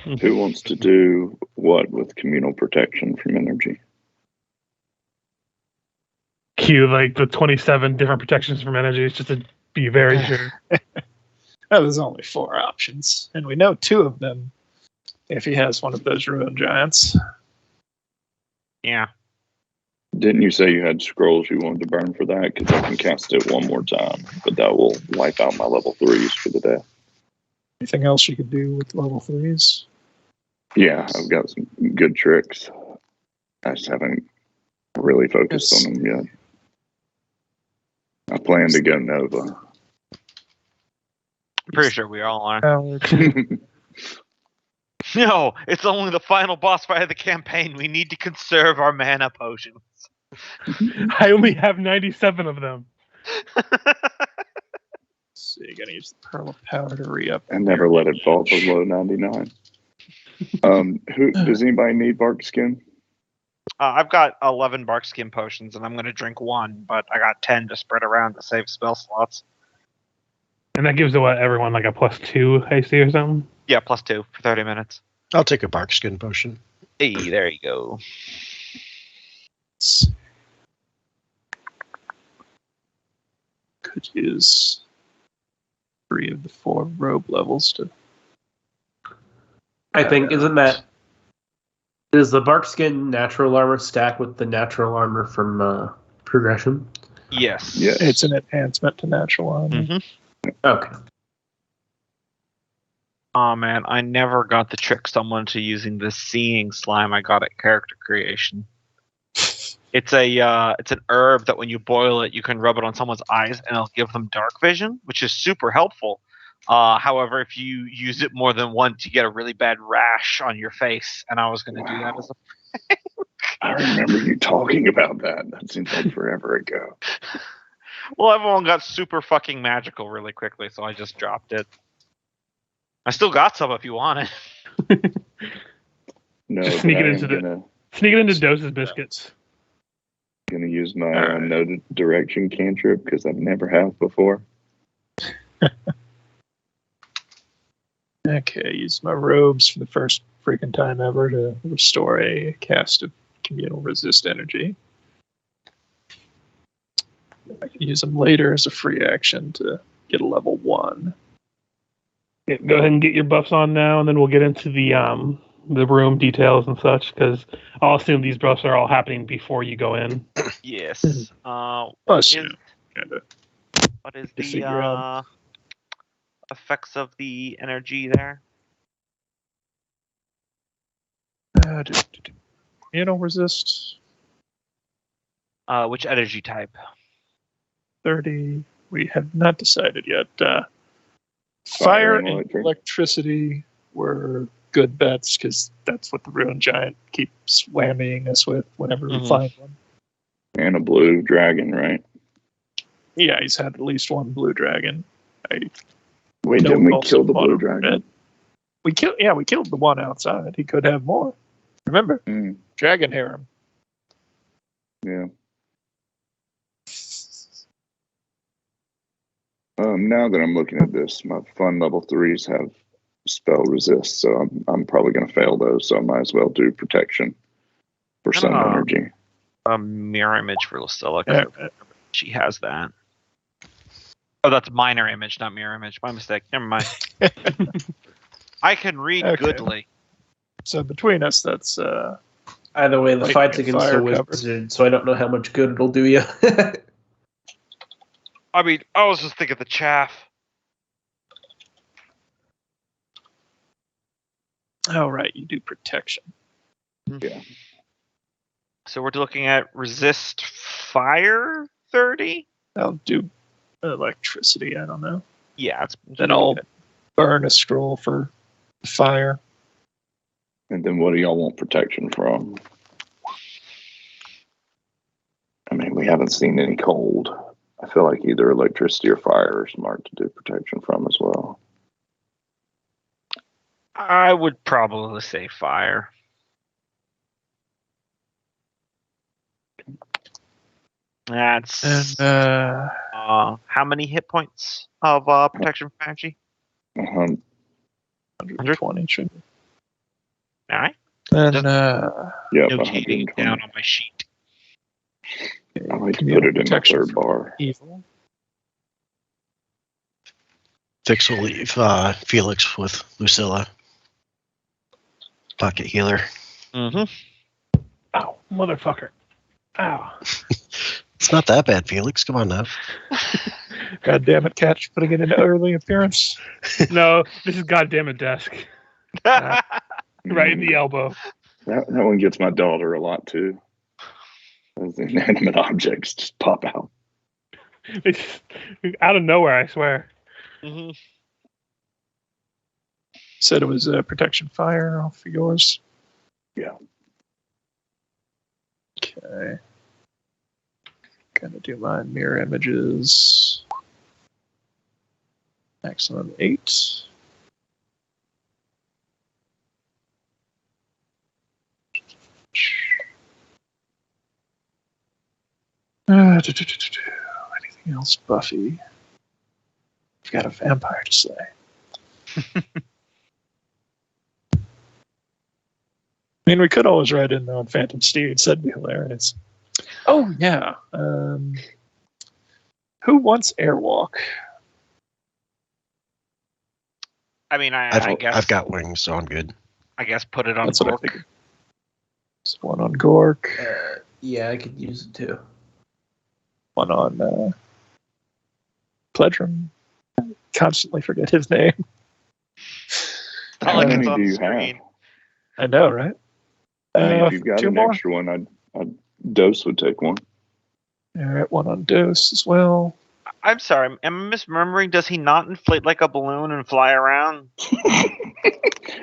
Who wants to do what with communal protection from energy? Cue like the 27 different protections from energy, just to be very sure. Well, there's only 4 options, and we know 2 of them if he has one of those ruin giants. Yeah. Didn't you say you had scrolls you wanted to burn for that? Because I can cast it one more time, but that will wipe out my level 3s for the day. Anything else you could do with level 3s? Yeah, I've got some good tricks. I just haven't really focused on them yet. I plan to go Nova. I'm pretty sure we all are. Oh, No, it's only the final boss fight of the campaign. We need to conserve our mana potions. I only have 97 of them. so you're gonna use the Pearl of Power to re-up. I never let it fall below 99. Does anybody need bark skin? I've got 11 bark skin potions, and I'm going to drink 1, but I got 10 to spread around to save spell slots. And that gives everyone like a +2 AC or something? Yeah, +2 for 30 minutes. I'll take a bark skin potion. Hey, there you go. Could use 3 of the 4 robe levels to. I think is the bark skin natural armor stack with the natural armor from progression? Yes. Yeah. It's an enhancement to natural armor. Mm-hmm. Okay. Oh man, I never got to trick someone to using the seeing slime I got at character creation. It's an herb that when you boil it, you can rub it on someone's eyes and it'll give them dark vision, which is super helpful. However, if you use it more than once, you get a really bad rash on your face, and I was going to do that as a. I remember you talking about that. That seems like forever ago. Well, everyone got super fucking magical really quickly, so I just dropped it. I still got some if you want it. No, Just sneak it I into am Sneak it into Dose's biscuits. gonna use my noted direction cantrip because I never have before. Okay, use my robes for the first freaking time ever to restore a cast of communal resist energy. I can use them later as a free action to get a level 1. Yeah, go ahead and get your buffs on now, and then we'll get into the room details and such, because I'll assume these buffs are all happening before you go in. Yes. Plus, What is to the figure out. effects of the energy there? Communal resist Which energy type? 30. We have not decided yet. Fire and electricity were good bets because that's what the Ruin Giant keeps whammying us with whenever we find one. And a blue dragon, right? Yeah, he's had at least one blue dragon. Wait, didn't we kill the blue dragon? We killed the one outside. He could have more. Remember, dragon harem. Yeah. Now that I'm looking at this, my fun level 3s have spell resist, so I'm probably going to fail those. So I might as well do protection for sun energy. A mirror image for Lucilla. She has that. Oh, that's minor image, not mirror image. My mistake. Never mind. I can read goodly. So between us, that's either way, the fight's against a wizard, so I don't know how much good it'll do you. I mean, I was just thinking the chaff. Oh, right, you do protection. Yeah. So we're looking at resist fire 30? I'll do electricity, I don't know. Yeah, then I'll burn a scroll for fire. And then what do y'all want protection from? I mean, we haven't seen any cold. I feel like either electricity or fire are smart to do protection from as well. I would probably say fire. That's how many hit points of protection from energy? 120 should be. All right. And Yep, Notating 120. down on my sheet. I like to communal put it in my protection third from bar. evil. Fix will leave Felix with Lucilla. Pocket healer. Mm-hmm. Ow, motherfucker. Ow. It's not that bad, Felix. Come on now. God damn it, Catch, putting it into early appearance. No, this is goddamn a desk. Right in the elbow. That one gets my daughter a lot too. Those inanimate objects just pop out. It's out of nowhere, I swear. Mm-hmm. Said it was protection fire off of yours. Yeah. Okay. Gonna do my mirror images. Maximum 8. Anything else, Buffy? I've got a vampire to slay. I mean, we could always write in on Phantom Steeds. That'd be hilarious. Oh, yeah. Who wants Airwalk? I mean, I guess I've got wings, so I'm good. I guess put it on That's what I Gork. figured. There's one on Gork, Yeah, I could use it too. one on Pledrum. I constantly forget his name. Not like How it's many on do the you screen. have? I know, right? I mean, if you've got 2 an more. extra one, I'd Dose would take one. All right, one on Dose as well. I'm sorry, am I misremembering? Does he not inflate like a balloon and fly around?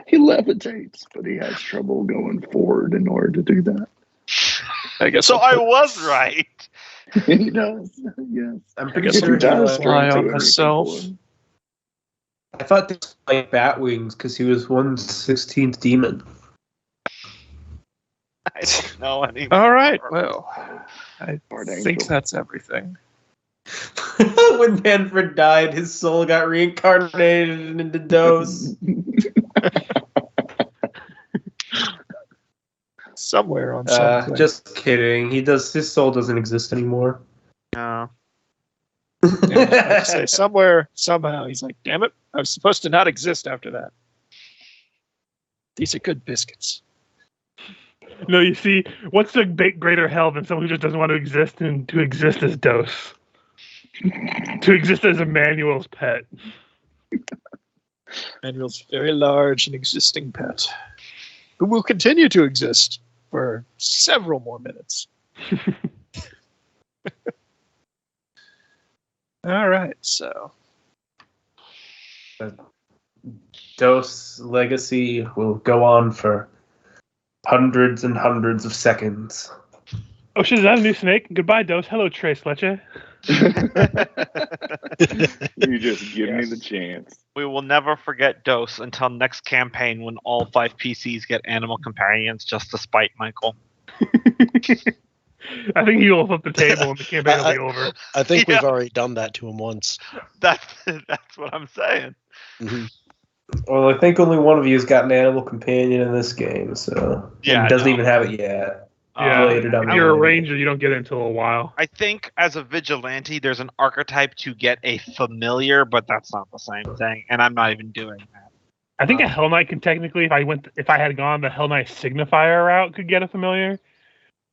He levitates, but he has trouble going forward in order to do that. I guess So I'll I put- was right. He does, yes. I'm I pretty guess If sure he does he string fly to on it, myself. we can pull him. I thought this was like bat wings because he was 1/16th demon. I don't know anymore. All right, well, I Bard think Angel. that's everything. When Manfred died, his soul got reincarnated into Dose. Somewhere on something. Just kidding. His soul doesn't exist anymore. No. Yeah, I was about to say, somewhere, somehow, he's like, damn it, I was supposed to not exist after that. These are good biscuits. No, you see, what's the greater hell than someone who just doesn't want to exist and to exist as Dose? To exist as Emmanuel's pet. Manuel's very large and existing pet, who will continue to exist for several more minutes. All right, so Dose legacy will go on for hundreds and hundreds of seconds. Oh shit, is that a new snake? Goodbye, Dose. Hello, Trace Fletcher. You just give me the chance. We will never forget Dose until next campaign when all 5 PCs get animal companions just to spite Michael. I think he'll flip the table and the campaign will be over. I think Yeah. we've already done that to him once. That's what I'm saying. Mhm. Well, I think only one of you's got an animal companion in this game, so Yeah, he doesn't no. even have it yet. Yeah, Later down if the you're a line. ranger, you don't get it until a while. I think as a vigilante, there's an archetype to get a familiar, but that's not the same thing, and I'm not even doing that. I think a Hell Knight can technically, if I had gone the Hell Knight signifier route, could get a familiar.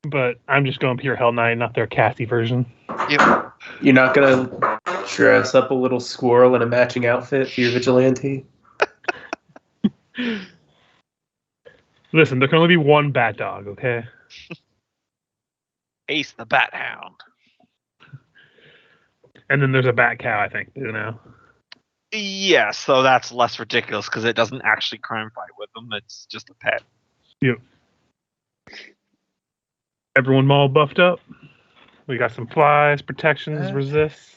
But I'm just going pure Hell Knight, not their Cassie version. Yep. You're not gonna dress up a little squirrel in a matching outfit for your vigilante? Listen, there can only be one bat dog, okay? Ace the Bat Hound. And then there's a bat cow, I think, you know. Yes, so that's less ridiculous because it doesn't actually crime fight with them. It's just a pet. Everyone all buffed up. We got some flies, protections, resists.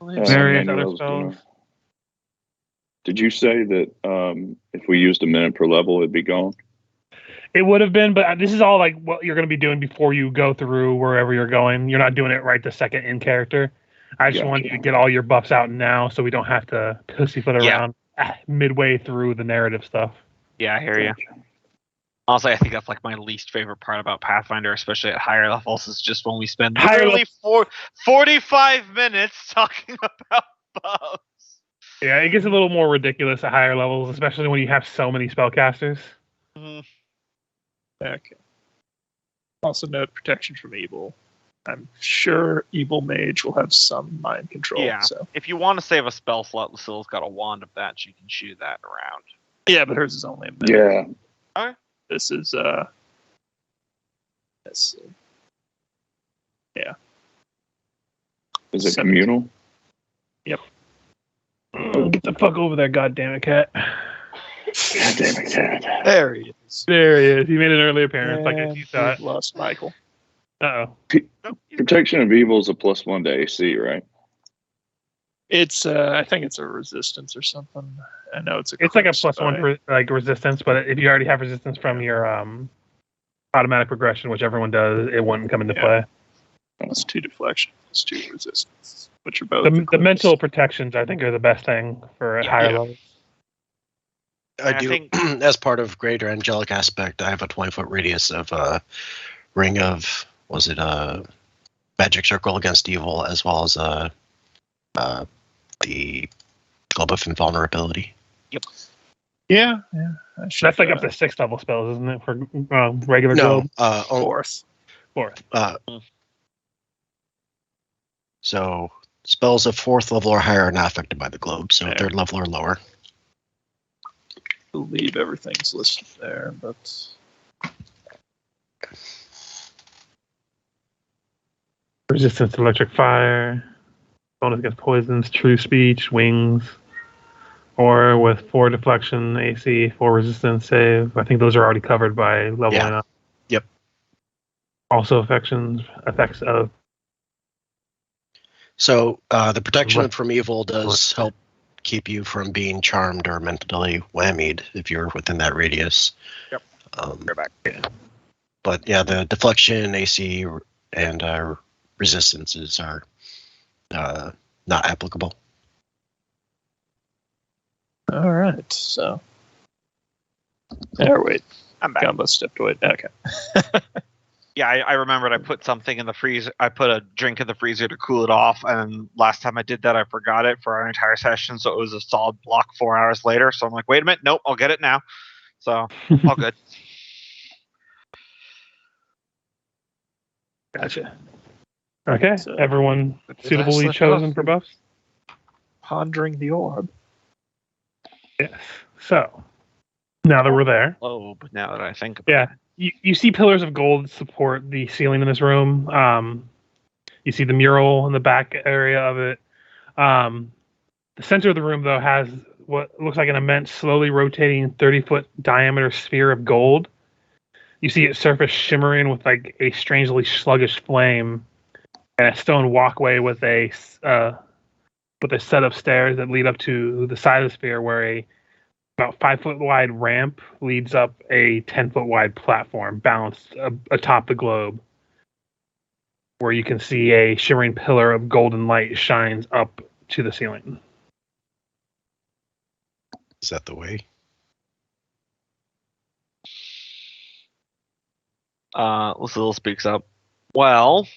Various other Manuel's spells. gonna- Did you say that if we used a minute per level, it'd be gone? It would have been, but this is all like what you're going to be doing before you go through wherever you're going. You're not doing it right the second in character. I just Gotcha. want you to get all your buffs out now so we don't have to pussyfoot Yeah. around midway through the narrative stuff. Yeah, I hear you. Honestly, I think that's like my least favorite part about Pathfinder, especially at higher levels, is just when we spend Higher literally 45 minutes talking about buffs. Yeah, it gets a little more ridiculous at higher levels, especially when you have so many spellcasters. Mhm. Okay. Also note protection from evil. I'm sure evil mage will have some mind control. Yeah. So If you want to save a spell slot, Lucille's got a wand of that. She can shoot that around. yeah, but hers is only a minute. Yeah. This is let's see. Is it 17. communal? Get the fuck over there, goddamn it, cat. God damn it, cat. There he is. There he is. He made an early appearance. Like And you thought. we've lost Michael. Uh oh. Protection of evil is a +1 to AC, right? It's I think it's a resistance or something. I know it's a It's like a crit, +1 for like resistance, but if you already have resistance from your automatic progression, which everyone does, it wouldn't come into Yeah. play. plus 2 deflection, plus 2 resistance, which are both The mental protections, I think, are the best thing for at higher Yeah. levels. I I do, think- as part of greater angelic aspect, I have a 20-foot radius of ring of, magic circle against evil, as well as the globe of invulnerability. Yeah. I should, That's like up to 6th level spells, isn't it? For regular No, globe? fourth. 4th. So spells of 4th level or higher are not affected by the globe, so Yeah. 3rd level or lower. I believe everything's listed there, but Resistance to electric fire, bonus against poisons, true speech, wings, or with 4 deflection, AC, 4 resistance save. I think those are already covered by leveling Yeah. up. Yep. Also effects of So the protection What- from evil does help keep you from being charmed or mentally whammied if you're within that radius. Yep. Go back. But yeah, the deflection, AC, and resistances are not applicable. all right. So, wait, I'm back. Gumbo stepped away. Okay. Yeah, I remembered I put something in the freezer. I put a drink in the freezer to cool it off, and last time I did that, I forgot it for our entire session, so it was a solid block 4 hours later. So I'm like, wait a minute, nope, I'll get it now. So all good. Gotcha. Okay, So, everyone where did I suitably slip chosen off? for buffs? Pondering the orb. Yes. So, now that we're there, Oh, but now that I think about yeah, you see pillars of gold support the ceiling in this room. You see the mural in the back area of it. The center of the room, though, has what looks like an immense, slowly rotating 30-foot diameter sphere of gold. You see its surface shimmering with like a strangely sluggish flame, and a stone walkway with a set of stairs that lead up to the side of the sphere, where a about 5-foot wide ramp leads up a 10-foot wide platform balanced atop the globe, where you can see a shimmering pillar of golden light shines up to the ceiling. Is that the way? Lucille speaks up. Well,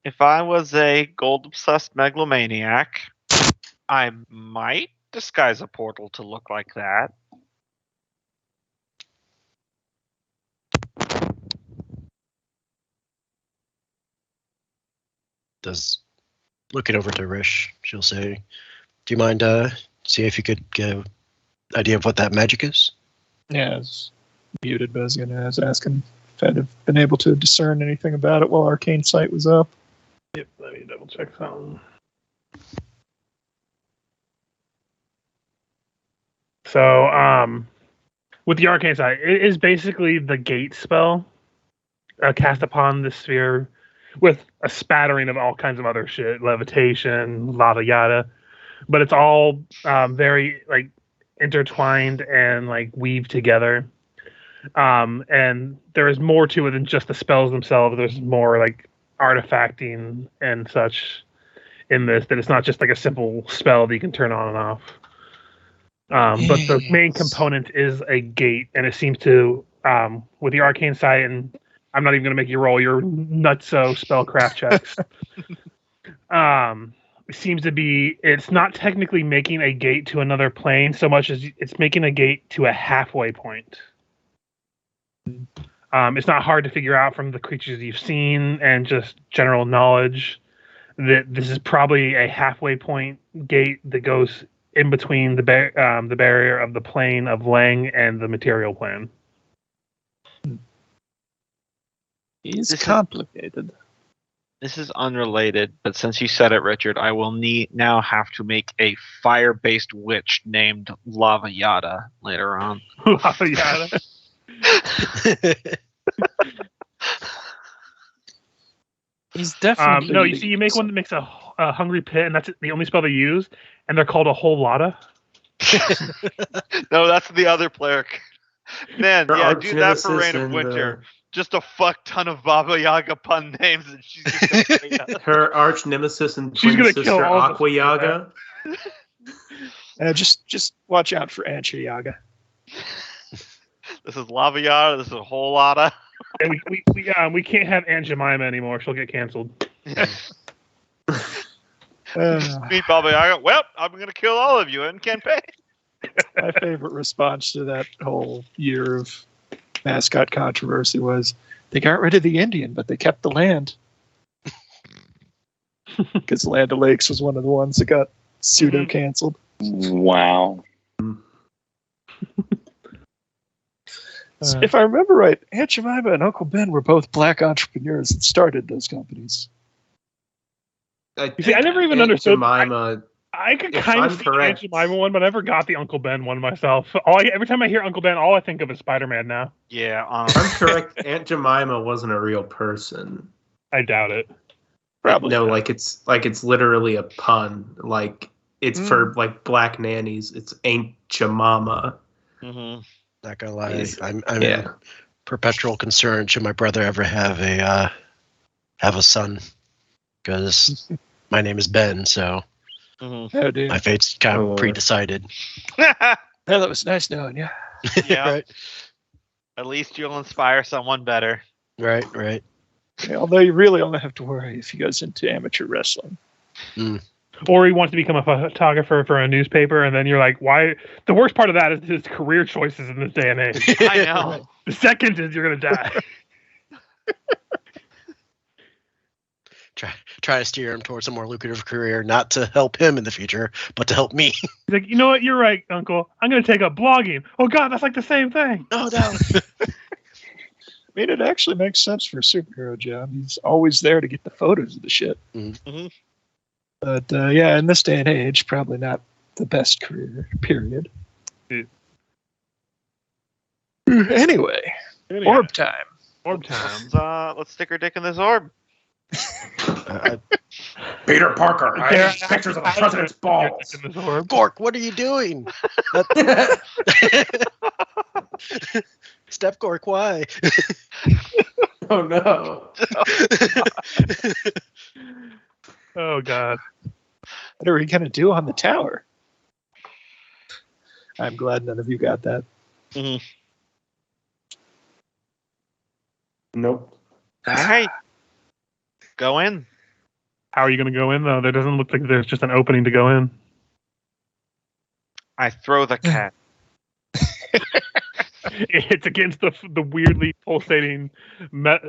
if I was a gold-obsessed megalomaniac, I might disguise a portal to look like that. Does looking over to Rish, she'll say, "Do you mind see if you could get an idea of what that magic is?" Yeah, it's muted, but I was asking if I'd have been able to discern anything about it while Arcane Sight was up. Yep, let me double check something. So, with the arcane side, it is basically the gate spell cast upon the sphere with a spattering of all kinds of other shit, levitation, yada yada. But it's all very like intertwined and like weaved together. And there is more to it than just the spells themselves. There's more like artifacting and such in this, that it's not just like a simple spell that you can turn on and off. But the main component is a gate, and it seems to with your arcane sight, and I'm not even going to make you roll your nutso spellcraft checks. It seems to be, it's not technically making a gate to another plane so much as it's making a gate to a halfway point. It's not hard to figure out from the creatures you've seen and just general knowledge that this is probably a halfway point gate that goes in between the barrier of the plane of Lang and the material plane. It's complicated. This is unrelated, but since you said it, Richard, I will now have to make a fire-based witch named Lava Yada later on. Lava Yada. He's definitely. No, you see, you make one that makes a hungry pit, and that's the only spell they use, and they're called a whole lotta. No, that's the other player. Man, Her yeah, arch do that for nemesis Reign of and, Winter. Just a fuck ton of Baba Yaga pun names, and she's just gonna her arch nemesis and She's twin gonna sister kill all of us Aqua Yaga. Just watch out for Ancha Yaga. This is Lava Yada. This is a whole lotta. And we can't have Aunt Jemima anymore. She'll get canceled. Meet Baba Yaga. Well, I'm gonna kill all of you in campaign. My favorite response to that whole year of mascot controversy was they got rid of the Indian, but they kept the land. Because Land O'Lakes was one of the ones that got pseudo canceled. Wow. If I remember right, Aunt Jemima and Uncle Ben were both black entrepreneurs that started those companies. You see, I never even understood. Jemima. I could If kind I'm of see correct- the Aunt Jemima one, but I never got the Uncle Ben one myself. Every time I hear Uncle Ben, all I think of is Spider-Man now. Yeah, If I'm correct, Aunt Jemima wasn't a real person. I doubt it. Probably. No, like it's literally a pun. Like it's for like black nannies. It's Aunt Jemima. mm-hmm. Not gonna lie, Is- I'm yeah. in perpetual concern. Should my brother ever have a son? Because my name is Ben, so Mm-hmm. Oh, dude. my fate's kind Oh, of Lord. predecided. Yeah, that was nice knowing you. Yeah. Right, At least you'll inspire someone better. right, right. Yeah, although you really only have to worry if he goes into amateur wrestling. Or he wants to become a photographer for a newspaper, and then you're like, why? The worst part of that is his career choices in this day and age. I know. The second is you're going to die. Try to steer him towards a more lucrative career, not to help him in the future, but to help me. He's like, you know what? You're right, Uncle. I'm going to take up blogging. Oh, God, that's like the same thing. Oh no! I mean, it actually makes sense for a superhero job. He's always there to get the photos of the shit. Mm-hmm. But yeah, in this day and age, probably not the best career, period. Yeah. Anyway, orb time. Orb time. Let's stick our dick in this orb. Peter Parker. I There- have pictures of the president's balls. In this orb. Gork, what are you doing? Step Gork, why? Oh no. Oh, God. What are we going to do on the tower? I'm glad none of you got that. Nope. All right. Go in. How are you going to go in, though? There doesn't look like there's just an opening to go in. I throw the cat. It's against the weirdly pulsating,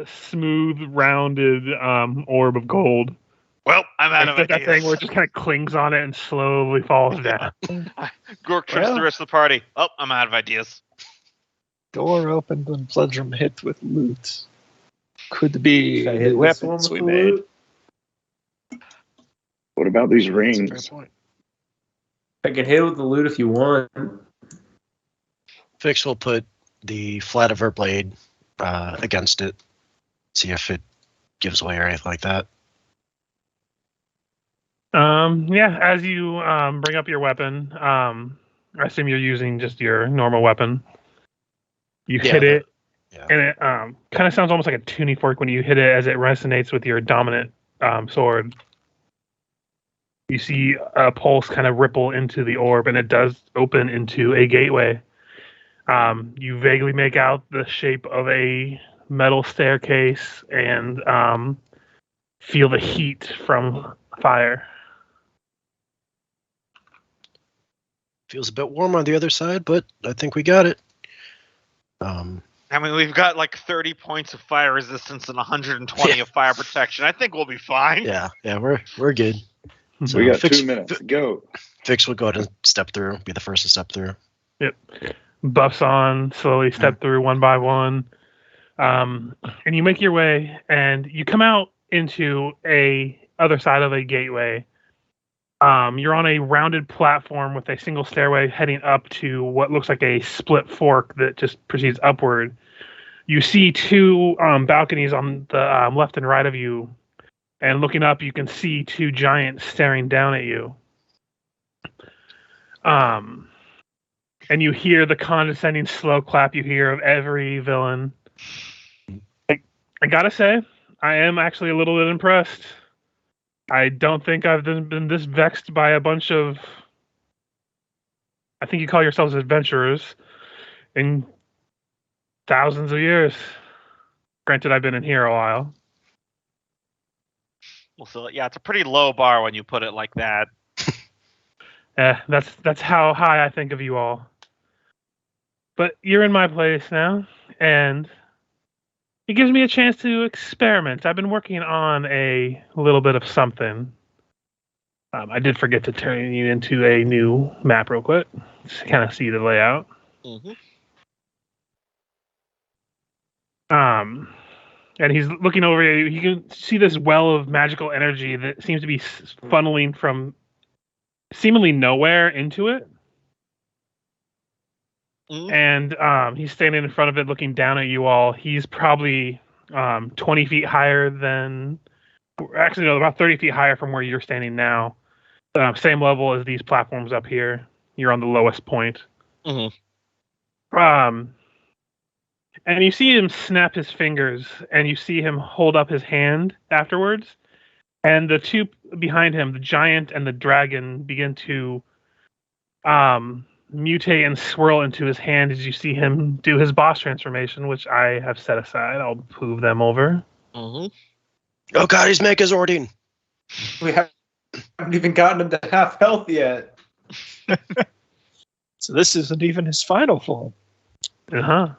smooth, rounded orb of gold. Well, I'm out of Like that ideas. thing where it just kind of clings on it and slowly falls down. Gork trips the rest of the party. Oh, I'm out of ideas. Door opened and Pledrum hit with loot. Could be Should I the hit this one weapons with we the made. loot? What about these That's a fair rings? point. I can hit it with the loot if you want. Fix will put the flat of her blade against it. See if it gives away or anything like that. Yeah, as you bring up your weapon, I assume you're using just your normal weapon. You hit it, Yeah. and it kind of sounds almost like a tuning fork when you hit it as it resonates with your dominant sword. You see a pulse kind of ripple into the orb, and it does open into a gateway. You vaguely make out the shape of a metal staircase and feel the heat from fire. Feels a bit warm on the other side, but I think we got it. I mean, we've got like 30 points of fire resistance and 120 of fire protection. I think we'll be fine. Yeah, we're good. So We got Fix- 2 minutes. Go. Fix will go ahead and step through, be the first to step through. Yep. Buffs on, slowly step through one by one. And you make your way, and you come out into a other side of a gateway. You're on a rounded platform with a single stairway heading up to what looks like a split fork that just proceeds upward. You see 2 balconies on the left and right of you, and looking up, you can see 2 giants staring down at you. And you hear the condescending slow clap you hear of every villain. I gotta say, I am actually a little bit impressed. I don't think I've been this vexed by a bunch of, I think you call yourselves adventurers, in thousands of years. Granted, I've been in here a while. Well, so yeah, it's a pretty low bar when you put it like that. That's how high I think of you all. But you're in my place now, and it gives me a chance to experiment. I've been working on a little bit of something. I did forget to turn you into a new map real quick, just to kind of see the layout. Mm-hmm. And he's looking over at you. You can see this well of magical energy that seems to be funneling from seemingly nowhere into it. Mm-hmm. And he's standing in front of it looking down at you all. He's probably 20 feet higher than... Actually, no, about 30 feet higher from where you're standing now. Same level as these platforms up here. You're on the lowest point. Mm-hmm. And you see him snap his fingers, and you see him hold up his hand afterwards. And the 2 behind him, the giant and the dragon, begin to mutate and swirl into his hand as you see him do his boss transformation, which I have set aside. I'll move them over. Mm-hmm. Oh god, he's Megazording! We haven't even gotten him to half health yet. So this isn't even his final form. Uh-huh.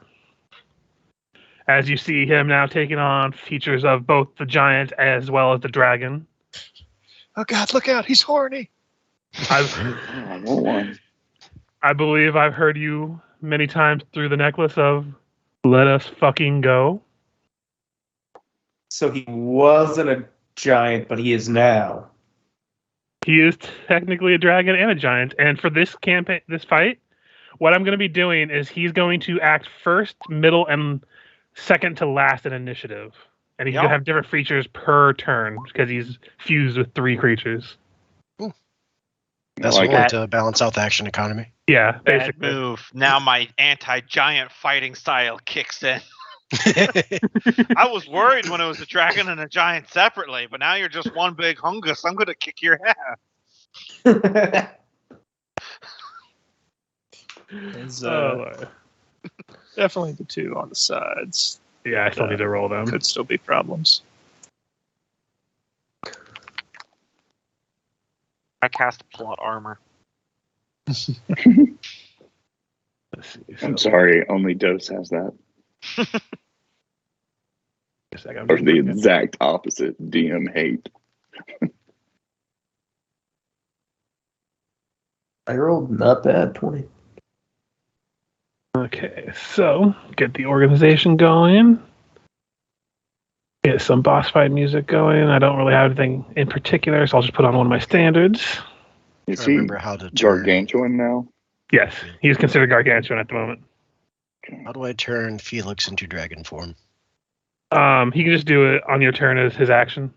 As you see him now taking on features of both the giant as well as the dragon. Oh god, look out, he's horny! I want one. I believe I've heard you many times through the necklace of "Let us fucking go." So he wasn't a giant, but he is now. He is technically a dragon and a giant. And for this campaign, this fight, what I'm going to be doing is he's going to act first, middle, and second to last in initiative. And he's going to have different features per turn because he's fused with 3 creatures. That's like one way to balance out the action economy. Yeah, Bad basically. move. Now my anti-giant fighting style kicks in. I was worried when it was a dragon and a giant separately, but now you're just one big hungus. I'm gonna kick your ass. There's Lord. definitely the 2 on the sides. Yeah, I still need to roll them. Could still be problems. I cast plot armor. Let's see, I'm sorry, only Dose has that. Or the exact opposite, DM hate. I rolled not bad, 20. Okay, so get the organization going. Get some boss fight music going. I don't really have anything in particular, so I'll just put on one of my standards. Is I he remember how to turn. gargantuan now? Yes, he's considered gargantuan at the moment. How do I turn Felix into dragon form? He can just do it on your turn as his action.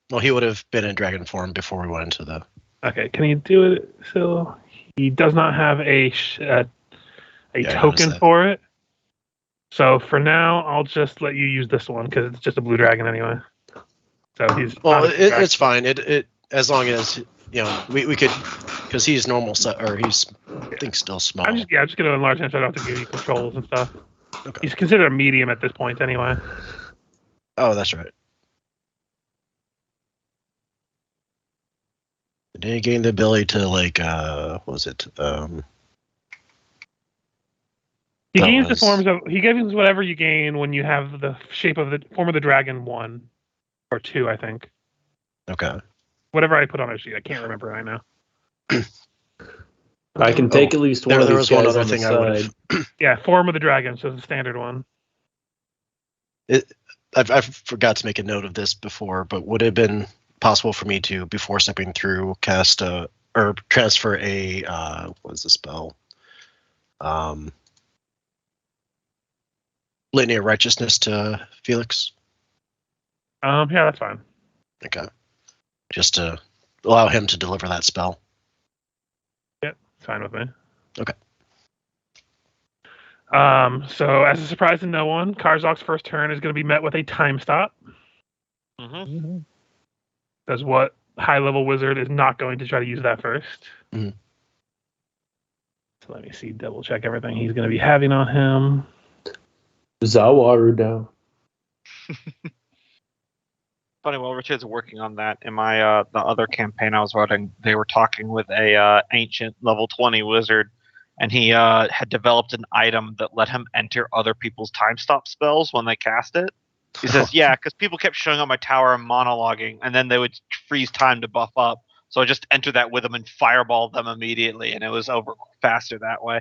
Well, he would have been in dragon form before we went into the. Okay, can he do it? So he does not have a token for it. So for now, I'll just let you use this one because it's just a blue dragon anyway. So he's Well, it's fine. It as long as we could, because he's normal, or he's, I think, still small. I'm just going to enlarge him so I don't have to give you controls and stuff. Okay. He's considered a medium at this point anyway. Oh, that's right. Did he gain the ability to, like, what was it? He gains the forms of. He gains whatever you gain when you have the form of the dragon 1 or 2, I think. Okay. Whatever I put on a sheet, I can't remember right now. I can take at least one of these guys on the side. Yeah, form of the dragon, so the standard one. I forgot to make a note of this before, but would it have been possible for me to, before stepping through, cast or transfer a what is the spell? Litany of Righteousness to Felix? Yeah, that's fine. Okay. Just to allow him to deliver that spell. Yep, fine with me. Okay. So as a surprise to no one, Karzok's first turn is going to be met with a time stop. Mm-hmm. That's what high-level wizard is not going to try to use that first. Mm-hmm. So let me see, double check everything he's going to be having on him. Zawaru down. Funny, while Richard's working on that, in my the other campaign I was running, they were talking with a ancient level 20 wizard, and he had developed an item that let him enter other people's time stop spells when they cast it. He says, yeah, because people kept showing up my tower and monologuing, and then they would freeze time to buff up. So I just entered that with them and fireballed them immediately, and it was over faster that way.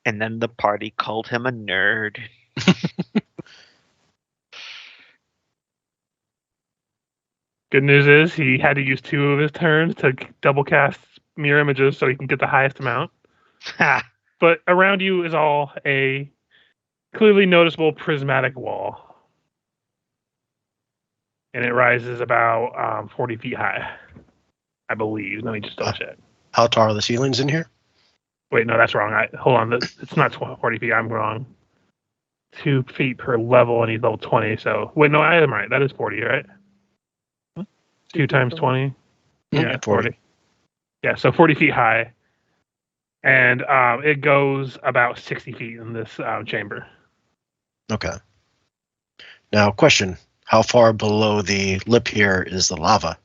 And then the party called him a nerd. Good news is he had to use 2 of his turns to double cast mirror images so he can get the highest amount. But around you is all a clearly noticeable prismatic wall. And it rises about 40 feet high, I believe. Let me just double check. How tall are the ceilings in here? Wait, no, that's wrong. Hold on. It's not 40 feet. I'm wrong. 2 feet per level, and he's level 20. So, wait, no, I am right. That is 40, right? 2 times 20? Yeah, 40. Yeah, so 40 feet high. And it goes about 60 feet in this chamber. Okay. Now, question. How far below the lip here is the lava?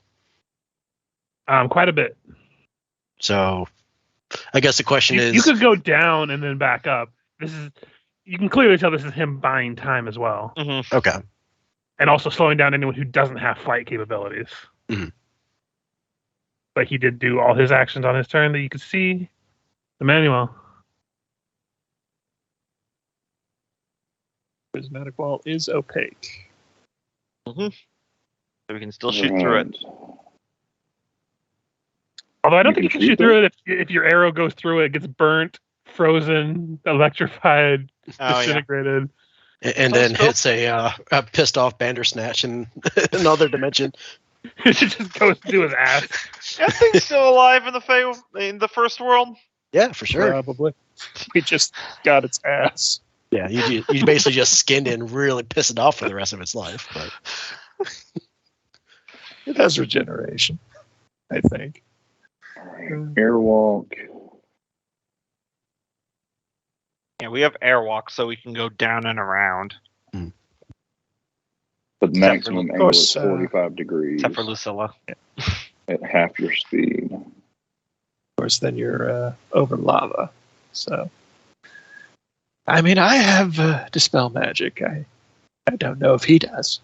Quite a bit. So, I guess the question is... You could go down and then back up. You can clearly tell this is him buying time as well. Mm-hmm. Okay. And also slowing down anyone who doesn't have flight capabilities. Mm-hmm. But he did do all his actions on his turn that you could see. The manual. Prismatic wall is opaque. Mm-hmm. So we can still shoot through it. Although I don't think you can shoot through it if your arrow goes through it, gets burnt, frozen, electrified, disintegrated. Yeah. And then hits a pissed off Bandersnatch in another dimension. It just goes through his ass. That thing's still alive in the first world. Yeah, for sure. Probably. It just got its ass. Yeah, you basically just skinned it and really piss it off for the rest of its life. But it has regeneration, I think. Airwalk. Yeah, we have airwalk, so we can go down and around. But the maximum angle is 45 degrees. Except for Lucilla. At half your speed. Of course, then you're over lava. So, I mean, I have Dispel Magic. I don't know if he does.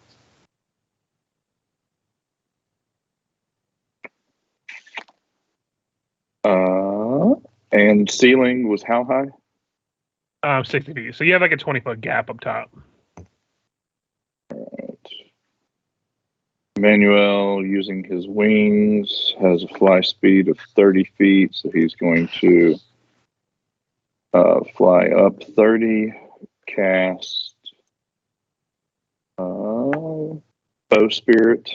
And ceiling was how high? 60 feet. So you have like a 20-foot gap up top. Manuel, using his wings, has a fly speed of 30 feet, so he's going to fly up 30, cast Bow Spirit.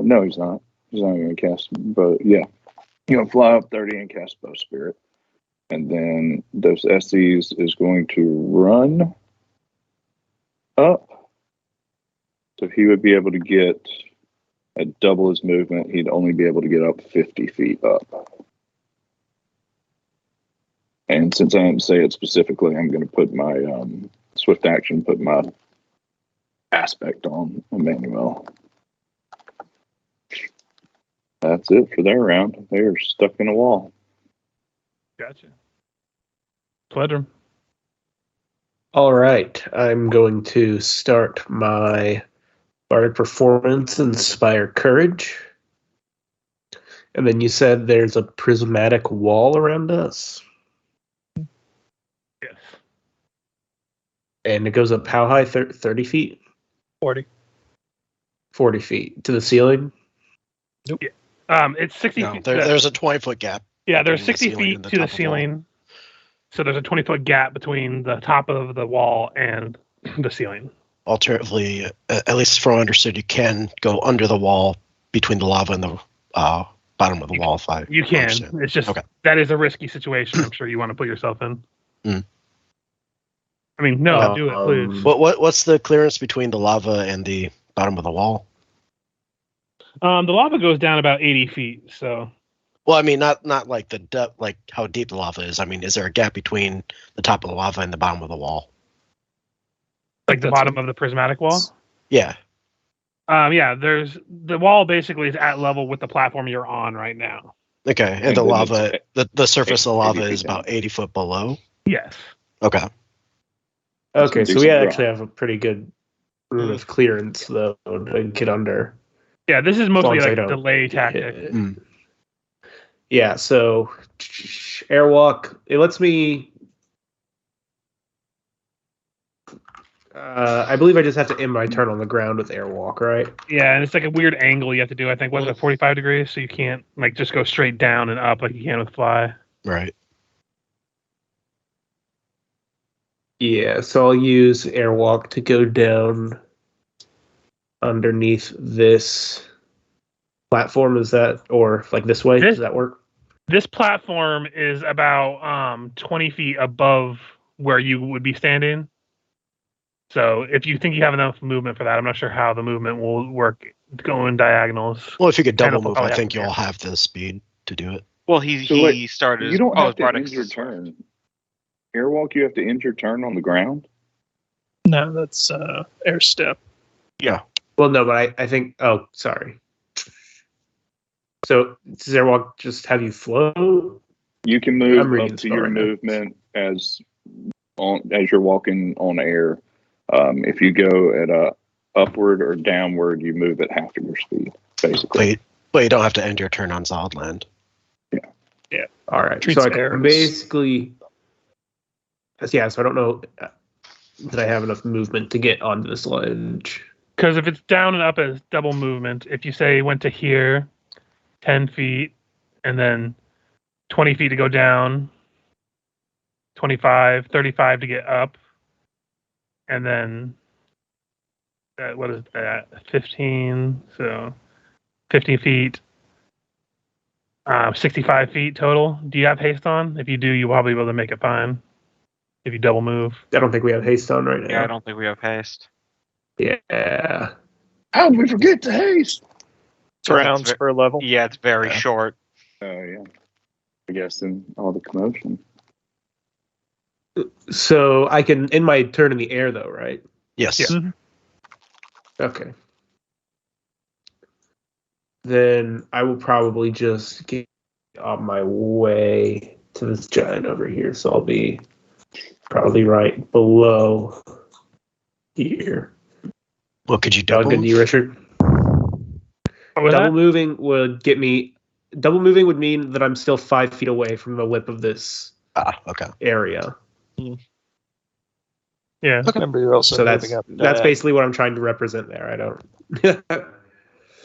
No, he's not. He's not going to cast Bow. Yeah. He's going to fly up 30 and cast Bow Spirit. And then those SEs is going to run up. So he would be able to get at double his movement. He'd only be able to get up 50 feet up. And since I didn't say it specifically, I'm going to put my swift action, put my aspect on Emmanuel. That's it for their round. They are stuck in a wall. Gotcha. Pleasure. All right, I'm going to start my Bardic Performance, Inspire Courage. And then you said there's a prismatic wall around us? Yes. And it goes up how high? 30 feet? 40. 40 feet to the ceiling? It's 60 No, feet. there's a 20-foot gap. Yeah, there's between the 60 ceiling feet and the to the top of the wall. ceiling. So there's a 20-foot gap between the top of the wall and the ceiling. Alternatively, at least from what I understood, you can go under the wall between the lava and the bottom of the wall. If I You can. understand. It's just Okay. that is a risky situation. I'm sure you want to put yourself in. Mm. I mean, no, do it, please. What's the clearance between the lava and the bottom of the wall? The lava goes down about 80 feet. So Well, I mean, not like the depth, like how deep the lava is. I mean, is there a gap between the top of the lava and the bottom of the wall? like the That's bottom what- of the prismatic wall. Yeah. Yeah, there's the wall basically is at level with the platform you're on right now. Okay, and And the then lava, the surface of the 80 lava feet is about down. 80 foot below. Yes. Okay. Okay, so we decent actually drop. have a pretty good rune of clearance, though, to get under. Yeah, this is As long mostly as I like a don't delay get tactic. hit. Mm. Yeah, so airwalk, it lets me. I believe I just have to end my turn on the ground with airwalk, right? Yeah, and it's like a weird angle you have to do. I think what's it, 45 degrees, so you can't like just go straight down and up like you can with fly. Right. Yeah, so I'll use airwalk to go down underneath this platform. Is that, or like this way? Does that work? This platform is about 20 feet above where you would be standing. So if you think you have enough movement for that, I'm not sure how the movement will work going diagonals. Well, if you could double And move, probably I think have- you'll have the speed to do it. Well, he So wait, started. You don't oh, have to Bardic end your turn. Airwalk, you have to end your turn on the ground? No, that's air step. Yeah. Well, no, but I think. Oh, sorry. So does airwalk just have you float? You can I'm move reading up the to spell your right now. movement as you're walking on air. If you go at a upward or downward, you move at half of your speed, basically. But you don't have to end your turn on solid land. All right. Treats So air I as- basically. Yeah, so I don't know that I have enough movement to get onto this ledge. Because if it's down and up as double movement, if you say went to here, 10 feet, and then 20 feet to go down, 25, 35 to get up, and then what is that? 15, so 50 feet, 65 feet total. Do you have haste on? If you do, you'll probably be able to make it fine. If you double move. I don't think we have haste on right now. Yeah, I don't think we have haste. Yeah. How did we forget the haste? It's rounds per level. Yeah, it's very Yeah. short. Oh, yeah. I guess in all the commotion. So I can end my turn in the air, though, right? Yes. Yeah. Okay. Then I will probably just get on my way to this giant over here. So I'll be probably right below here. Well, could you Sound double good to you, move? Richard? What was Double that? moving would get me. Double moving would mean that I'm still 5 feet away from the lip of this Ah, okay. area. Yeah. Remember, you're also So that's moving up. basically what I'm trying to represent there. I don't.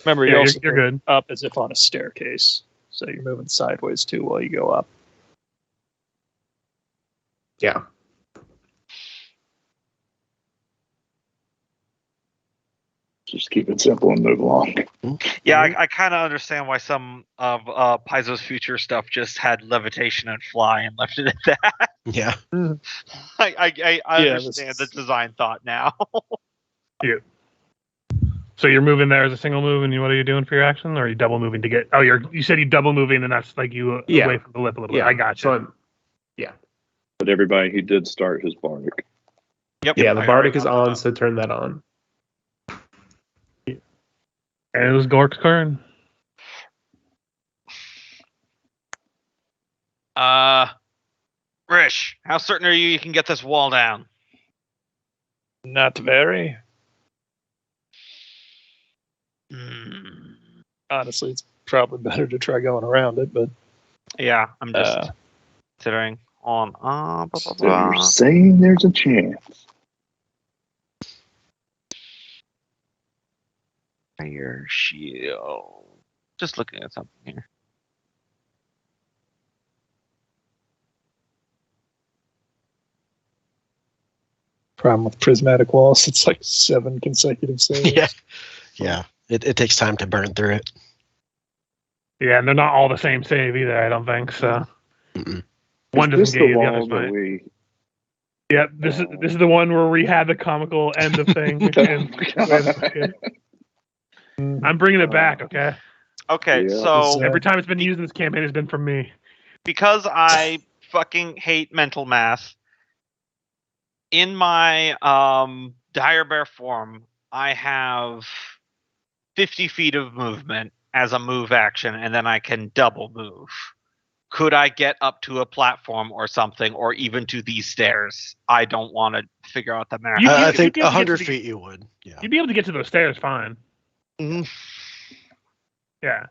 Remember, Yeah, you're also you're moving good. up as if on a staircase. So you're moving sideways too while you go up. Yeah. Just keep it simple and move along. Yeah, I kind of understand why some of Paizo's future stuff just had levitation and fly and left it at that. Yeah. I understand the design thought now. So you're moving there as a single move, and what are you doing for your action? Or are you double moving to get? Oh, you said you double moving, and that's like you away from the lip a little bit. I got you. So But everybody, he did start his bardic. Yep. yeah, the bardic is on, so turn that on. And it was Gork's turn. Rish, how certain are you can get this wall down? Not very. Honestly, it's probably better to try going around it, but Yeah, I'm just considering on. So you're saying there's a chance. Fire shield. Just looking at something here. problem with prismatic walls, it's like 7 consecutive saves. Yeah. It takes time to burn through it. Yeah, and they're not all the same save either. I don't think so. Mm-mm. One Is this doesn't get you, the wall other's that might. we? Yep, this is the one where we had the comical end of thing. I'm bringing it back, okay? Okay, Yeah. so Every time it's been used in this campaign, it's been from me. because I fucking hate mental math, in my dire bear form, I have 50 feet of movement as a move action, and then I can double move. Could I get up to a platform or something, or even to these stairs? I don't want to figure out the math. I think you'd be able to get 100 to feet you would. Yeah. You'd be able to get to those stairs fine. Mhm. Yeah.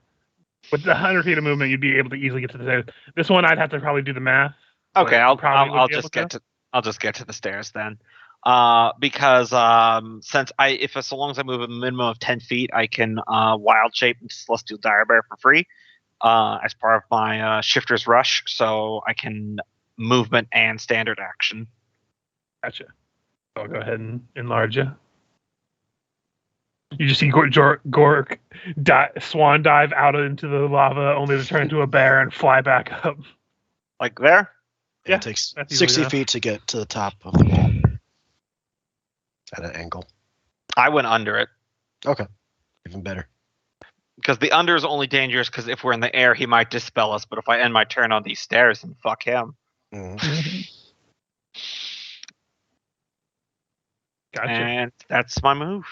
With the 100 feet of movement, you'd be able to easily get to the stairs. This one, I'd have to probably do the math. Okay, but I'll just get to the stairs then. Because since so long as I move a minimum of 10 feet, I can wild shape into Celestial Dire Bear for free as part of my Shifter's Rush, so I can movement and standard action. Gotcha. I'll go ahead and enlarge you. You just see Gork swan dive out into the lava, only to turn into a bear and fly back up. Like there? Yeah, It takes that's 60 easily feet to get to the top of the wall at an angle. I went under it. Okay. Even better. Because the under is only dangerous because if we're in the air, he might dispel us. But if I end my turn on these stairs, then fuck him. Mhm. Gotcha. And that's my move.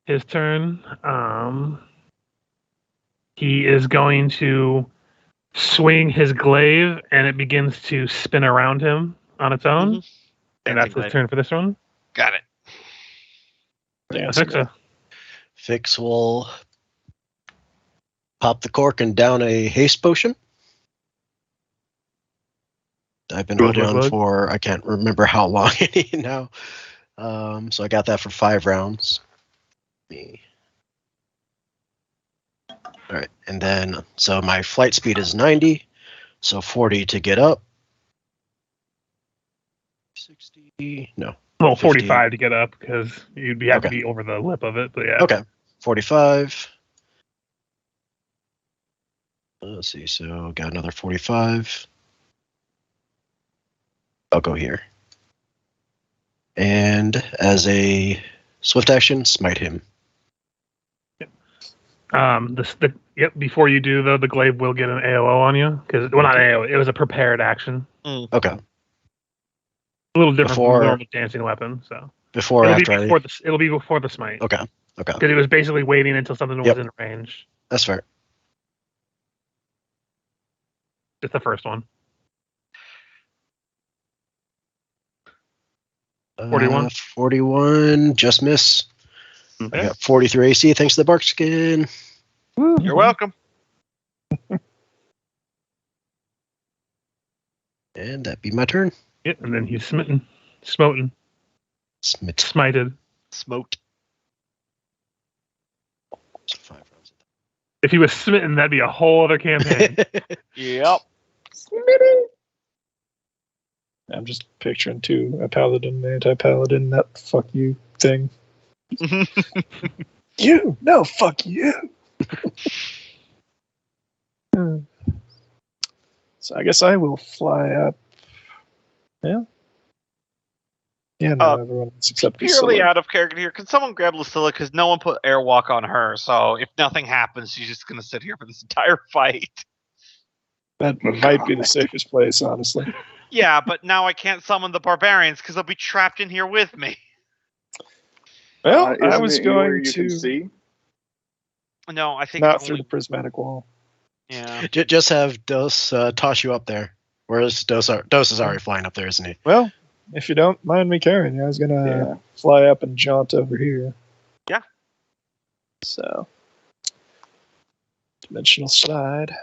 His turn. He is going to swing his glaive, and it begins to spin around him on its own. Mhm. And that's his turn for this one. Got it. Fixa. Fix will pop the cork and down a haste potion. I've been holding on for, I can't remember how long now. So I got that for 5 rounds. All right, and then so my flight speed is 90, so 40 to get up. 60, no. Well, 50. 45 to get up because you'd have to be over the lip of it. But yeah. Okay, 45. Let's see, so got another 45. I'll go here. And as a swift action, smite him. Before you do though, the glaive will get an AOO on you because not AOO. It was a prepared action. Okay. A little different from a normal dancing weapon. So it'll be before the smite. Okay. Because it was basically waiting until something was in range. That's fair. Just the first one. 41. 41, just miss. Okay. I got 43 AC thanks to the bark skin. You're welcome. And that'd be my turn. Yeah, and then he's smoten. Smited. Smoked. So 5 rounds. If he was smitten, that'd be a whole other campaign. Yep. I'm just picturing a paladin, anti-paladin, that fuck you thing. You? No, fuck you. So I guess I will fly up. Yeah. Yeah, no, everyone else except Purely Lucilla. out of character here, can someone grab Lucilla? Because no one put airwalk on her, so if nothing happens, she's just going to sit here for this entire fight. That might be the safest place, honestly. Yeah, but now I can't summon the barbarians because they'll be trapped in here with me. Well, I isn't was it anywhere going you to can see? No, I think not through the prismatic wall. Yeah. Just have Dos toss you up there. Whereas Dos is already flying up there, isn't he? Well, if you don't mind me carrying you, I was gonna fly up and jaunt over here. Yeah. So, dimensional slide.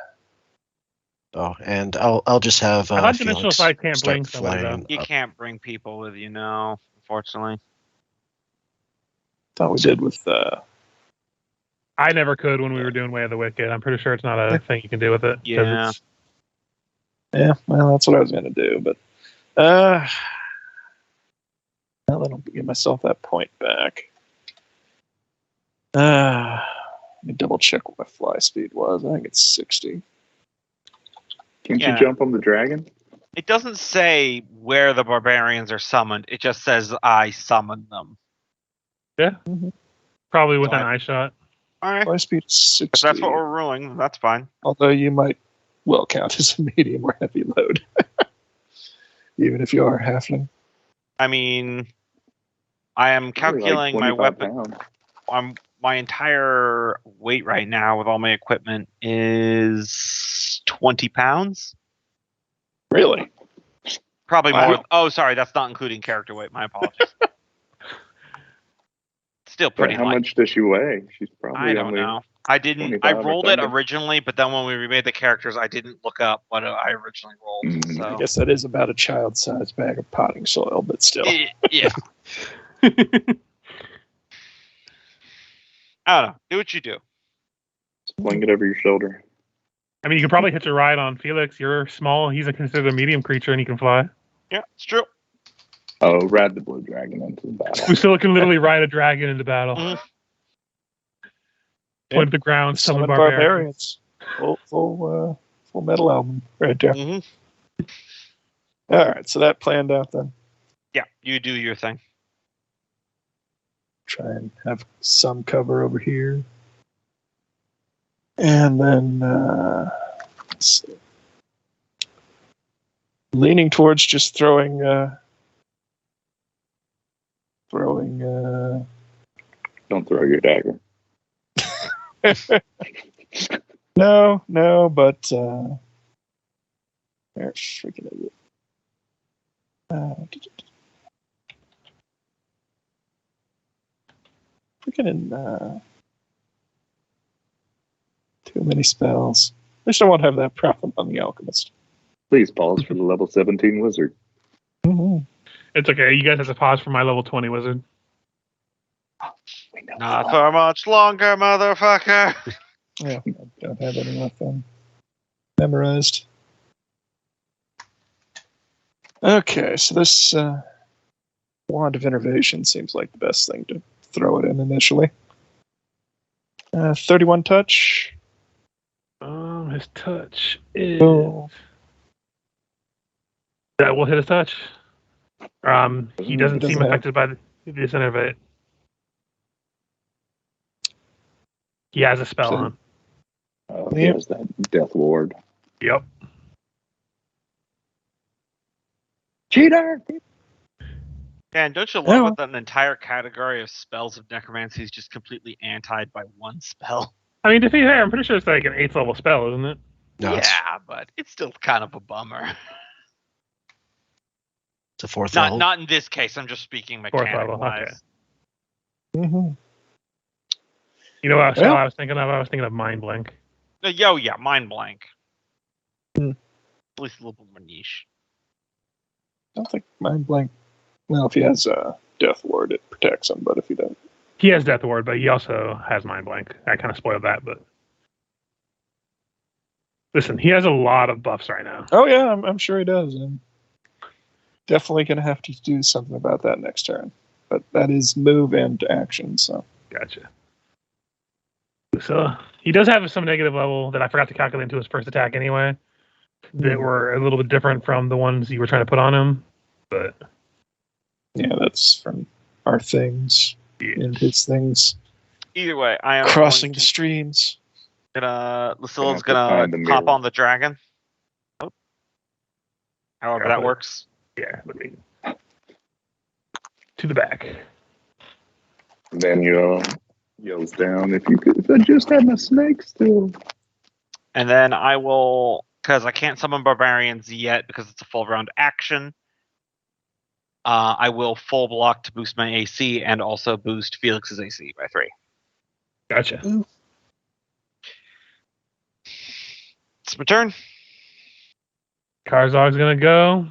Oh, and I'll just have I thought dimensional Felix slide can't start bring somebody, flying though. You up. can't bring people with you, no, unfortunately. Thought we did with. I never could when we were doing Way of the Wicked. I'm pretty sure it's not a thing you can do with it. 'cause Yeah. it's- Yeah, well, that's what I was gonna do, but well, then I'll give myself that point back. Let me double check what my fly speed was. I think it's 60. Can't Yeah. you jump on the dragon? It doesn't say where the barbarians are summoned. It just says I summoned them. Yeah. Probably with So an eye shot. All right. Fly speed is 60. If that's what we're ruling, that's fine. Although you might well count as a medium or heavy load, even if you are halfling. I mean, I am calculating my 25 weapon. pounds. My entire weight right now with all my equipment is 20 pounds. Really? Probably Wow. more. Oh, sorry, that's not including character weight. My apologies. Still But pretty how light. much does she weigh? She's probably I don't only know. I didn't. 25 I or rolled it 30. originally, but then when we remade the characters, I didn't look up what I originally rolled. Mm. So I guess that is about a child-sized bag of potting soil, but still. yeah. I don't know. Do what you do. Sling it over your shoulder. I mean, you could probably hitch a ride on Felix. You're small. He's considered a medium creature, and he can fly. Yeah, it's true. Oh, ride the blue dragon into the battle. Lucilla can literally ride a dragon into battle. Mhm. Point at the ground, summon Summon barbarians. Full metal album right there. Mhm. All right, so that planned out then. Yeah, you do your thing. Try and have some cover over here. And then let's see. Leaning towards just throwing Don't throw your dagger. no, but where freaking is it? Freaking too many spells. At least I won't have that problem on the alchemist. Please pause for the level 17 wizard. Mm-hmm. It's okay. You guys have to pause for my level 20 wizard. We know Not for much longer, motherfucker. Yeah, I don't have any left then. Memorized. Okay, so this wand of innervation seems like the best thing to throw it in initially. 31 touch. His touch is Oh. that will hit his touch. He doesn't He seem doesn't affected by this innervate. He has a spell So- on. He has that death ward. Yep. Cheater! And don't you Yeah. love that an entire category of spells of necromancy is just completely antied by one spell? I mean, to be fair, I'm pretty sure it's like an 8th level spell, isn't it? No, Yeah, but it's still kind of a bummer. it's a fourth Not level. not in this case. I'm just speaking Fourth mechanic level, wise. okay. Mm-hmm. You know what Well- I was thinking of? I was thinking of Mind Blink. Yeah, mind blank. Hmm. At least a little bit more niche. I don't think Mind Blank. Well, if he has a Death Ward, it protects him, but if he doesn't. He has Death Ward, but he also has Mind Blank. I kind of spoiled that, but listen, he has a lot of buffs right now. Oh, yeah, I'm sure he does. I'm definitely going to have to do something about that next turn. but that is move and action. So Gotcha. So he does have some negative level that I forgot to calculate into his first attack anyway. That were a little bit different from the ones you were trying to put on him, but yeah, that's from our things and his things. Either way, I am Crossing the streams. Lucilla's Gonna gonna find the hop mirror. on the dragon. Oh. However that works. yeah, let me to the back. Then yells down, if I just had my snake still. And then I will, because I can't summon barbarians yet because it's a full round action. I will full block to boost my AC and also boost Felix's AC by 3. Gotcha. It's my turn. Karzog's gonna go.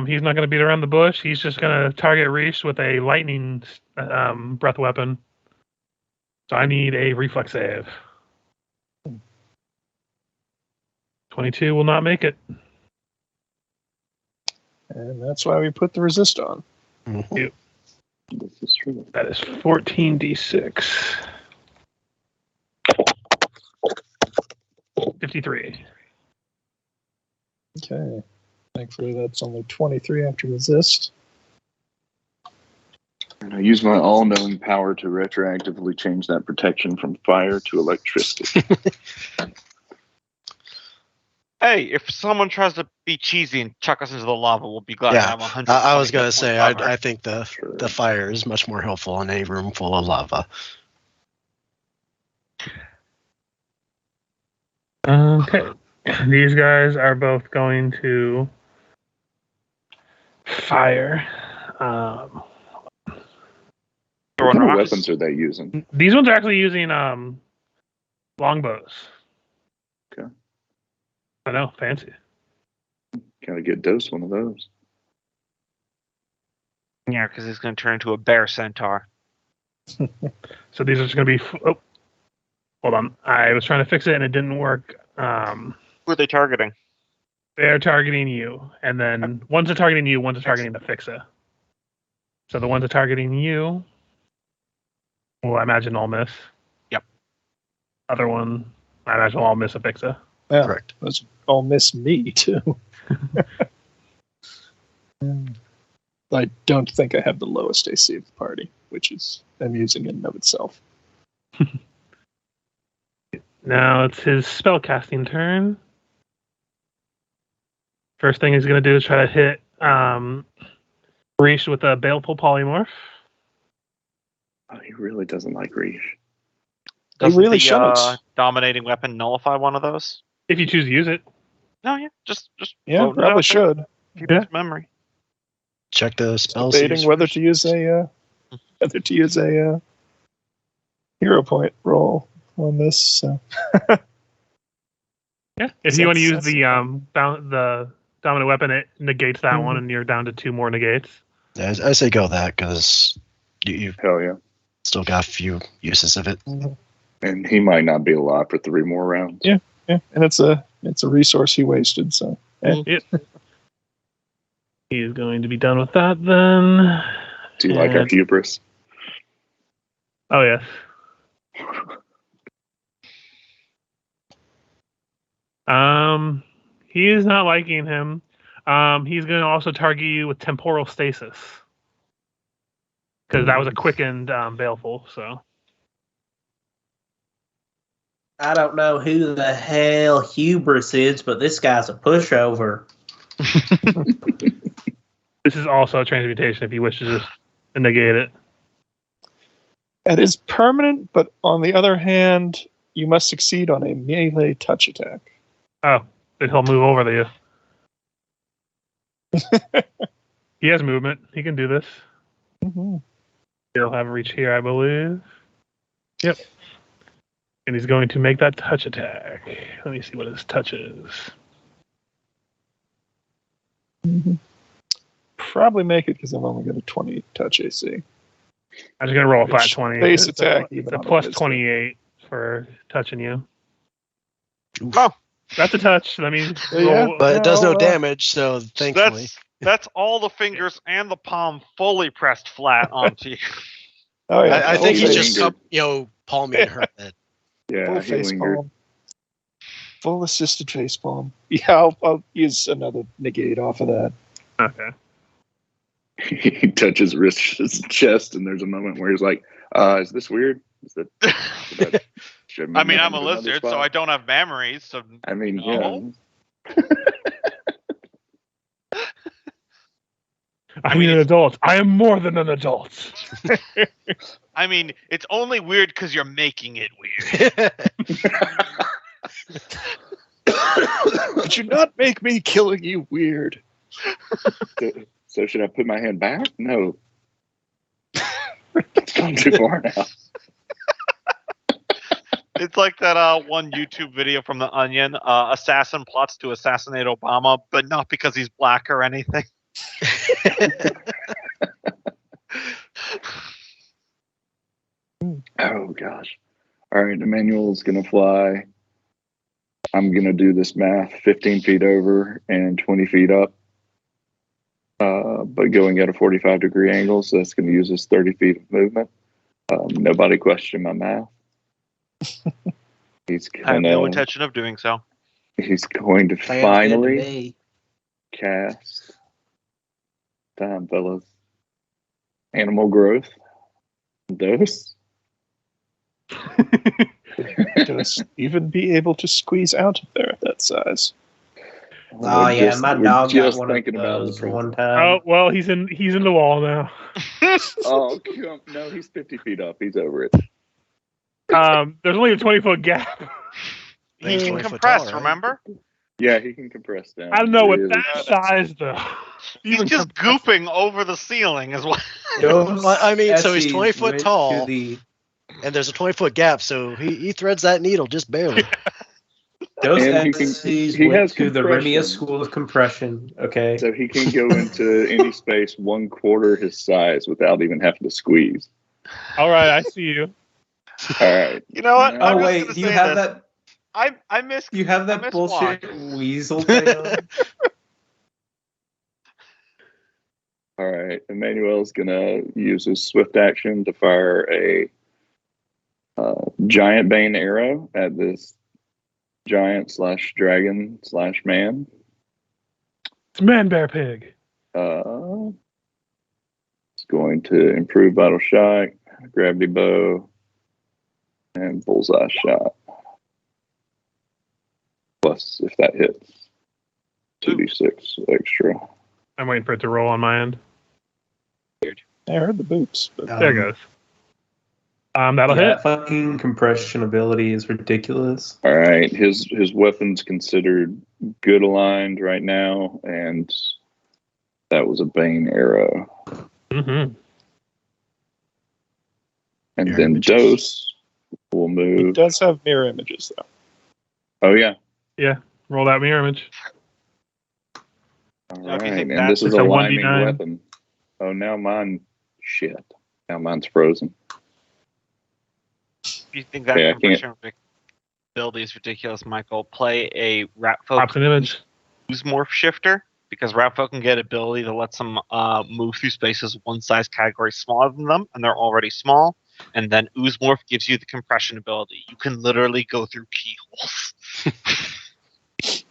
He's not gonna beat around the bush. He's just gonna target Reese with a lightning breath weapon. So I need a reflex save. 22 will not make it. And that's why we put the resist on. Yep. This is true. That is 14d6. 53. Okay. Thankfully, that's only 23 after resist. And I use my all-knowing power to retroactively change that protection from fire to electricity. Hey, if someone tries to be cheesy and chuck us into the lava, we'll be glad. Yeah, I'm 100. I was gonna say cover. I think the fire is much more helpful in a room full of lava. Okay. These guys are both going to fire. What Throwing kind of rocks. weapons are they using? These ones are actually using longbows. Okay. I know, fancy. Gotta get dosed one of those. Yeah, because he's going to turn into a bear centaur. So these are just going to be. Oh, hold on. I was trying to fix it and it didn't work. Who are they targeting? They're targeting you, and then one's targeting you, one's targeting the fixer. So the ones that are targeting you, well, I imagine all miss. Yep. Other one, I imagine all miss a fixer. Yeah, Correct. those all miss me, too. I don't think I have the lowest AC of the party, which is amusing in and of itself. Now it's his spellcasting turn. First thing he's going to do is try to hit Reese with a Baleful Polymorph. Oh, he really doesn't like Reach. Doesn't really the, should. dominating weapon nullify one of those? If you choose to use it. No, yeah, just Yeah, floating it out probably there. should. Keep Yeah. his memory. Check the spells. Debating whether to use a hero point roll on this. So. Yeah. If you want to use That's- the dominant weapon, it negates that one, and you're down to 2 more negates. Yeah, I say go that because you've Hell yeah. still got a few uses of it. And he might not be alive for 3 more rounds. Yeah, and it's a resource he wasted. So Yep. He's going to be done with that then. Do you like our hubris? Oh, yes. He is not liking him. He's going to also target you with temporal stasis. Because that was a quickened baleful, so. I don't know who the hell Hubris is, but this guy's a pushover. This is also a transmutation if you wish to just negate it. it is permanent, but on the other hand, you must succeed on a melee touch attack. Oh, then he'll move over to you. He has movement. He can do this. Mm-hmm. He'll have reach here, I believe. Yep. And he's going to make that touch attack. Let me see what his touch is. Mm-hmm. Probably make it because I've only got a 20 touch AC. I'm just going to roll a flat Which 20. base It's attack, It's even a on a plus wisdom. 28 for touching you. Oof. Oh, That's a touch. Let me Yeah. roll. But it does no Well, damage, so thankfully. That's all the fingers and the palm fully pressed flat onto you. Oh yeah, I think he's just lingered. palming her head. Yeah, full he face lingered. palm. Full assisted face palm. Yeah, I'll use another negate off of that. Okay. He touches his chest, and there's a moment where he's like, "Is this weird? Is that?" Should I mean, I'm move a to another lizard, spot? so I don't have memories. So I mean, no. yeah. I mean, an adult. I am more than an adult. I mean, it's only weird because you're making it weird. Could you not make me killing you weird? So should I put my hand back? No. It's gone too far now. It's like that one YouTube video from The Onion. Assassin plots to assassinate Obama, but not because he's black or anything. Oh gosh. All right, Emmanuel's gonna fly. I'm gonna do this math: 15 feet over and 20 feet up. But going at a 45-degree angle, so that's gonna use us 30 feet of movement. Nobody question my math. I have no intention of doing so. He's going to finally cast. Time, fellas. Animal growth. Dose. Just even be able to squeeze out of there at that size. Oh yeah, my dog got one of thinking about those the one Oh time. well, he's in the wall now. Oh no, he's 50 feet up. He's over it. There's only a 20-foot gap. He He's can 20 foot compress, tall, right? remember? Yeah, he can compress down. I don't know with Really. that size though. He's just gooping over the ceiling as well. Those Well, I mean, so he's Essies 20 foot went tall. to the- And there's a 20-foot gap, so he threads that needle just barely. Those And he has Essies went to the compression. Remia School of Compression. Okay. So he can go into any space 1/4 his size without even having to squeeze. All right, I see you. All right. You know what? Oh, I'm Oh just wait, gonna you say have this. that. I miss. You have I that miss bullshit Wong. weasel thing on? All right. Emmanuel's gonna use his swift action to fire a giant bane arrow at this giant / dragon / man. It's Man Bear Pig. It's going to improve vital shot, gravity bow, and bullseye shot. Plus, if that hits, 2d6 extra. I'm waiting for it to roll on my end. I heard the boops, but There it goes. That'll Yeah, hit. fucking compression ability is ridiculous. All right, his weapon's considered good aligned right now, and that was a bane arrow. Mm-hmm. And Mirror then images. Dose will it move. does have mirror images though. Oh yeah. Roll that mirror image. All Now, if you right, think and that's- this is It's a a liming 1d9. weapon. Oh, now mine. Shit. Now mine's frozen. If you think that Okay, I compression ability is ridiculous, Michael, play a Rat Folk Pops an image. Ooze Morph Shifter, because Rat Folk can get ability that lets them move through spaces one size category smaller than them, and they're already small. And then Ooze Morph gives you the compression ability. You can literally go through keyholes.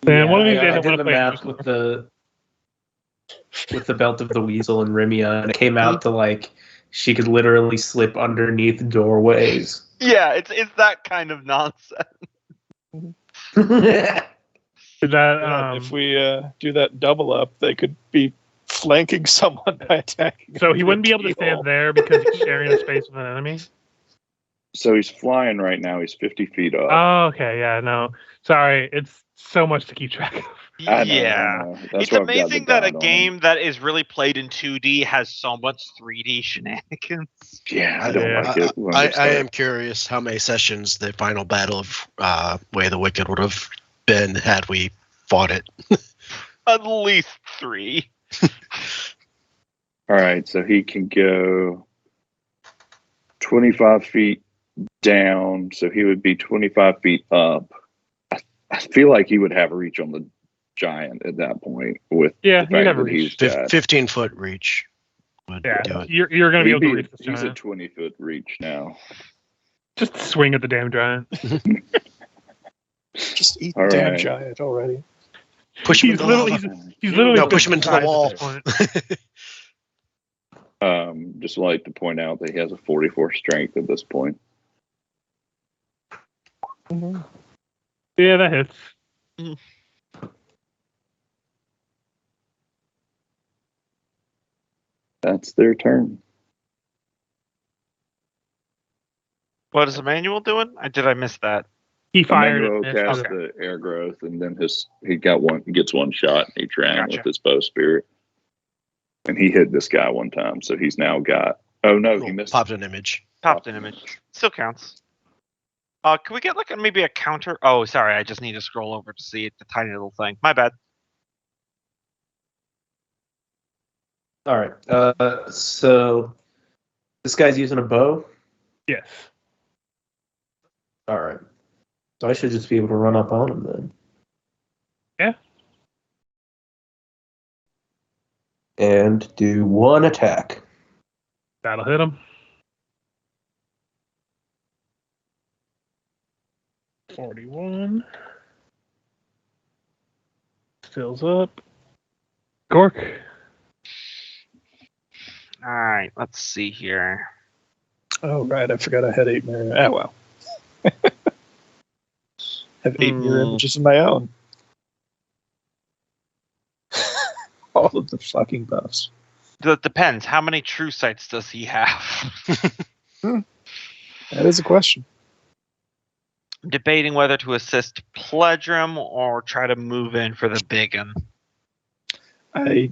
Man, one of these days I I did want the to play math with the belt of the weasel and Rimia, and it came out to like she could literally slip underneath doorways. Yeah, it's that kind of nonsense. Is that Yeah, if we do that double up, they could be flanking someone by attacking. so he through wouldn't be a able to keyhole. stand there because he's sharing a space with an enemy? So he's flying right now. He's 50 feet up. Oh, okay, yeah, no. Sorry, it's so much to keep track of. I know, Yeah. I know. That's It's why I've got the amazing that a dot on game that is really played in 2D has so much 3D shenanigans. it. Yeah, I don't Yeah. like it. when I they start. am curious how many sessions the final battle of Way of the Wicked would have been had we fought it. At least 3. All right, so he can go 25 feet down, so he would be 25 feet up. I feel like he would have reach on the giant at that point with Yeah, the you fact never that he's reach. got 15-foot reach would Yeah, do it. you're going to be able to reach this he's a giant. 20-foot reach now. Just swing at the damn giant. Just eat All the damn right. giant already. Push him He's into the literally lava. he's literally No, push him into the size at wall. this point. Just like to point out that he has a 44 strength at this point. Yeah, that hits. That's their turn. What is Emmanuel doing? Did I miss that? He fired Emmanuel it. cast Okay. the air growth, and then he gets one shot in each round Gotcha. with his bow spirit. And he hit this guy one time, so he's now got. Oh no, he missed. Popped an image. Popped an image. Still counts. Can we get like maybe a counter? Oh, sorry, I just need to scroll over to see it, the tiny little thing. My bad. All right. So this guy's using a bow. Yes. All right. So I should just be able to run up on him then. Yeah. And do one attack. That'll hit him. 41. Fills up. Gork. All right, let's see here. Oh, right. I forgot I had 8 mirror. Oh, well. Have 8 mirror images of my own. All of the fucking buffs. That depends. How many true sights does he have? That is a question. I'm debating whether to assist Pledrum or try to move in for the big one. I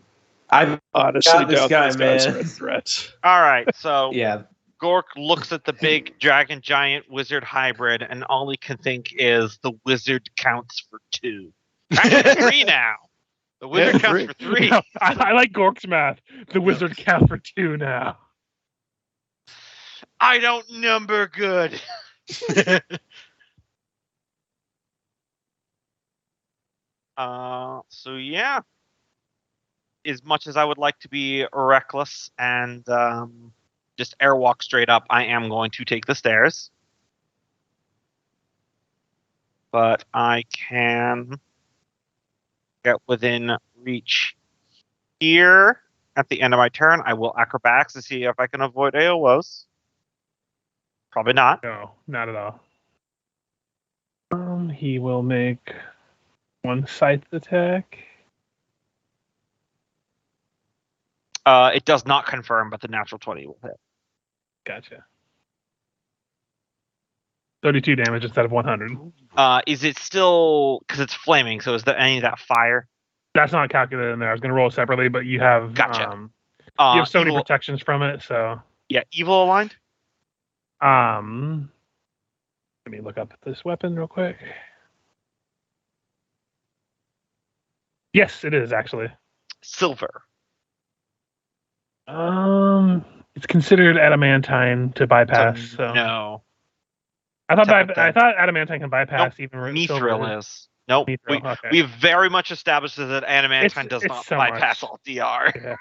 I've honestly got this doubt guy, those guys man. are a threat. All right, so yeah. Gork looks at the big dragon giant wizard hybrid, and all he can think is the wizard counts for 2. Actually, 3 now. The wizard counts for 3. No, I like Gork's math. The wizard count for 2 now. I don't number good. So yeah. As much as I would like to be reckless and just airwalk straight up, I am going to take the stairs. But I can get within reach here at the end of my turn. I will acrobatics to see if I can avoid AOs. Probably not. No, not at all. He will make one scythe attack. It does not confirm, but the natural 20 will hit. Gotcha. 32 damage instead of 100. Is it still because it's flaming? So is there any of that fire? That's not calculated in there. I was going to roll it separately, but you have Gotcha. you have so many Evil, protections from it. So yeah, evil aligned. let me look up this weapon real quick. Yes, it is actually. Silver. It's considered adamantine to bypass. So No. I thought Technically. I thought adamantine can bypass Nope, even Mithril silver. is. Nope. Mithril, okay. We've very much established that adamantine does it's not so bypass much. all DR. Yeah.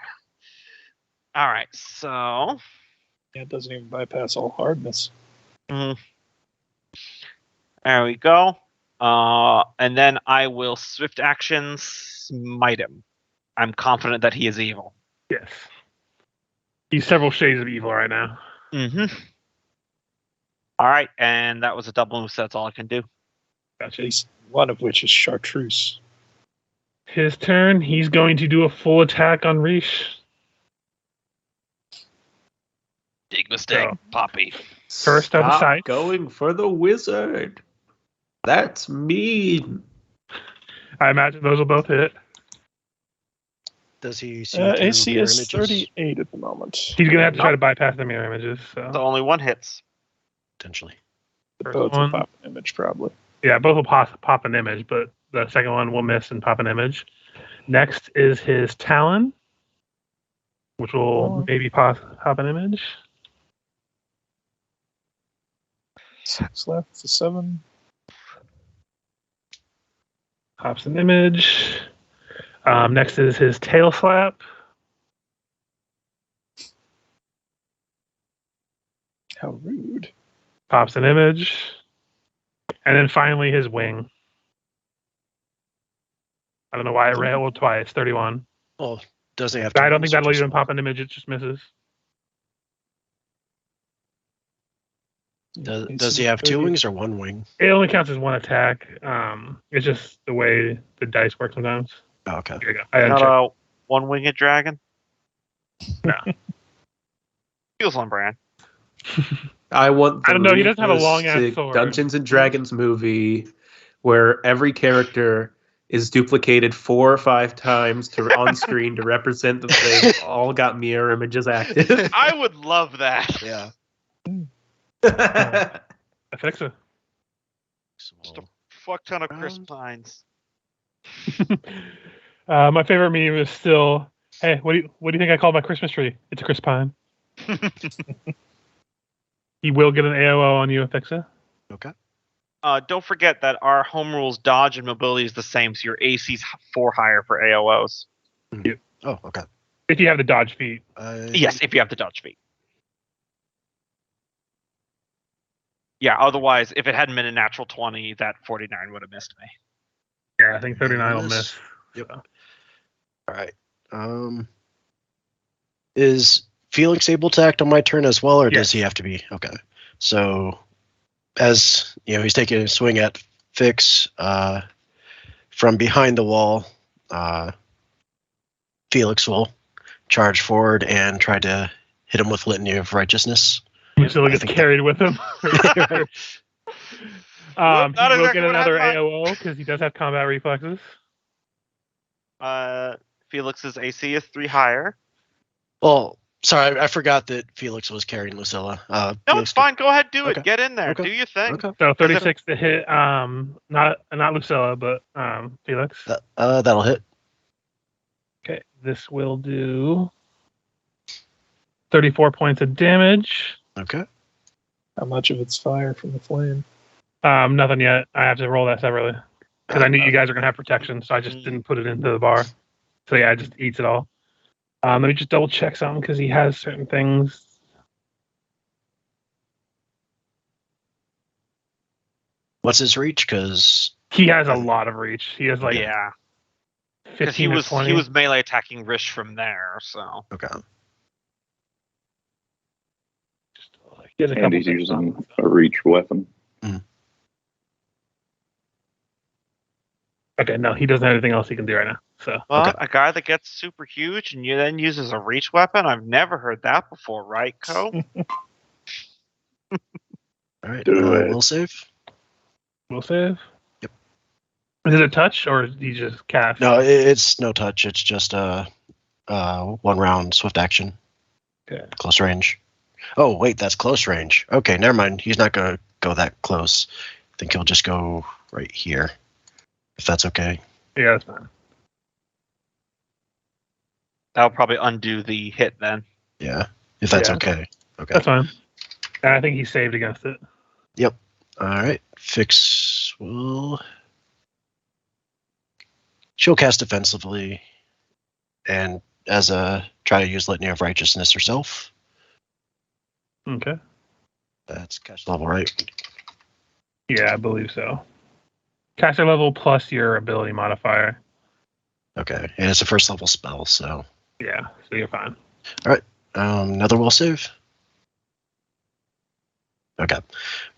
All right, so Yeah, it doesn't even bypass all hardness. there we go. And then I will swift action smite him. I'm confident that he is evil. Yes. He's several shades of evil right now. Mm-hmm. All right, and that was a double move, so that's all I can do. At least one of which is chartreuse. His turn. He's going to do a full attack on Rish. Big mistake, So, Poppy. First of the Stop sight. going for the wizard. That's mean. I imagine those will both hit. Does he see through AC mirror is images? 38 at the moment. He's going to have to try to bypass the mirror images. So So only one hits. Potentially. The First both will one. pop an image, probably. yeah, both will pop an image, but the second one will miss and pop an image. Next is his Talon, which will maybe pop an image. 6 left, it's a 7. Pops an image. Next is his tail slap. How rude. Pops an image. And then finally his wing. I don't know why it rolled twice. 31. Oh, doesn't have. I don't think that'll just even one. pop an image. It just misses. Does he have 2 wings or 1 wing? It only counts as 1 attack. It's just the way the dice work sometimes. Oh, okay. Here you go. I had to Not check. a one-winged dragon. No. Feels on brand. I want. I don't know, he doesn't have a long-ass realistic sword. Dungeons and Dragons movie where every character is duplicated 4 or 5 times on screen to represent that they've all got mirror images active. I would love that. Yeah. Afixa. Just a fuck ton of crisp pines. My favorite meme is still, hey, what do you think I call my Christmas tree? It's a crisp pine. He will get an AOO on you, Afixa. Okay. Don't forget that our home rules dodge and mobility is the same, so your AC's 4 higher for AOOs. Oh, okay. If you have the dodge feat. Yes, if you have the dodge feat. Yeah, otherwise, if it hadn't been a natural 20, that 49 would have missed me. Yeah, I think 39 will miss. Yep. All right. Is Felix able to act on my turn as well, or does he have to be? Okay. So, as you know, he's taking a swing at Fix from behind the wall. Felix will charge forward and try to hit him with Litany of Righteousness. Still gets carried with him. He will get another AOO because he does have combat reflexes. Felix's AC is 3 higher. Well, sorry, I forgot that Felix was carrying Lucilla. No, Felix it's fine. Go ahead, do it. Okay. Get in there. Okay. Do your thing. Okay. So 36 to hit. Not Lucilla, but Felix. That'll hit. Okay, this will do 34 points of damage. Okay. How much of it's fire from the flame? Nothing yet. I have to roll that separately because I knew you guys are gonna have protection, so I just didn't put it into the bar. So yeah, it just eats it all. Let me just double check something because he has certain things. What's his reach? Because He has a lot of reach. He has like Yeah, because 15 to 20. he was melee attacking Rish from there. So okay. He has a And couple he's things using on. a reach weapon. Okay, no, he doesn't have anything else he can do right now. So well, Okay. a guy that gets super huge and you then uses a reach weapon. I've never heard that before, right, Co? All right. Do it. We'll save. we'll save. Yep. Is it a touch or is he just cast? No, it's no touch. It's just a 1 round swift action. Okay. Close range. Oh, wait, that's close range. Okay, never mind. He's not going to go that close. I think he'll just go right here, if that's okay. Yeah, that's fine. That'll probably undo the hit then. Yeah, if that's Yeah. okay. Okay. That's fine. And I think he saved against it. Yep. All right. Fix will. She'll cast defensively and as a try to use Litany of Righteousness herself. Okay. That's catch level, right? Yeah, I believe so. Caster level plus your ability modifier. Okay. And it's a first level spell, so. Yeah, so you're fine. Another will save. Okay.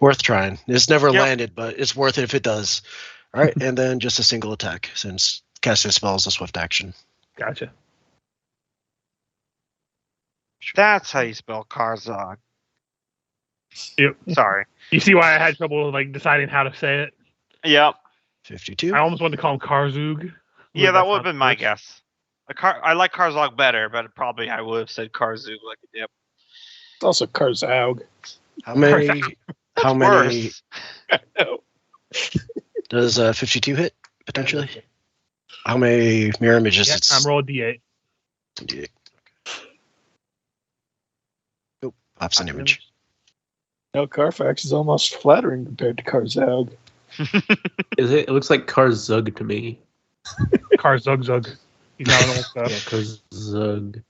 Worth trying. It's never landed, but it's worth it if it does. All right. And then just a single attack since casting a spell is a swift action. Gotcha. That's how you spell Karzog. Yep. Sorry. You see why I had trouble like deciding how to say it? Yep. 52. I almost wanted to call him Karzug. Yeah, that That's would have not been my the guess. I like Karzog better, but probably I would have said Karzug like a dip. It's also Karzaug. How many? How many Worse. No. does 52 hit potentially? How many mirror images? Yeah, It's I'm rolling D8. D8. Oh, pops an image. No, Carfax is almost flattering compared to Karzaug. It looks like Karzug to me. Karzug. He's not an old stuff. Yeah, because Zug.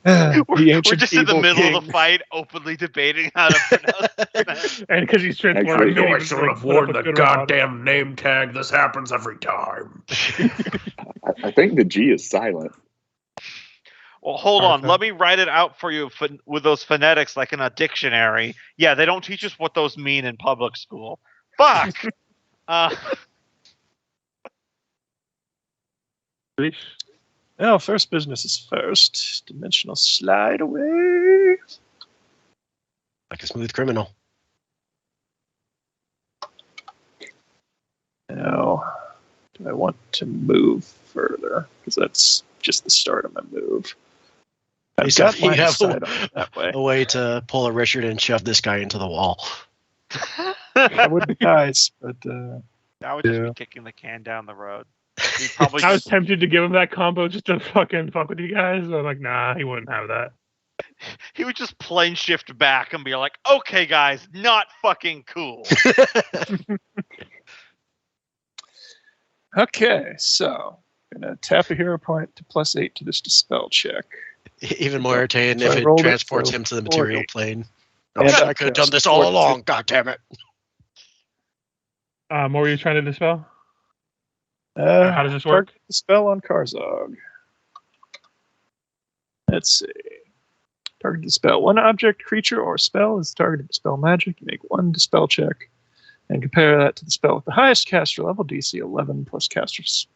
The We're ancient just in the evil middle of king. the fight, openly debating how to pronounce it. And because he's transformed, Actually, he can't even, like, put up a good rebuttal. name tag. This happens every time. I think the G is silent. Well, hold on. Arthur. Let me write it out for you with those phonetics, like in a dictionary. Yeah, they don't teach us what those mean in public school. Fuck. Well, first business is first. Dimensional slide away. Like a smooth criminal. Now, do I want to move further? Because that's just the start of my move. I've So got you line of have sight on it that way. a way to pull a Richard and shove this guy into the wall. That would be nice, but I would just Yeah. be kicking the can down the road. He'd probably I was just, tempted to give him that combo just to fucking fuck with you guys. But I'm like, nah, he wouldn't have that. he would just plane shift back and be like, "Okay, guys, not fucking cool." okay. So, gonna tap a hero point to +8 to this dispel check. Even more irritating So if I it rolled it, transports so him to the material 40. plane. Oh, And shit, I I could have cast done this all 42. along. God damn it. What were you trying to dispel? How does this work? Target the spell on Karzog. Let's see. Target the spell. One object, creature, or spell is targeted to spell magic. You make one dispel check and compare that to the spell with the highest caster level, DC 11 plus caster's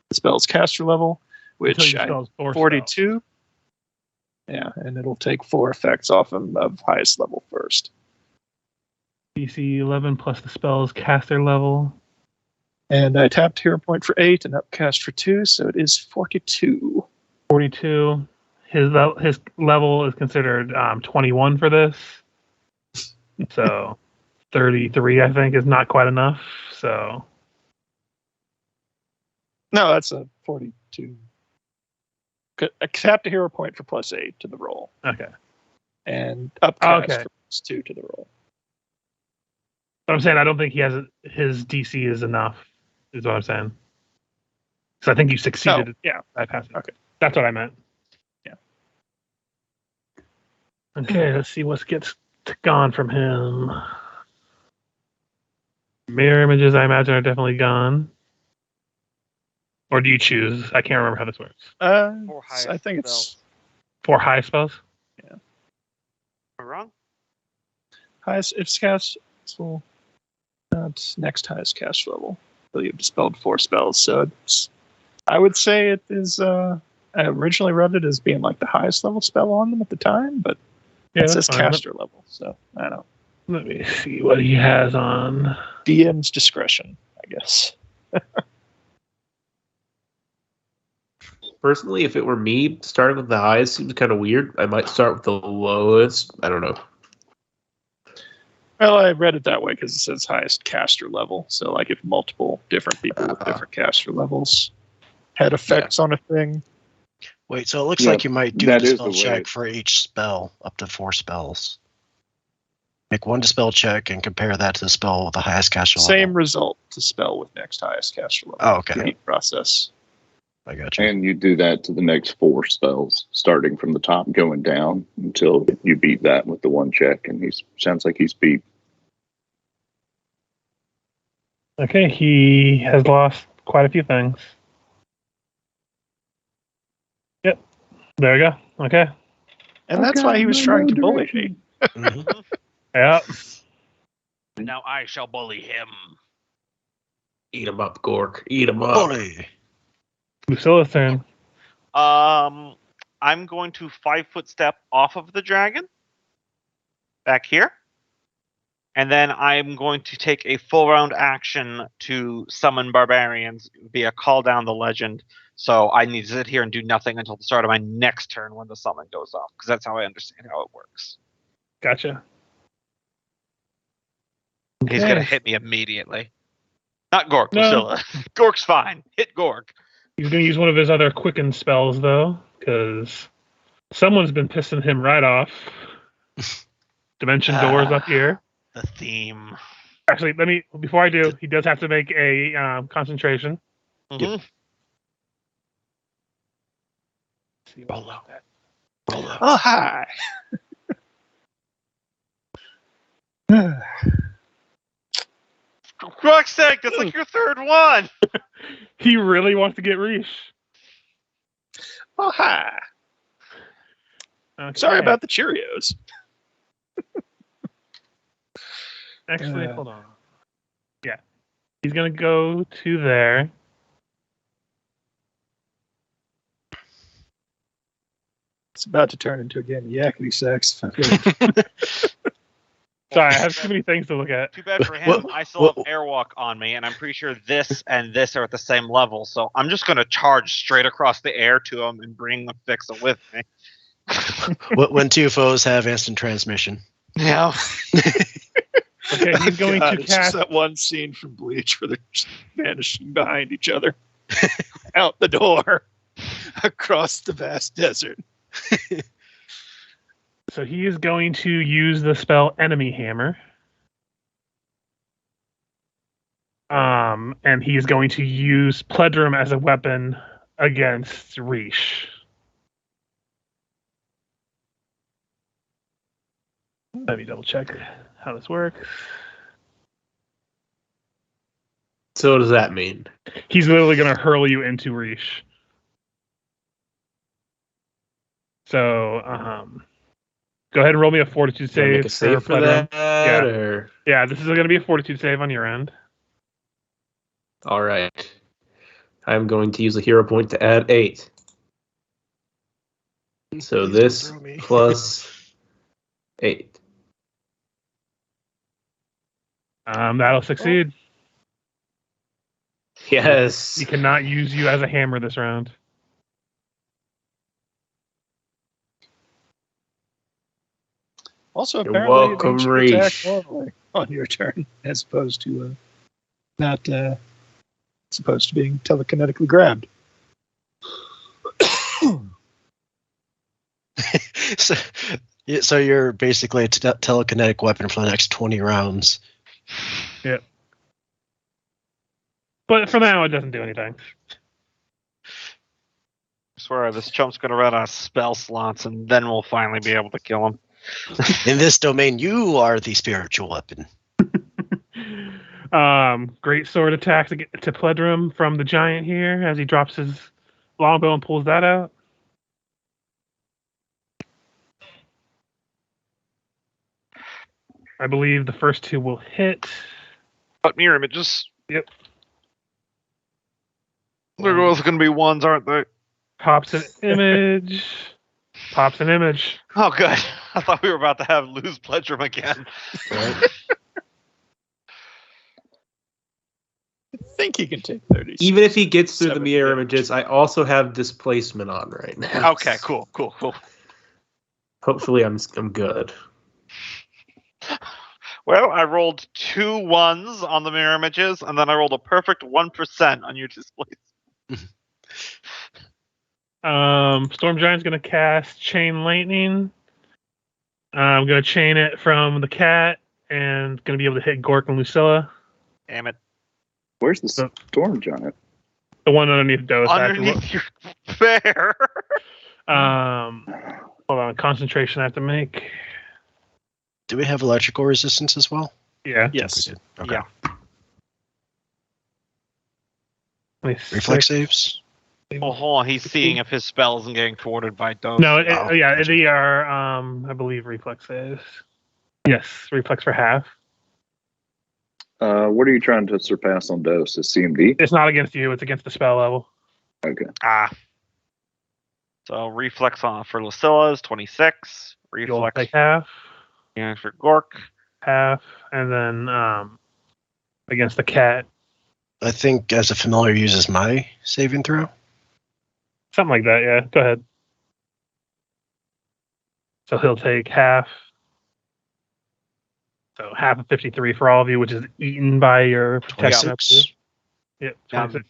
the spell's caster level, which Until you I spell 4 42. Yeah, and it'll take 4 effects off of highest level first. DC 11 plus the spell's caster level. And I tapped hero point for 8 and upcast for 2, so it is 42. 42. His level is considered 21 for this. So 33, I think, is not quite enough. So No, that's a 42. I tapped a hero point for +8 to the roll, okay. and upcast Okay. for +2 to the roll. But I'm saying I don't think he has his DC is enough. Is what I'm saying. So I think you succeeded. Oh, yeah. By passing. Okay. That's what I meant. Yeah. Okay, let's see what gets gone from him. Mirror images, I imagine, are definitely gone. Or do you choose? I can't remember how this works. For highest I think it's spells. 4 high spells? Am I wrong? highest. It's cast. So not next highest cast level. So you've dispelled 4 spells. So it's. I would say it is. I originally read it as being like the highest level spell on them at the time, but Yeah, it says that's fine. caster level. So I don't know. Let me see what he has on. DM's discretion, I guess. Personally, if it were me, starting with the highest seems kind of weird. I might start with the lowest. I don't know. Well, I read it that way because it says highest caster level. So, like, if multiple different people with different caster levels had effects on a thing. Wait, so it looks Yeah, like you might do a that is dispel the way check it- for each spell, up to 4 spells. Make one dispel check and compare that to the spell with the highest caster level. Same result to spell with next highest caster level. Oh, okay. Repeat process. I got you. And you do that to the next 4 spells, starting from the top, going down until you beat that with the 1 check. And sounds like he's beat. Okay, he has lost quite a few things. Yep. There we go. Okay. And that's why he was trying to bully me. Mhm. Yep. Now I shall bully him. Eat 'em up, Gork. Eat 'em up. Bully. Lucilla's turn. I'm going to 5-foot step off of the dragon. Back here. And then I'm going to take a full round action to summon barbarians via call down the legend. So I need to sit here and do nothing until the start of my next turn when the summon goes off. Because that's how I understand how it works. Gotcha. He's Okay. going to hit me immediately. Not Gork, No. Lucilla. Gork's fine. Hit Gork. He's going to use one of his other quicken spells, though, because someone's been pissing him right off. Dimension doors up here. The theme. Actually, before I do, he does have to make a concentration. Mhm. see Roll what low. that. Roll low. Oh, hi. For fuck's sake, that's like your third one. He really wants to get Reesh. Oh, hi. Okay. Sorry about the Cheerios. Actually, hold on. Yeah. He's going to go to there. It's about to turn into a game of yakety sex. Sorry, I have too many things to look at. Too bad for him. I still have Airwalk on me, and I'm pretty sure this and this are at the same level. So I'm just going to charge straight across the air to him and bring the Fixa with me. When two foes have instant transmission. Yeah. Okay, he's going to It's just cast. that one scene from Bleach where they're just vanishing behind each other. Out the door. Across the vast desert. So he is going to use the spell Enemy Hammer. And he's going to use Pledrum as a weapon against Reesh. Let me double check how this works. So what does that mean? He's literally going to hurl you into Reesh. So, go ahead and roll me a Fortitude Do I make save. a save for Pledrum. that? Or Yeah, this is going to be a Fortitude save on your end. all right. I'm going to use a hero point to add 8. So Please this don't throw me. plus 8. That'll succeed. Yes. He cannot use you as a hammer this round. Also, You're apparently, welcome, it means you attack Reesh. normally on your turn, as opposed to not supposed to being telekinetically grabbed. So you're basically a telekinetic weapon for the next 20 rounds. But for now, it doesn't do anything. I swear, this chump's going to run out of spell slots, and then we'll finally be able to kill him. In this domain, you are the spiritual weapon. Great sword attack to Pledrum from the giant here as he drops his longbow and pulls that out. I believe the first two will hit. But mirror images. Yep. They're both going to be ones, aren't they? Pops an image. Pops an image. Oh, good. I thought we were about to have lose Pledrum again. Right? I think he can take 30. Even if he gets through the 7 mirror damage. images, I also have displacement on right now. Okay, cool. Hopefully I'm good. Well, I rolled 2 1s on the mirror images, and then I rolled a perfect 1% on your display. Storm Giant's gonna cast Chain Lightning. I'm gonna chain it from the cat and gonna be able to hit Gork and Lucilla. Damn it. Where's the storm giant? The one underneath Dose. Underneath your fair. Hold on, concentration I have to make. Do we have electrical resistance as well? Yeah. Yes. We did. Okay. Yeah. Reflex saves? Well, hold on. He's seeing if his spell isn't getting thwarted by Dose. No, Oh, yeah, gotcha. they are, I believe, reflex saves. Yes, reflex for half. What are you trying to surpass on dose? Is CMD? It's not against you, it's against the spell level. Okay. So reflex on for Lucilla is 26. You'll Reflex take half, for Gork. half, and then against the cat. I think as a familiar uses my saving throw. Something like that, yeah. Go ahead. So he'll take half. So half of 53 for all of you, which is eaten by your protection. I 26. believe. Yep, 26.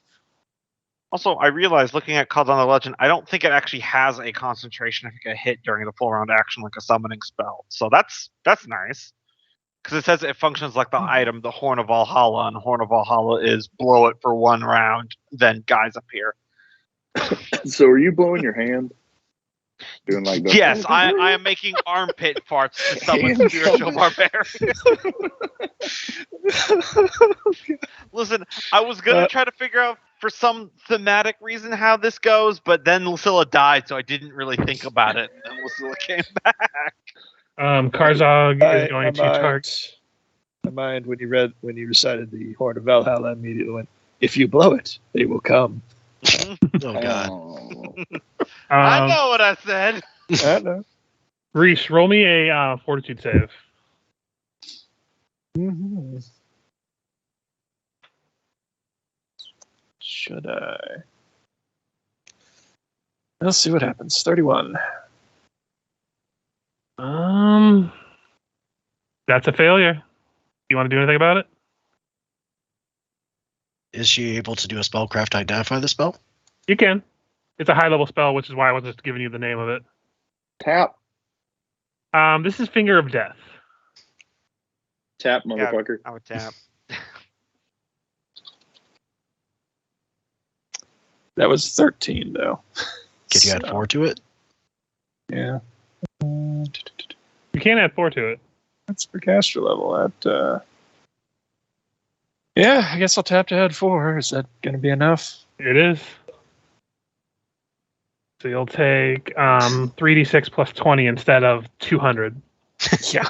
Also, I realized looking at Called on the Legend, I don't think it actually has a concentration if you get hit during the full round action like a summoning spell. So that's nice. Because it says it functions like the item, the Horn of Valhalla, and Horn of Valhalla is blow it for 1 round, then guys appear. So are you blowing your hand? Doing like the Yes, I am making armpit farts to summon spiritual barbarian. Listen, I was gonna try to figure out for some thematic reason how this goes, but then Lucilla died, so I didn't really think about it. And then Lucilla came back. Karzog is going to target. My mind, when you recited the Horn of Valhalla, immediately went, "If you blow it, they will come." Oh god. I know what I said. I know. Reese, roll me a fortitude save. Mm-hmm. Should I? Let's see what happens. 31. That's a failure. You want to do anything about it? Is she able to do a spellcraft to identify the spell? You can. It's a high level spell, which is why I wasn't just giving you the name of it. tap, This is Finger of Death. tap, motherfucker. I would tap. That was 13, though. Could you add 4 to it? Yeah. You can't add 4 to it. That's for caster level. Yeah, I guess I'll tap to add 4. Is that going to be enough? It is. So you'll take 3d6 plus 20 instead of 200. Yeah.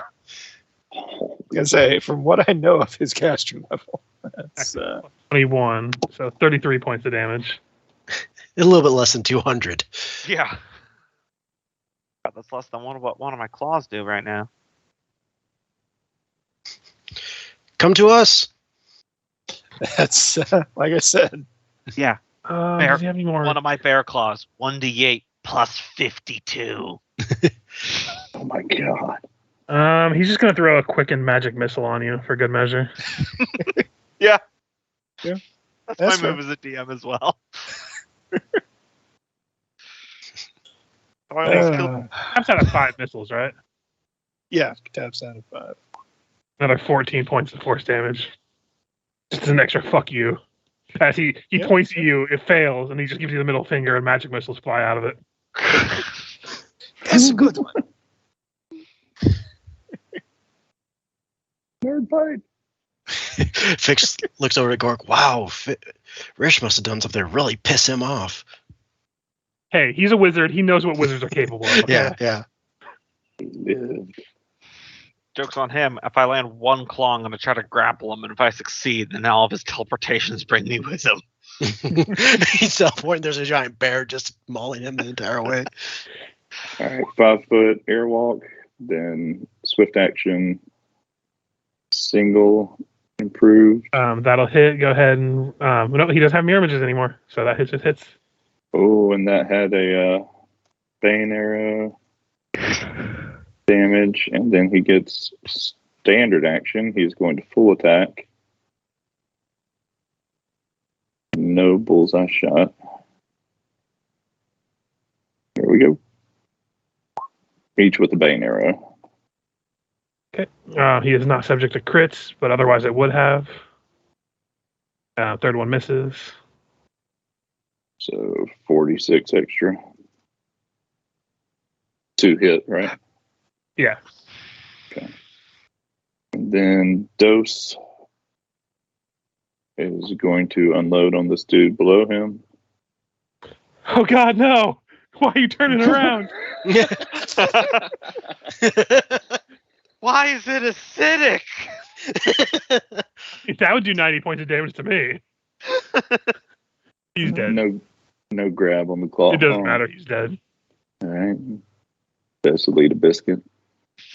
I say, from what I know of his caster level, that's 21. So 33 points of damage. A little bit less than 200. Yeah. God, that's less than what one of my claws do right now. Come to us. that's like I said. Yeah. Does he have any more? One of my bear claws. 1d8 plus 52. Oh my god. He's just gonna throw a quicken magic missile on you for good measure. Yeah. Yeah. That's my move as a DM as well. Taps out of 5 missiles, right? Yeah, taps out of 5. Another 14 points of force damage. Just an extra fuck you. As he points at you, it fails, and he just gives you the middle finger, and magic missiles fly out of it. That's a good one. Nerd fight. Fix looks over at Gork. Wow, Rish must have done something to really piss him off. Hey, he's a wizard. He knows what wizards are capable of. Okay? Yeah. Joke's on him. If I land one claw, I'm going to try to grapple him, and if I succeed, then all of his teleportations bring me with him. He's teleporting. There's a giant bear just mauling him the entire way. All right, 5 foot airwalk, then swift action, single, improved. That'll hit. Go ahead and no, he doesn't have mirror images anymore, so that just hits. Oh, and that had a bane arrow damage, and then he gets standard action. He's going to full attack. No bullseye shot. There we go. Each with a bane arrow. Okay. He is not subject to crits, but otherwise it would have. Third one misses. So 46 extra. 2 hit, right? Yeah. Okay. And then Dose is going to unload on this dude below him. Oh God, no! Why are you turning around? Why is it acidic? That would do 90 points of damage to me. He's dead. No grab on the claw. It doesn't matter. He's dead. All right. Dose will eat a biscuit.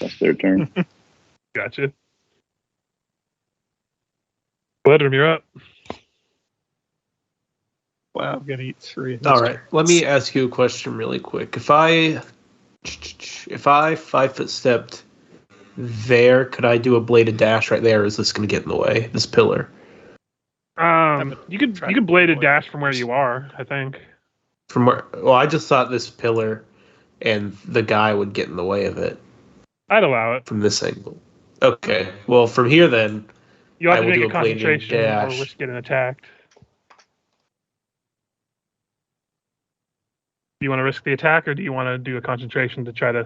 That's their turn. Gotcha. Bloodrum, you're up. Wow, I'm gonna eat 3. All right, let me ask you a question really quick. If I 5-foot stepped there, could I do a bladed dash right there? Or is this going to get in the way? This pillar. You could blade a dash from where you are, I think. From where? Well, I just thought this pillar and the guy would get in the way of it. I'd allow it. From this angle. Okay. Well, from here then, You have I to will make do a a bladed concentration or dash. risk getting attacked. Do you want to risk the attack, or do you want to do a concentration to try to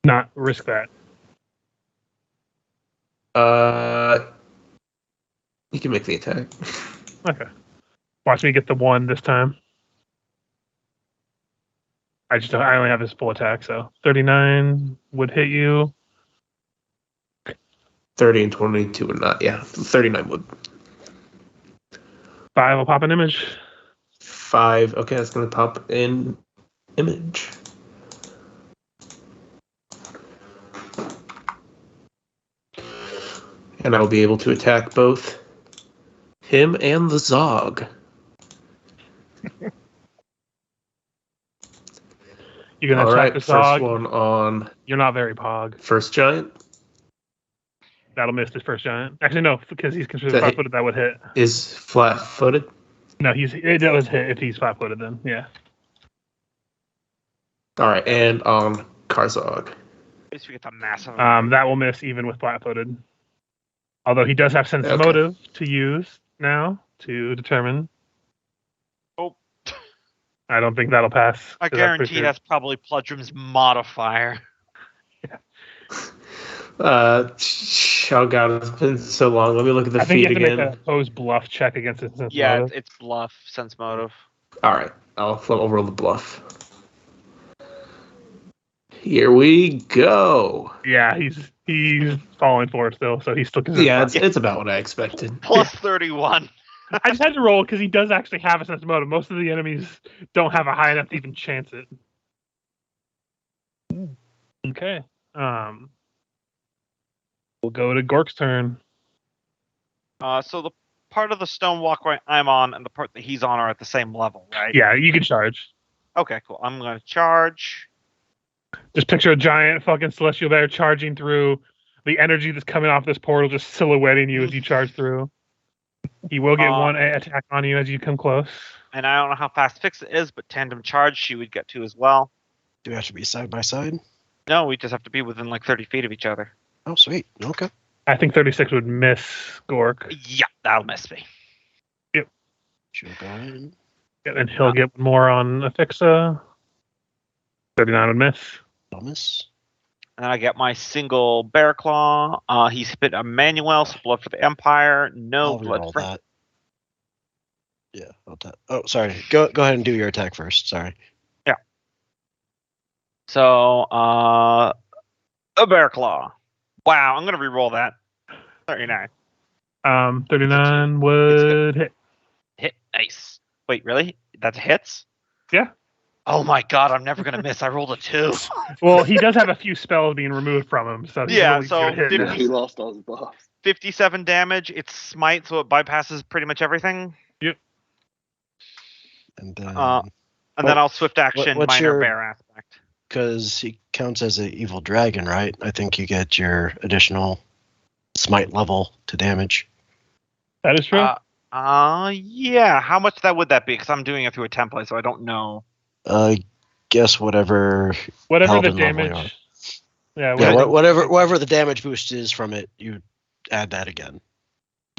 not risk that? You can make the attack. Okay. Watch me get the 1 this time. I only have his full attack, so 39 would hit you. 30 and 22 would not. Yeah, 39 would. 5 will pop an image. 5. Okay, that's going to pop in image. And I will be able to attack both him and the Zog. You're gonna All attack right, the first dog. one on You're not very pog. first giant. That'll miss the first giant. Actually, no, because he's considered That flat-footed. That would hit. Is flat-footed. No, it does hit if he's flat-footed. Then yeah. All right, and on Karzog. At least we get the massive. That will miss even with flat-footed. Although he does have sense of motive to use now to determine. Oh. I don't think that'll pass. I guarantee that's probably Pludrum's modifier. Oh god, it's been so long. Let me look at the I think feed you have to again. make a opposed bluff check against his sense Yeah, of motive. it's bluff, sense motive. All right, I'll roll the bluff. Here we go. Yeah, he's falling for it still, so he's still considered. Yeah, flat. it's about what I expected. Plus 31. I just had to roll because he does actually have a sense of motive. Most of the enemies don't have a high enough to even chance it. Okay. We'll go to Gork's turn. So the part of the stone walkway I'm on and the part that he's on are at the same level, right? Yeah, you can charge. Okay, cool. I'm going to charge. Just picture a giant fucking celestial bear charging through the energy that's coming off this portal, just silhouetting you as you charge through. He will get one attack on you as you come close. And I don't know how fast Fix it is, but tandem charge she would get to as well. Do we have to be side by side? No, we just have to be within like 30 feet of each other. Oh, sweet. Okay. I think 36 would miss Gork. Yeah, that'll miss me. She'll go in. And he'll get more on Afixa. 39 would miss. I'll miss. And then I get my single bear claw. He's hit Emmanuel, so blood for the Empire. No I'll blood reroll for. that. Yeah. Oh, sorry. Go ahead and do your attack first. Sorry. Yeah. So, a bear claw. Wow, I'm gonna re-roll that. 39. 39 would hit. Hit. Nice. Wait, really? That's hits? Yeah. Oh my god, I'm never gonna miss. I rolled a 2. Well, he does have a few spells being removed from him, so he's Yeah, really so gonna hit. Yeah, he lost all his buffs. 57 damage. It's smite, so it bypasses pretty much everything. And then, And then I'll swift action what's minor your- bear aspect. because he counts as an evil dragon, right? I think you get your additional smite level to damage. That is true. Yeah. How much would that be? Because I'm doing it through a template, so I don't know. Guess whatever. Whatever the paladin level you damage. are. Yeah, Yeah, whatever the damage boost is from it, you add that again.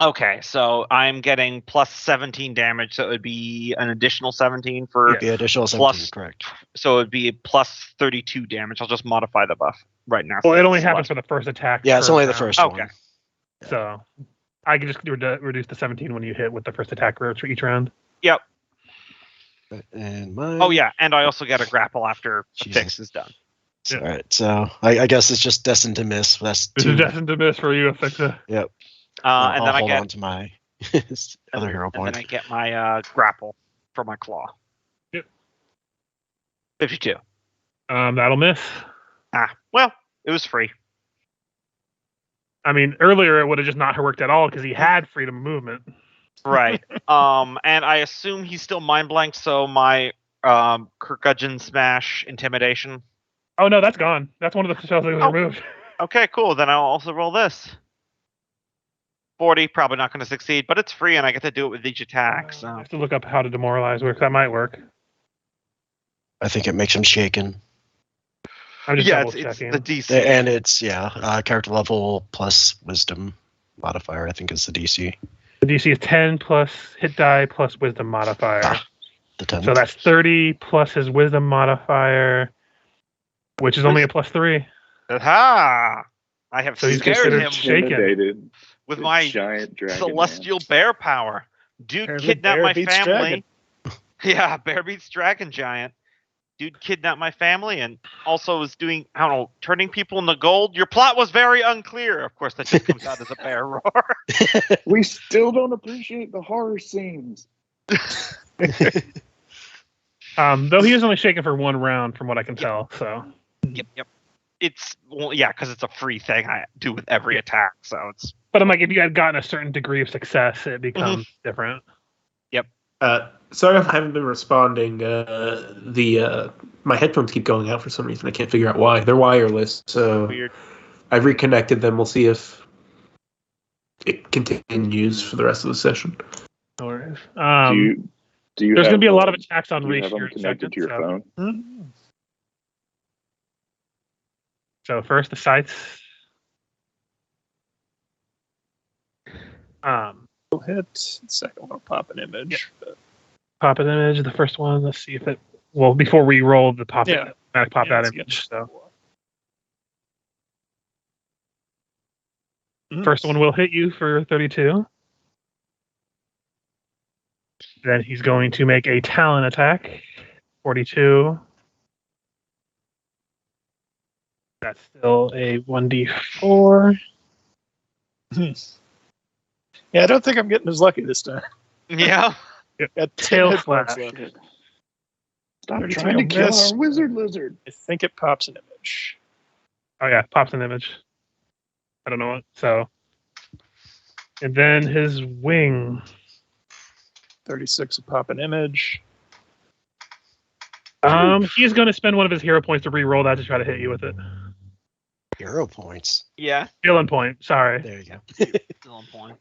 Okay, so I'm getting plus 17 damage, so it would be an additional 17 for. The additional 17, Plus- correct. So it would be plus 32 damage. I'll just modify the buff right now. Well, it only happens for the first attack. Yeah, it's per only the round. first Okay. one. So I can just reduce the 17 when you hit with the first attack for each round. Yep. And mine. Oh yeah, and I also get a grapple after the Jesus. fix is done. Yeah. All right, so I guess it's just destined to miss. That's This two. is destined to miss for you, Afixa. Yep. And I'll then I hold get on to my other hero and point. then I get my grapple for my claw. Yep. 52. That'll miss. Well, it was free. I mean, earlier it would have just not worked at all because he had freedom of movement. Right. And I assume he's still mind blank, so my curcudgeon smash intimidation. Oh no, that's gone. That's one of the spells that was Oh. removed. Okay, cool. Then I'll also roll this. 40, probably not going to succeed, but it's free and I get to do it with each attack. I So have to look up how to demoralize work. That might work. I think it makes him shaken. I'm just yeah, double it's checking. the DC. And it's, character level plus wisdom modifier, I think is the DC. The DC is 10 plus hit die plus wisdom modifier. the 10. So that's 30 plus his wisdom modifier, which is only a +3. Aha! I have So he's scared considered him shaken. Intimidated with the my giant dragon celestial man. bear power. Dude Apparently kidnapped bear my beats family. dragon. Yeah, bear beats dragon giant. Dude kidnapped my family and also was doing, I don't know, turning people into gold. Your plot was very unclear. Of course, that just comes out as a bear roar. We still don't appreciate the horror scenes. Though he is only shaken for 1 round, from what I can tell. So Yep. It's, well, yeah, because it's a free thing I do with every attack. So it's. But I'm like, if you had gotten a certain degree of success, it becomes different. Sorry if I haven't been responding. My headphones keep going out for some reason. I can't figure out why. They're wireless, so Weird. I've reconnected them. We'll see if it continues for the rest of the session. No worries. Do you There's have, going to be a lot of attacks on do you reach have them here in a connected second. to your phone? So first the sights. Will hit. The second one will pop an image. But Pop an image. The first one. Let's see if it. Well, before we roll the pop, Yeah. pop yeah, that it's image. So getting- first one will hit you for 32. Then he's going to make a talon attack. 42. That's still a 1d4. Yeah, I don't think I'm getting as lucky this time. Yeah. Got 10 Tail hit points flat. left. Stop 32 trying to kill miss. our wizard lizard. I think it pops an image. Oh yeah, pops an image. I don't know what. So, and then his wing. 36 will pop an image. He's going to spend one of his hero points to re-roll that to try to hit you with it. Hero points. Yeah. Healing point. Sorry. There you go. Still on points.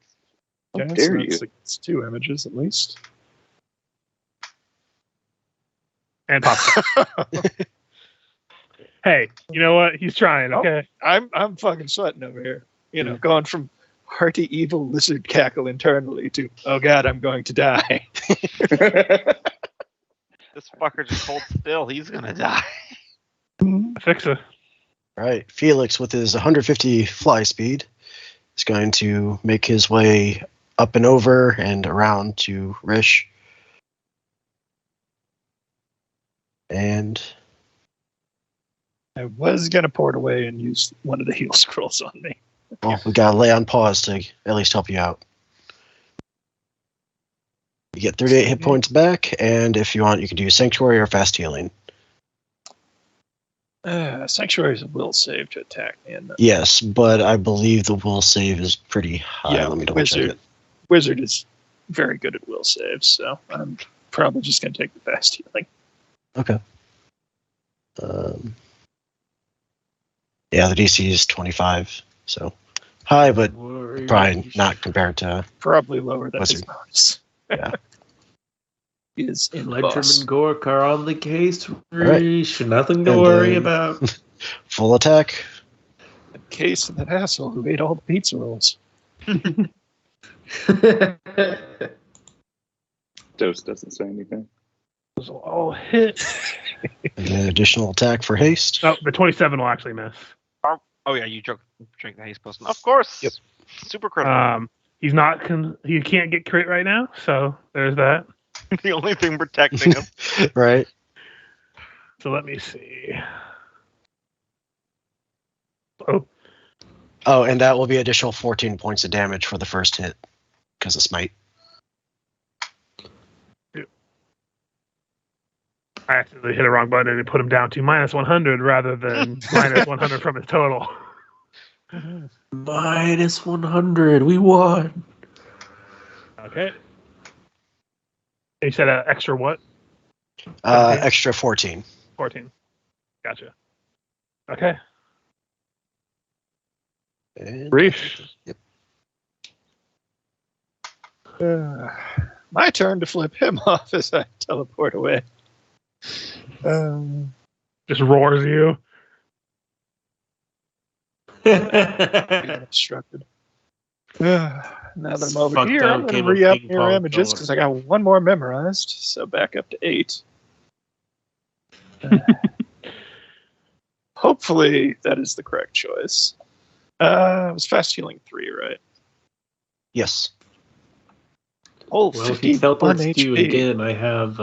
How Okay, dare so it's 2 images at least. And pop. Hey, you know what? He's trying. Oh. Okay. I'm fucking sweating over here. You know, going from hearty evil lizard cackle internally to, oh god, I'm going to die. This fucker just hold still. He's gonna die. Fix it. All right, Felix with his 150 fly speed is going to make his way up and over and around to Rish. And I was going to pour it away and use one of the heal scrolls on me. well, we gotta lay on pause to at least help you out. You get 38 hit points back, and if you want, you can do Sanctuary or Fast Healing. Sanctuary is a will save to attack me. And Yes, but I believe the will save is pretty high. Yeah, Let me double check it. Wizard is very good at will saves, so I'm probably just going to take the fast healing. Okay. Yeah, the DC is 25, so high, but probably not compared to. Probably lower than his Wizard. bonus. Yeah. He is in Electrum boss. and Gork are on the case. Right. Reach. Nothing to And worry then- about. Full attack. The case of that asshole who ate all the pizza rolls. Dose doesn't say anything. Those will all hit. And then additional attack for haste. Oh, the 27 will actually miss. Oh yeah, you drink the haste potion. Of course. Yep. Super critical. He's not. He can't get crit right now, so there's that. The only thing protecting him. Right. So let me see. Oh, and that will be additional 14 points of damage for the first hit because of smite. I accidentally hit a wrong button and put him down to minus 100 rather than minus 100 from his total. Minus 100. We won. Okay. You said extra what? Extra 14. 14. Gotcha. Okay. And- Reef. Yep. My turn to flip him off as I teleport away. Just roars you. Obstructed. Now that I'm over Fucked here, up I'm going game to of re-up ping mirror pong images going. because I got one more memorized. So back up to 8. Hopefully that is the correct choice. It was fast healing 3, right? Yes. Oh, Well, if he 51 teleports you HP. again, I have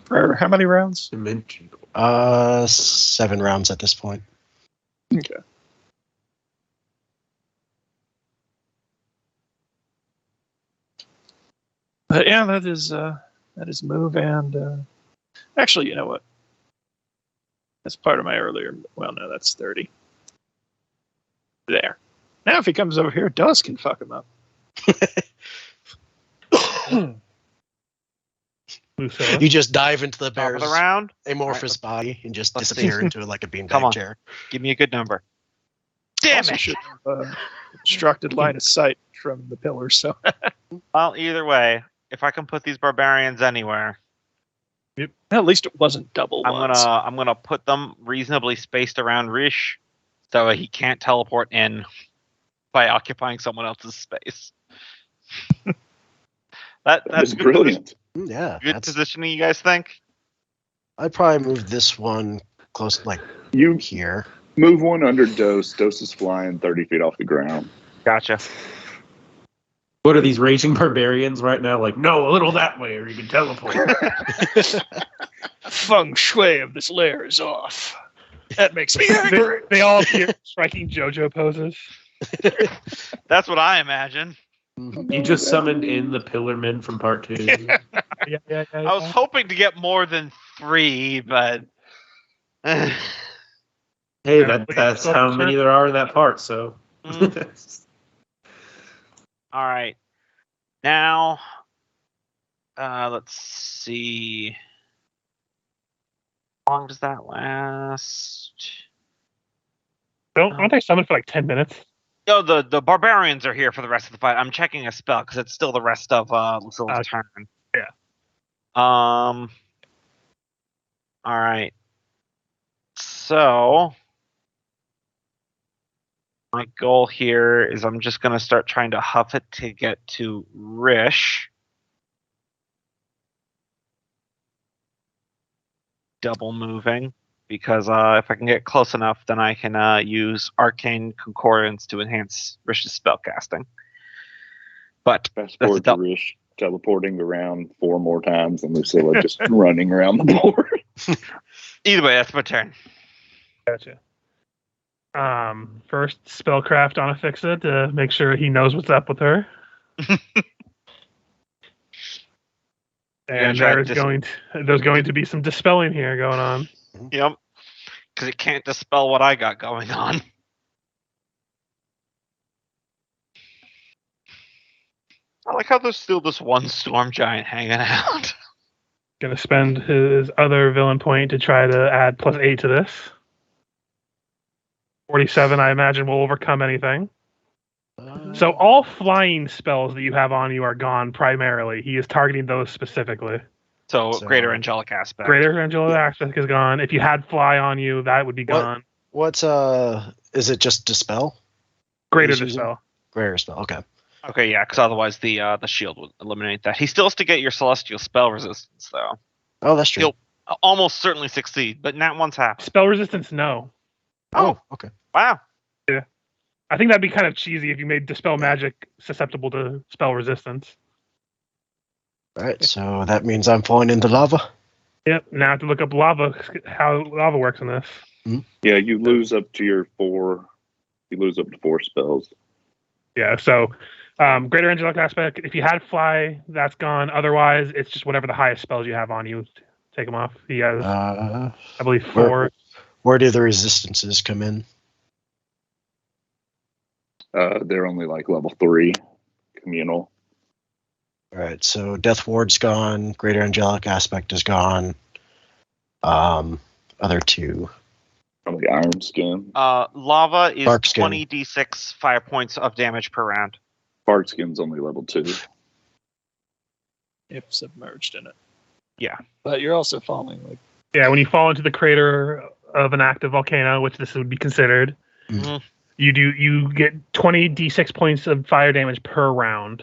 For how many rounds? dimension. 7 rounds at this point. Okay. But yeah, that is move and actually, you know what? That's part of my earlier. Well, no, that's 30. There. Now, if he comes over here, Dust can fuck him up. Lucilla. You just dive into the Top of bear's the round. amorphous body and just Let's disappear see. into like a Come on. beanbag chair. Give me a good number. Damn Also it! should have obstructed line of sight from the pillar. So Well, either way, if I can put these barbarians anywhere, at least it wasn't double I'm ones. gonna put them reasonably spaced around Rish, so he can't teleport in by occupying someone else's space. That's That's good brilliant. Yeah, Good that's, positioning, you guys think? I'd probably move this one close, like You here. move one under Dose. Dose is flying 30 feet off the ground. Gotcha. What are these raging barbarians right now? Like, no, a little that way, or you can teleport. Feng shui of this lair is off. That makes me angry. They all appear striking JoJo poses. That's what I imagine. You just summoned in the Pillarmen from part 2. Yeah. I was hoping to get more than 3, but Hey, Yeah, that's how many there are in that part, so. All right. Now, let's see. How long does that last? Aren't they summoned for like 10 minutes? No, the barbarians are here for the rest of the fight. I'm checking a spell because it's still the rest of Lucilla's turn. Yeah. All right. So my goal here is I'm just gonna start trying to huff it to get to Rish. Double moving, because if I can get close enough, then I can use Arcane Concordance to enhance Rish's spellcasting. But Fast that's a forward to Rish teleporting around 4 more times and Lucilla just running around the board. either way, that's my turn. Gotcha. First, spellcraft on Afixa to make sure he knows what's up with her. And there's going to be some dispelling here going on. Yep. Because it can't dispel what I got going on. I like how there's still this one storm giant hanging out. Gonna spend his other villain point to try to add +8 to this. 47, I imagine, will overcome anything. So all flying spells that you have on you are gone primarily. He is targeting those specifically. So greater angelic aspect. Greater angelic aspect is gone. If you had fly on you, that would be gone. What's is it just dispel? Greater He's using- dispel. Greater spell. Okay. Okay, yeah, because otherwise the shield would eliminate that. He still has to get your celestial spell resistance, though. Oh, that's true. He'll almost certainly succeed, but not once happened. Spell resistance, no. Oh, okay. Wow. I think that'd be kind of cheesy if you made dispel magic susceptible to spell resistance. All right, so that means I'm falling into lava. Yep. Now I have to look up lava, how lava works in this. Yeah, you lose up to your 4. You lose up to 4 spells. Yeah. So, greater angelic aspect. If you had fly, that's gone. Otherwise, it's just whatever the highest spells you have on you. Take them off. He has, I believe, 4. Where do the resistances come in? They're only like level 3 communal. All right, so Death Ward's gone. Greater Angelic Aspect is gone. Other 2. Probably Iron Skin. Lava is Dark skin. 20d6 fire points of damage per round. Fart Skin's only level 2. If submerged in it. Yeah. But you're also falling like Yeah, when you fall into the crater of an active volcano, which this would be considered, You get 20 d6 points of fire damage per round.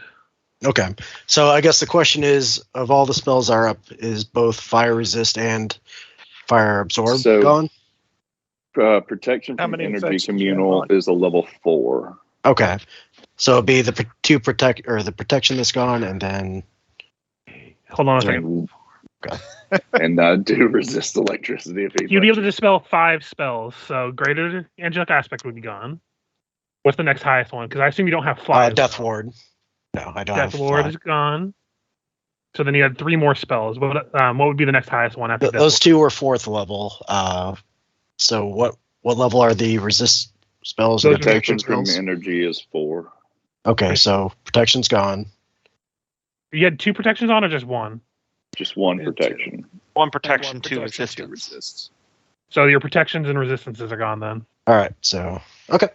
Okay. So I guess the question is, of all the spells are up, is both fire resist and fire absorb gone? Protection How from many energy infections you have communal on? is a level 4. Okay. So it'd be the the protection that's gone, and then Hold on a second. And do resist electricity if You'd be able to dispel 5 spells, so greater angelic aspect would be gone. What's the next highest one? Because I assume you don't have fly. Death Ward. No, I don't Death have Ward fly. is gone. So then you had 3 more spells. What would be the next highest one after Death Those Ward? 2 were 4th level. So what level are the resist spells? Those and are Protection protection from spells? energy is 4. Okay, so protection's gone. You had 2 protections on or just 1? Just 1 Yeah, 2. protection. 1 protection, One 2 protection, 2 resistance. resists. So your protections and resistances are gone then. All right, so okay.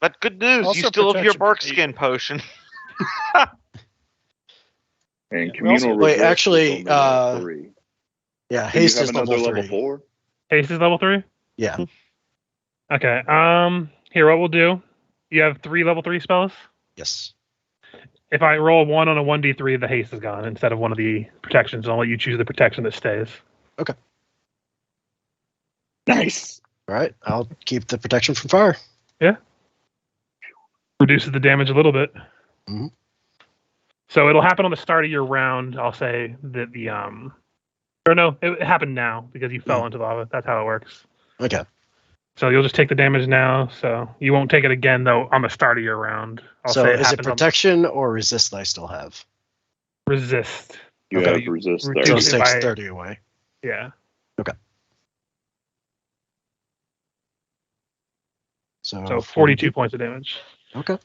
But good news, you Also still have your protection bark from skin potion. And we also- communal Wait, resist actually, is only level 3. Yeah, Do you haste have is another level level 3. 4? Haste is level 3? Yeah. Okay. Here, what we'll do. You have 3 level 3 spells? Yes. If I roll 1 on a 1d3, the haste is gone instead of one of the protections. I'll let you choose the protection that stays. Nice. All right, I'll keep the protection from fire. Reduces the damage a little bit. Mhm. So it'll happen on the start of your round. I'll say that or no, it happened now because you fell into lava. That's how it works. Okay. So you'll just take the damage now. So you won't take it again though on the start of your round. I'll So say is it happens on protection or resist that I still have? resist. You Okay. have resist So So 30. it it takes by- 30 away. Yeah. So 42 points of damage Okay.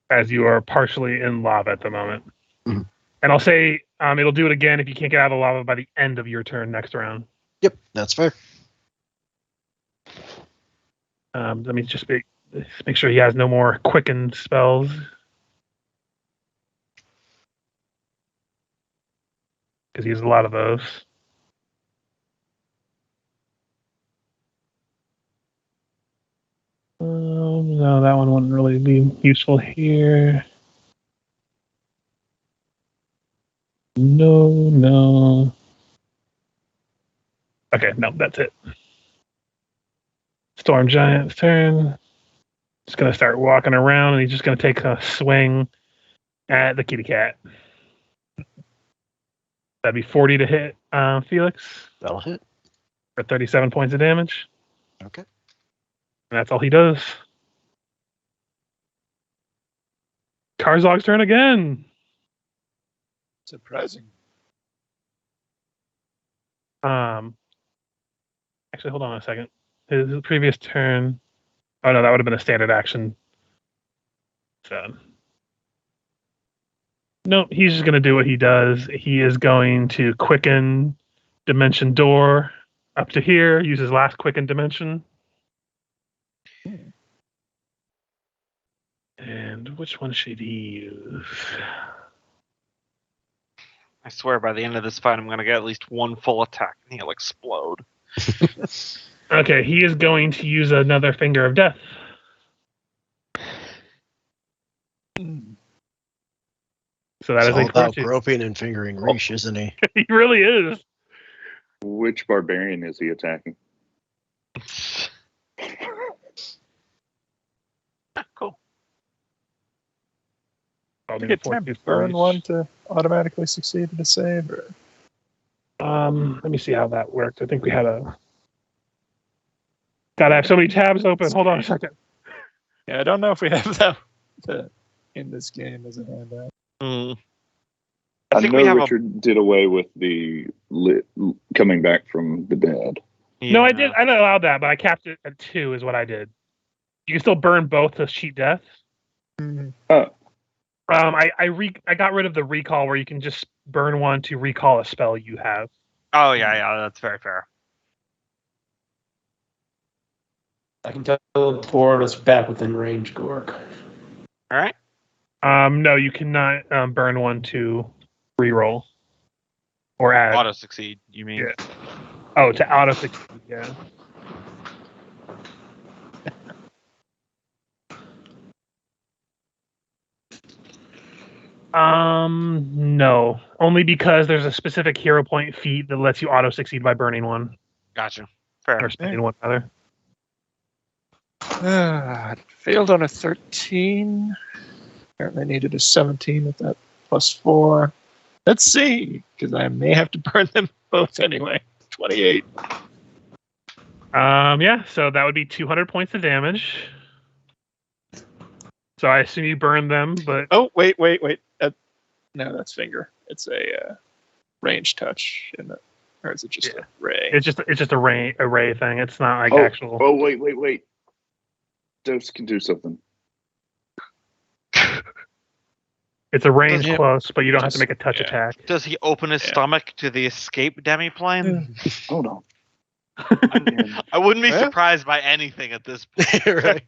as you are partially in lava at the moment. Mhm. And I'll say it'll do it again if you can't get out of the lava by the end of your turn next round. Yep, that's fair. Let me just make sure he has no more quicken spells. Because he has a lot of those. No, that one wouldn't really be useful here. No. Okay, no, that's it. Storm Giant's turn. Just gonna start walking around, and he's just gonna take a swing at the kitty cat. That'd be 40 to hit Felix That'll hit. for 37 points of damage. Okay. And that's all he does. Karzog's turn again. Surprising. Actually, hold on a second. His previous turn. Oh no, that would have been a standard action. So no, he's just gonna do what he does. He is going to quicken dimension door up to here. Use his last quicken dimension. And which one should he use? I swear by the end of this fight, I'm going to get at least 1 full attack and he'll explode. Okay, he is going to use another Finger of Death. So that It's is all a about 22. groping and fingering Reach, isn't he? He really is. Which barbarian is he attacking? Cool. I'll You do get time to 42 for burn each. one to automatically succeed at a save. Or... Let me see how that worked. I think we had a. God, I have so many tabs open. Hold on a second. Yeah, I don't know if we have that in this game as a handout. I think know we have Richard did away with the coming back from the dead. No, I did. I didn't allow that, but I capped it at 2. Is what I did. You can still burn both to cheat death. Oh, I got rid of the recall where you can just burn one to recall a spell you have. Oh, yeah, that's very fair. I can teleport us back within range, Gork. All right. No, you cannot burn one to reroll or add. Auto succeed, you mean? Yeah. Oh, to auto succeed. Yeah. No. Only because there's a specific hero point feat that lets you auto succeed by burning one. Gotcha. Fair. Or spending one, rather. Failed on a 13. Apparently needed a 17 with that +4. Let's see, because I may have to burn them both anyway. 28. Yeah, so that would be 200 points of damage. So I assume you burn them, but Oh, wait. No, that's finger. It's a range touch, or is it just a ray? it's just a ray thing. It's not like Oh, actual. Oh, wait. Dose can do something. It's a range Yeah. close, but you don't have to Just- make a touch yeah. attack. Does he open his Yeah. stomach to the escape demiplane? Hold on. I wouldn't be Yeah. surprised by anything at this point. Right.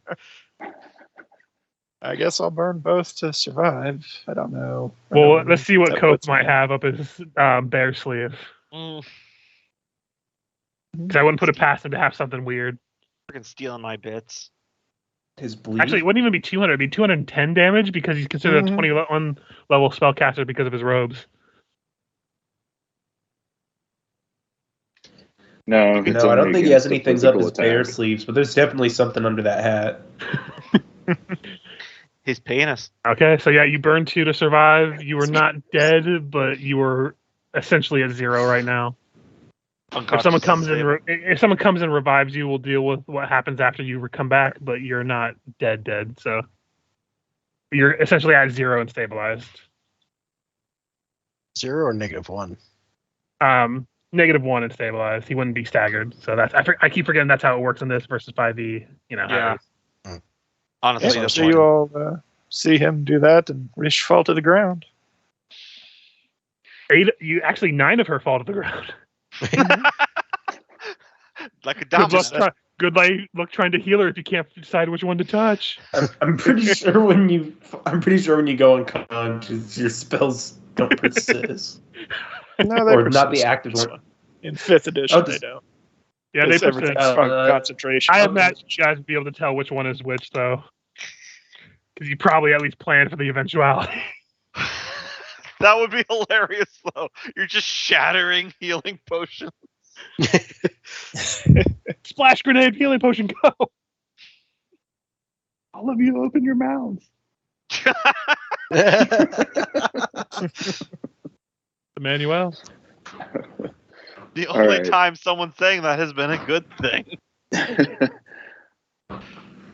I guess I'll burn both to survive. I don't know. Well, let's see what That Cope puts might me- have up his bear sleeve. Mm, Because I wouldn't put it past him to have something weird. freaking stealing my bits. His bleed. Actually, it wouldn't even be 200. It'd be 210 damage because he's considered a Mhm. 21 level spellcaster because of his robes. No, I don't think he has anything up his bear sleeves, but there's definitely something under that hat. His penis. Okay, so yeah, you burned 2 to survive. You were not dead, but you were essentially at 0 right now. If someone comes and revives you, we'll deal with what happens after you come back. But you're not dead. So you're essentially at 0 and stabilized. 0 or -1? -1 and stabilized. He wouldn't be staggered. So that's I keep forgetting that's how it works in this versus 5e. You know. Yeah. Hmm. Honestly, Yeah, that's So you all see him do that, and Rish fall to the ground. 9 of her fall to the ground. like a Good domino. luck trying to heal her if you can't decide which one to touch. I'm pretty sure when you go unconscious, your spells don't persist. No, they Or not the persist. active one. In 5th edition, Oh, they just- don't. Yeah, they It's persist. everything's concentration. I imagine you guys would be able to tell which one is which, though. Because you probably at least planned for the eventuality. That would be hilarious, though. You're just shattering healing potions. Splash grenade, healing potion, go! All of you open your mouths. Emmanuel. The All only right. time someone's saying that has been a good thing.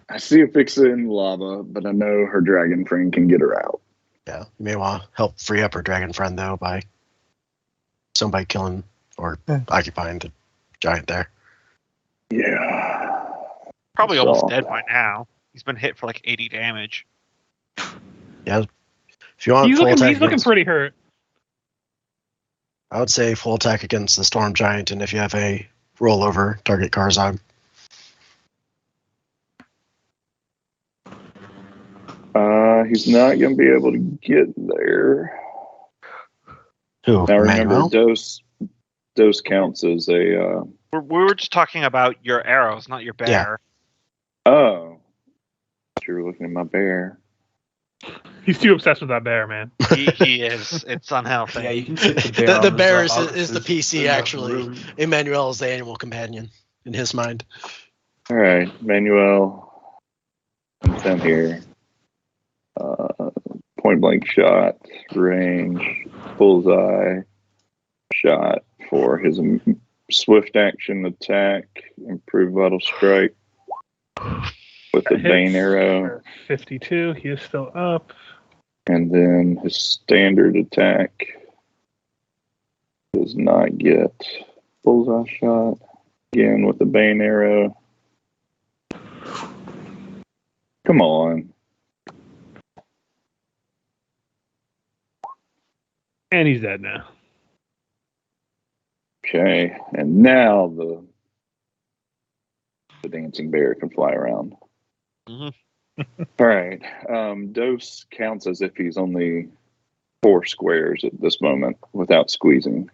I see a Fixa in lava, but I know her dragon friend can get her out. Yeah, you may want to help free up her dragon friend though by somebody killing or occupying the giant there. Yeah. Probably So- almost dead by now. He's been hit for like 80 damage. Yeah, if you want He's full attack, looking against- pretty hurt. I would say full attack against the storm giant, and if you have a rollover, target Karzag. He's not going to be able to get there. Who? Now remember, Manuel? dose counts as a. We were just talking about your arrows, not your bear. Oh, you were looking at my bear. He's too obsessed with that bear, man. He is. It's unhealthy. Yeah, you can stick the bear. The on bear dog. is the There's PC enough actually. room. Emmanuel is the animal companion in his mind. All right, Manuel comes down here. Point blank shot, range, bullseye shot for his swift action attack, improved vital strike with the That bane hits arrow, for 52. He is still up. and then his standard attack does not get bullseye shot again with the bane arrow. Come on. And he's dead now. Okay, and now the dancing bear can fly around. Mhm. All right. Dose counts as if he's only 4 squares at this moment without squeezing.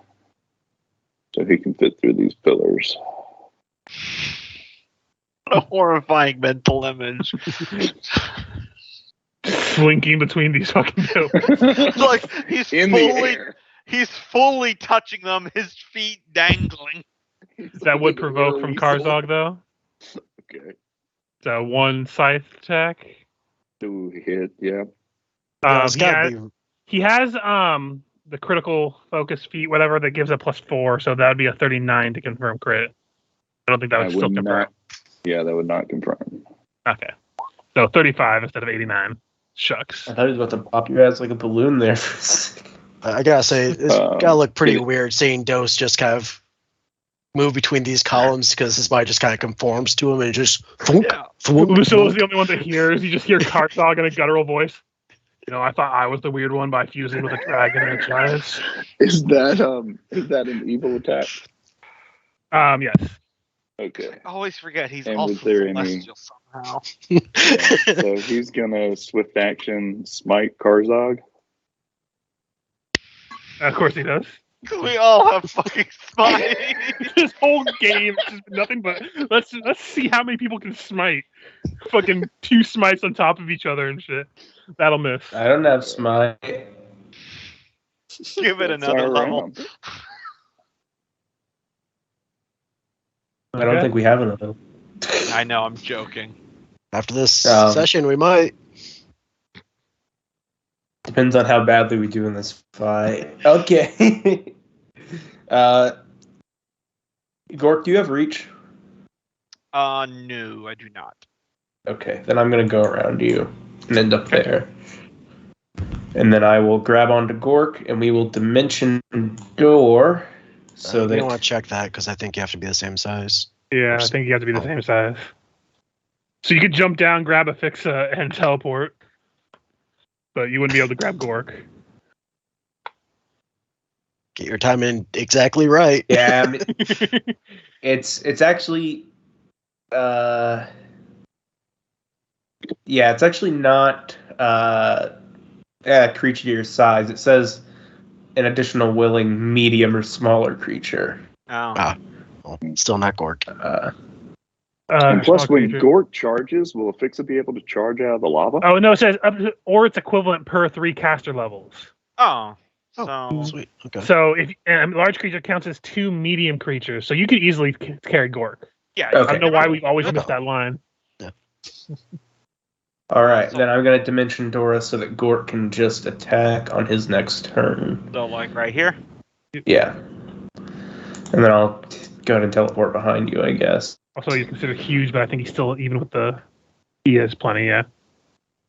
So he can fit through these pillars. What a horrifying mental image. slinking between these fucking pillars. Like he's In the fully air. he's fully touching them, his feet dangling. That would provoke from Karzog, though. Okay. So 1 scythe attack. 2 hit, yeah. Yeah, it's He gotta has, be. he has the critical focus feat, whatever, that gives a +4, so that would be a 39 to confirm crit. I don't think that would still confirm. not. Yeah, that would not confirm. Okay. So 35 instead of 89. Shucks. I thought he was about to pop your ass like a balloon there for a second. I gotta say, it's gotta look pretty it- weird seeing Dose just kind of move between these columns because his body just kind of conforms to him and just. Thunk, Yeah. thunk, Lucilla's thunk. the only one that hears. You just hear Karzog in a guttural voice. I thought I was the weird one by fusing with a dragon and a giant. Is that an evil attack? Yes. Okay. I always forget he's And also was there any- celestial somehow. So he's gonna swift action smite Karzog. Of course he does. We all have fucking smite. This whole game is just nothing but let's see how many people can smite. Fucking 2 smites on top of each other and shit. That'll miss. I don't have smite. Give it That's another our level. round. I don't Okay. think we have another. I know, I'm joking. After this Um, session, we might. Depends on how badly we do in this fight. Okay. Gork, do you have reach? No, I do not. Okay, then I'm gonna go around you and end up there. And then I will grab onto Gork and we will dimension door so You that don't want to check that because I think you have to be the same size. Yeah, I think you have to be the same size. So you could jump down, grab a Fixa, and teleport. But you wouldn't be able to grab Gork. Get your timing exactly right. yeah, I mean, it's actually it's actually not a creature your size. It says an additional willing medium or smaller creature. Oh. Ah. Well, still not Gork. And plus, small when creature. Gork charges, will Afixa be able to charge out of the lava? Oh no, it says up to, or its equivalent per 3 caster levels. Oh. Oh, So sweet. Okay. So if large creature counts as 2 medium creatures, so you could easily carry Gork. yeah. Okay. I don't know why we've always Okay. missed that line. All right, then I'm gonna dimension Dora so that Gork can just attack on his next turn. So like right here. Yeah, and then I'll go ahead and teleport behind you, I guess. Also, he's considered huge, but I think he's still even with the. He is plenty, yeah.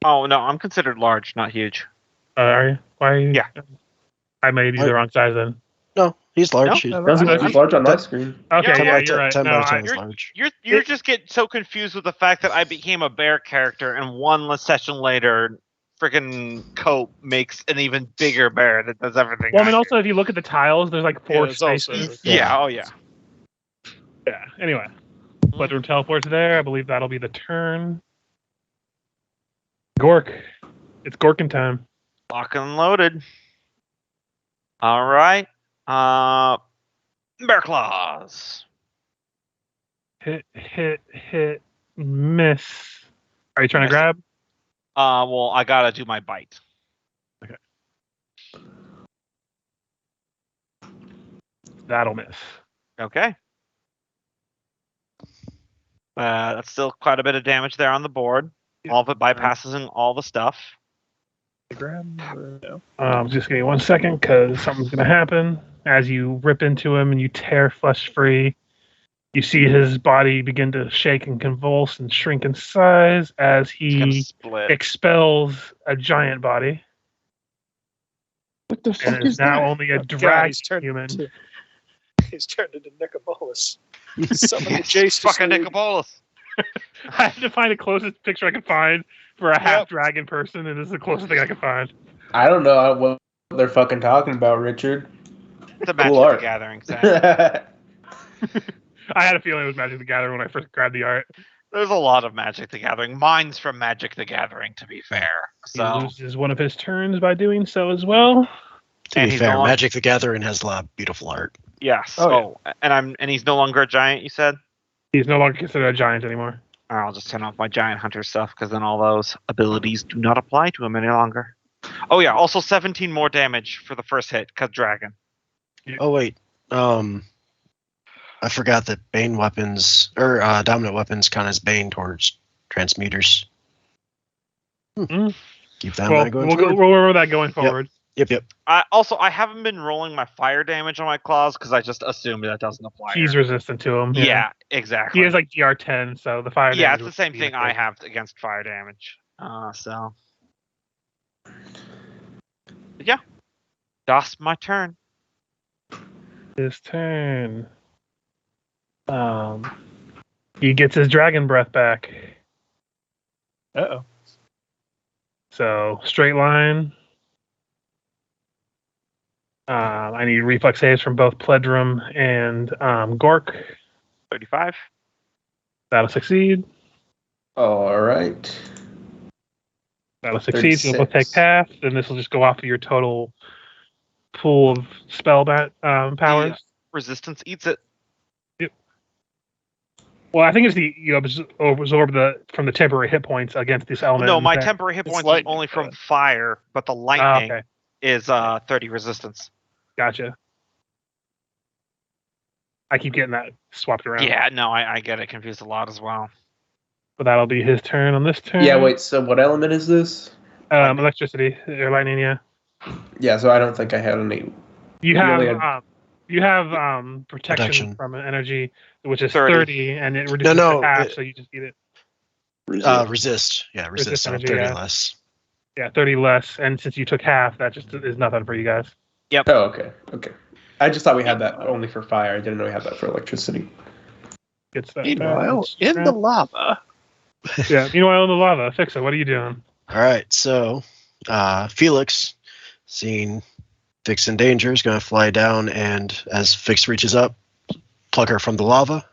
Oh no, I'm considered large, not huge. Are you? Why? Are you? Yeah. I made you the wrong size then. No, he's large. No? He's- No, he's large on my screen. Okay, Yeah, yeah, 10 you're right. 10 No, by I, 10 is you're- large. You just get so confused with the fact that I became a bear character, and one session later, freaking Cope makes an even bigger bear that does everything. well, I mean, do. also if you look at the tiles, there's like 4 there's also- spaces. Yeah. Oh yeah. Yeah. Anyway, Bloodroom teleports there. I believe that'll be the turn. Gork, it's Gorkin time. Lock and loaded. All right. Bear claws. Hit, miss. Are you trying to grab? Well, I gotta do my bite. That'll miss. Okay. That's still quite a bit of damage there on the board. All of it bypassing all the stuff. Grab or no? Just give me 1 second because something's going to happen. As you rip into him and you tear flesh free, you see his body begin to shake and convulse and shrink in size as It's gonna he split. expels a giant body What the and fuck is is now that? only a God, dragon he's turned human. into he's turned into Nicobolus. Summon the Jace. Fucking Nicobolus. I had to find the closest picture I could find for a half dragon person, and this is the closest thing I could find. I don't know what they're fucking talking about, Richard. It's a Magic Cool the art. Gathering set. I had a feeling it was Magic the Gathering when I first grabbed the art. There's a lot of Magic the Gathering. Mine's from Magic the Gathering, to be fair. He So loses one of his turns by doing so as well. To and be he's fair, no longer- Magic the Gathering has a lot of beautiful art. yes. Oh, And he's no longer a giant. You said. He's no longer considered a giant anymore. I'll just turn off my giant hunter stuff because then all those abilities do not apply to him any longer. Oh yeah, also 17 more damage for the first hit, cut dragon. Oh wait, I forgot that Bane weapons or dominant weapons count as Bane towards transmuters. Keep that in mind going forward. We'll remember that going forward. Yep. I haven't been rolling my fire damage on my claws because I just assumed that doesn't apply. He's resistant to him. Yeah, exactly. He has like DR10, so the fire damage. Yeah, it's the same thing I have against fire damage. So. But yeah. That's my turn. His turn. He gets his dragon breath back. Uh-oh. So straight line. I need reflex saves from both Pledrum and Gork. 35. That'll succeed. All right. That'll succeed. So we'll both take 36. half, and this will just go off of your total pool of spell powers. The resistance eats it. Well, I think it's you absorb from the temporary hit points against this element. No, my temporary hit points is only from fire, but the lightning is 30 resistance. Gotcha. I keep getting that swapped around. Yeah, no, I get it confused a lot as well. But that'll be his turn on this turn. Yeah, wait, so what element is this? Electricity or lightning, yeah. Yeah, so I don't think I had any. You have protection Protection. from an energy, which is 30. 30, and it reduces to half, so you just get it. Resist. Yeah, resist. So energy, 30 yeah. less. Yeah, 30 less, and since you took half, that just is nothing for you guys. Yep. Oh, okay. I just thought we had that only for fire. I didn't know we had that for electricity. Gets that. Meanwhile, in the lava. Yeah, meanwhile in the lava. Fixa, what are you doing? All right, so Felix, seeing Fix in danger, is going to fly down, and as Fix reaches up, pluck her from the lava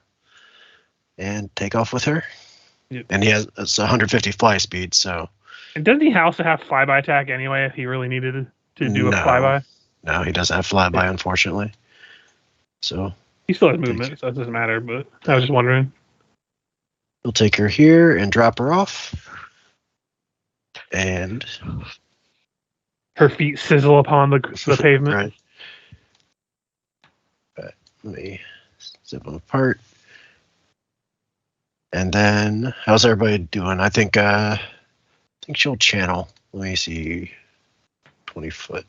and take off with her. Yep. And it's 150 fly speed, so. And doesn't he also have flyby attack anyway if he really needed to do a flyby? No, he doesn't have flyby, unfortunately. So He still has movement, so it doesn't matter, but I was just wondering. we'll take her here and drop her off. And Her feet sizzle upon the pavement. right. Let me zip them apart. And then, how's everybody doing? I think she'll channel. Let me see. 20 foot.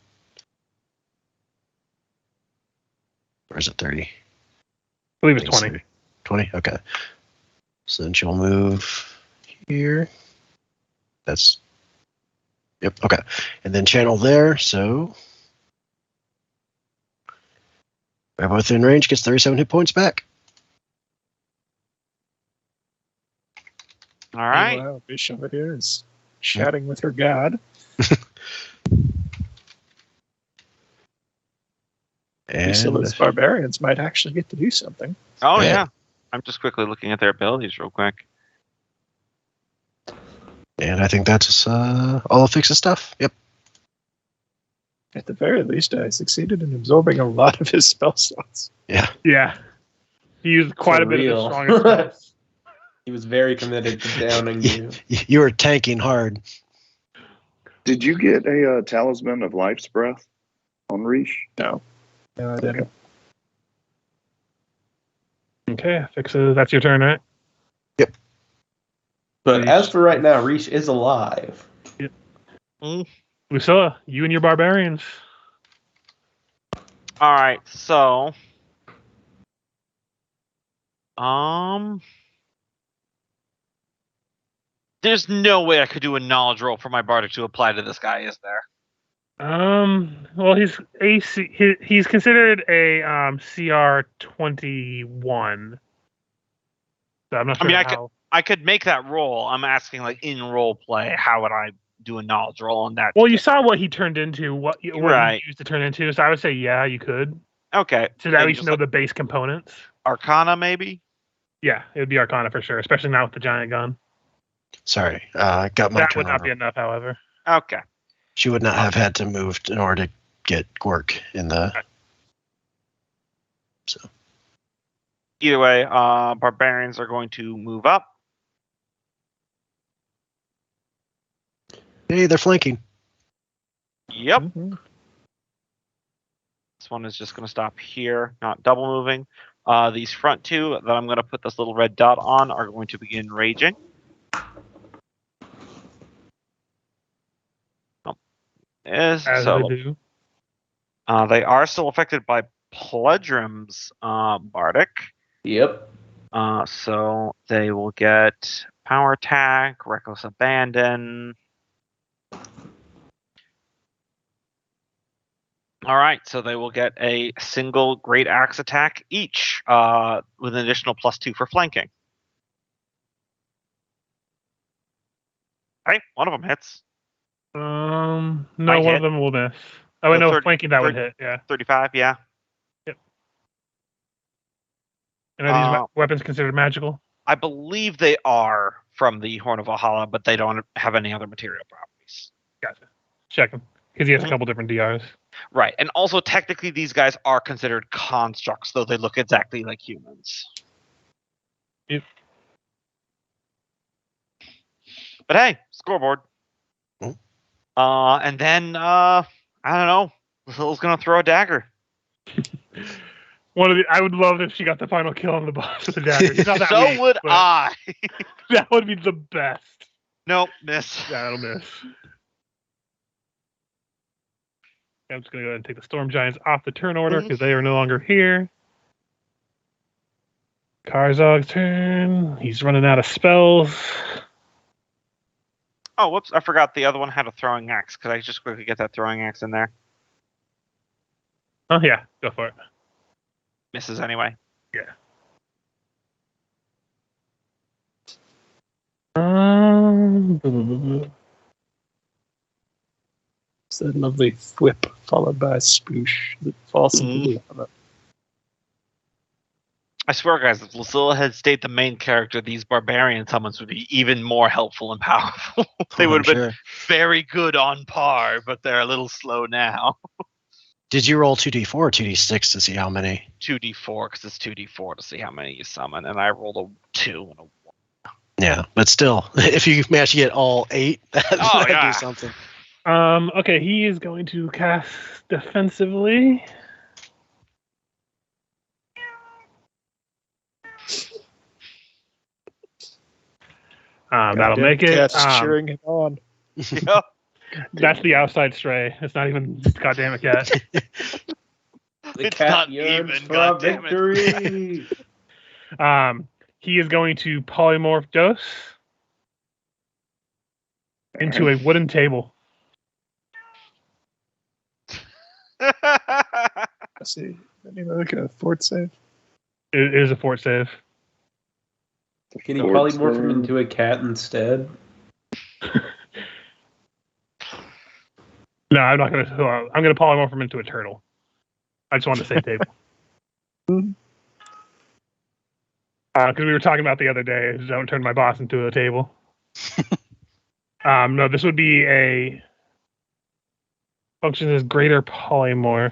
Or is it 30? I believe it's 20. 20? Okay. So then she'll move here. Yep, okay. And then channel there, so. Everybody within range gets 37 hit points back. All right. Meanwhile, Bishop here is chatting with her god. And Those barbarians might actually get to do something. Oh, Yeah. yeah. I'm just quickly looking at their abilities real quick. I think that's all of Fix's stuff. Yep. At the very least, I succeeded in absorbing a lot of his spell slots. Yeah. He used quite For a bit real. of his strongest spells. He was very committed to downing you. You were tanking hard. Did you get a talisman of life's breath on Reach? No, I didn't. Okay, Fixa, that's your turn, right? But as for right now, Reach is alive. Lucilla, you and your barbarians. All right, so there's no way I could do a knowledge roll for my bardic to apply to this guy, is there? Well, he's he's considered a CR 21. So I'm not sure how. I could make that roll. I'm asking, like, in role play, how would I do a knowledge roll on that? Well, you saw what he turned into, what he Right. used to turn into. So I would say, yeah, you could. Okay. To at Maybe least just, know like, the base components. Arcana, maybe? Yeah, it would be Arcana for sure, especially now with the giant gun. Sorry, got my That turn would not over. be enough, however. Okay. She would not have had to move in order to get Gork in the. So Either way, barbarians are going to move up. Hey, they're flanking. Yep. Mhm. This one is just going to stop here, not double moving. These front two that I'm going to put this little red dot on are going to begin raging. As they do. They are still affected by Pledrim's Bardic. Yep. So they will get Power Attack, Reckless Abandon. All right, so they will get a single Great Axe attack each, with an additional +2 for flanking. Hey, one of them hits. No, Might one hit. of them will miss. Oh, I The know, 30 flanking that would hit, yeah. 35, yeah. And are these weapons considered magical? I believe they are from the Horn of Valhalla, but they don't have any other material properties. Gotcha. Check him. Because he has a couple different DRs. Right, and also technically these guys are considered constructs, though they look exactly like humans. Yep. But hey, scoreboard. And then, I don't know, Lucille's gonna throw a dagger. I would love if she got the final kill on the boss with the dagger. He's not that So weak, would but I. That would be the best. Nope, miss. That'll miss. I'm just going to go ahead and take the Storm Giants off the turn order because they are no longer here. Karzog's turn. He's running out of spells. Oh, whoops, I forgot the other one had a throwing axe. Could I just quickly get that throwing axe in there? Oh, yeah. Go for it. Misses anyway. Yeah. It's that lovely whip followed by a sploosh that falls into the lava. I swear, guys, if Lucilla had stayed the main character, these barbarian summons would be even more helpful and powerful. They would have been very good on par, but they're a little slow now. Did you roll 2d4 or 2d6 to see how many? 2d4, because it's 2d4 to see how many you summon, and I rolled a 2 and a 1. Yeah, but still, if you manage to get all 8, that'd do something. Okay, he is going to cast defensively. That'll make it. Cats cheering him on. Yep. That's the outside stray. It's not even goddamn it yet. The It's cat not yearns even, for goddammit. victory. He is going to polymorph Dose into a wooden table. I see. Anyway, look at a fort save. It is a fort save. Can you polymorph him into a cat instead? No, I'm not going to. I'm going to polymorph him into a turtle. I just wanted to say table. Because we were talking about the other day, don't turn my boss into a table. No, this would be a function as greater polymorph.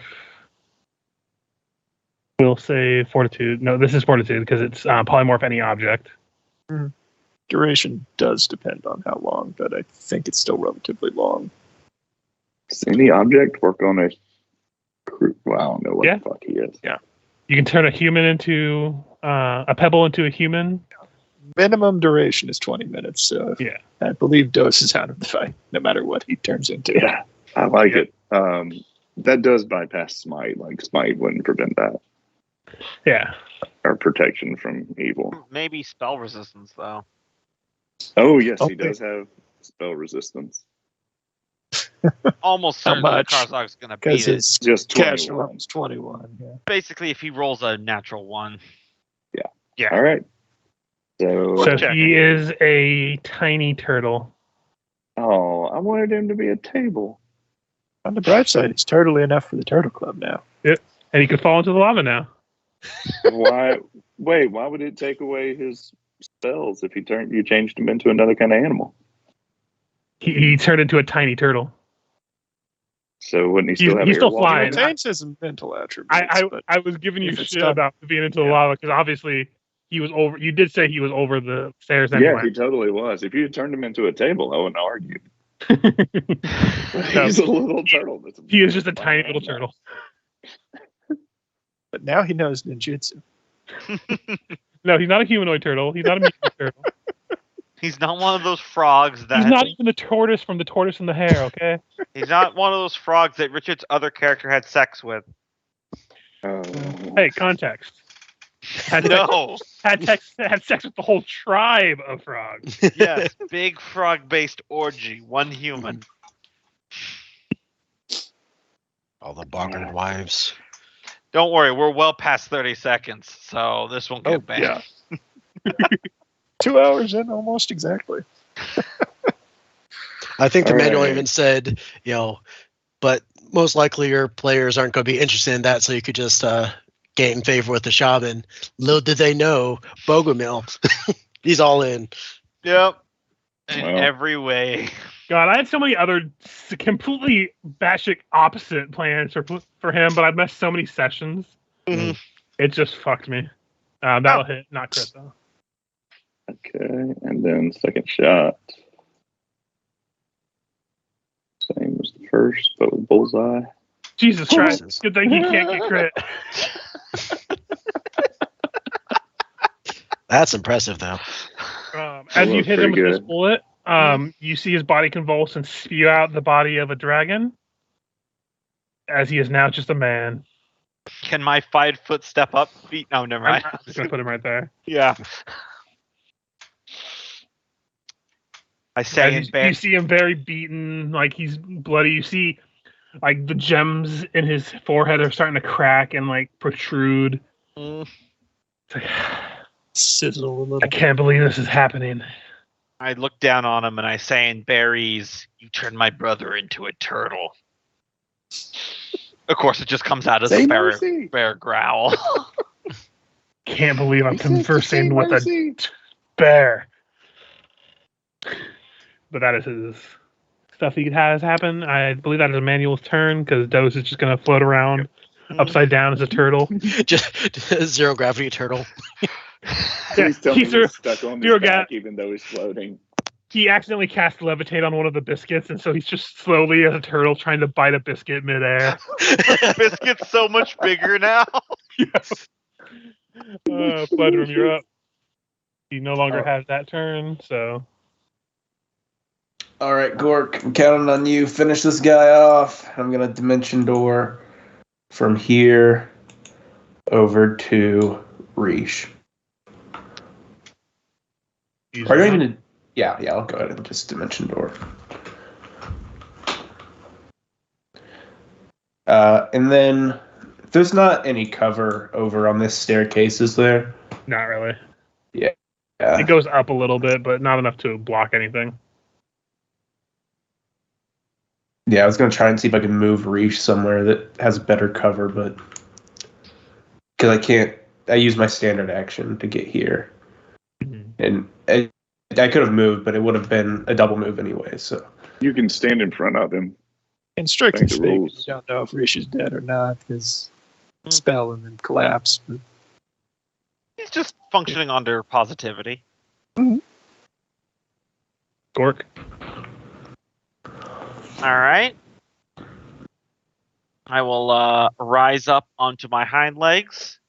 We'll say fortitude. No, this is fortitude because it's polymorph any object. Duration does depend on how long, but I think it's still relatively long. Does any object work on a crew? Well, I don't know what the fuck he is. Yeah. You can turn a human into a pebble into a human. Minimum duration is 20 minutes, so I believe Dose is out of the fight, no matter what he turns into. Yeah, I like it. That does bypass smite. Like smite wouldn't prevent that. Yeah. Or protection from evil. Maybe spell resistance, though. Oh, yes, he does have spell resistance. Almost How certainly much? Karzog's going to Because beat it. his Just cash 21. roll's 21. Yeah. Basically, if he rolls a natural 1. Yeah. All right. So He is a tiny turtle. Oh, I wanted him to be a table. On the bright side, he's turtly enough for the Turtle Club now. Yep. And he could fall into the lava now. Why? Wait, why would it take away his spells if you changed him into another kind of animal? He turned into a tiny turtle. So wouldn't he still have? He's still airwalk? flying. He retains his mental attributes. I was giving you if it's shit done- about being into the lava because obviously he was over. You did say he was over the stairs anyway. Yeah, he totally was. If you had turned him into a table, I wouldn't argue. He's a little turtle. He is just a tiny little turtle. But now he knows ninjutsu. No, he's not a humanoid turtle. He's not a mutant turtle. He's not one of those frogs that. He's not even the tortoise from The Tortoise and the Hare, okay? He's not one of those frogs that Richard's other character had sex with. Oh. Hey, context. No. Had sex with the whole tribe of frogs. Yes, big frog-based orgy, one human. All the boggart wives. Don't worry, we're well past 30 seconds, so this won't get bad. Yeah. 2 hours in, almost exactly. I think the manual Alright. even said, but most likely your players aren't going to be interested in that, so you could just gain favor with the shaman. Little did they know, Bogomil, he's all in. Yep. In Well. every way. God, I had so many other completely batshit opposite plans for him, but I missed so many sessions. Mhm. It just fucked me. That'll hit, not crit though. Okay, and then second shot. Same as the first, but with bullseye. Jesus Christ! Jesus. Good thing he can't get crit. That's impressive, though. As you looked hit him pretty with this good. bullet, you see his body convulse and spew out the body of a dragon, as he is now just a man. Can my 5 foot step up feet? No, never I'm mind. just gonna put him right there. Yeah. I say in You bed. see him very beaten, like he's bloody. You see, like the gems in his forehead are starting to crack and like protrude. Mm, It's like, Sizzle a little. I can't believe this is happening. I look down on him and I say in berries, "You turned my brother into a turtle." Of course, it just comes out as Say a mercy. bear growl. Can't believe I'm He says to say conversing with a mercy. bear. But that is his stuff he has happen. I believe that is Emmanuel's turn because Dose is just going to float around upside down as a turtle. just zero gravity turtle. Please tell me he's he's stuck on his zero back even though he's floating. He accidentally cast levitate on one of the biscuits, and so he's just slowly as a turtle trying to bite a biscuit midair. Biscuit's so much bigger now. Bloodroom, you're up. He no longer has that turn, so All right, Gork, I'm counting on you. Finish this guy off. I'm gonna dimension door from here over to Reach. he's Are you even? Yeah, I'll go ahead and just dimension door. And then there's not any cover over on this staircase, is there? not really. Yeah. It goes up a little bit, but not enough to block anything. Yeah, I was gonna try and see if I can move Reach somewhere that has better cover, but because I can't, I use my standard action to get here, and I could have moved, but it would have been a double move anyway. So You can stand in front of him. And strictly Thank the speaking, rules. you don't know if Rish is dead or not because spell and then collapse. But He's just functioning under positivity. Gork. All right. I will rise up onto my hind legs.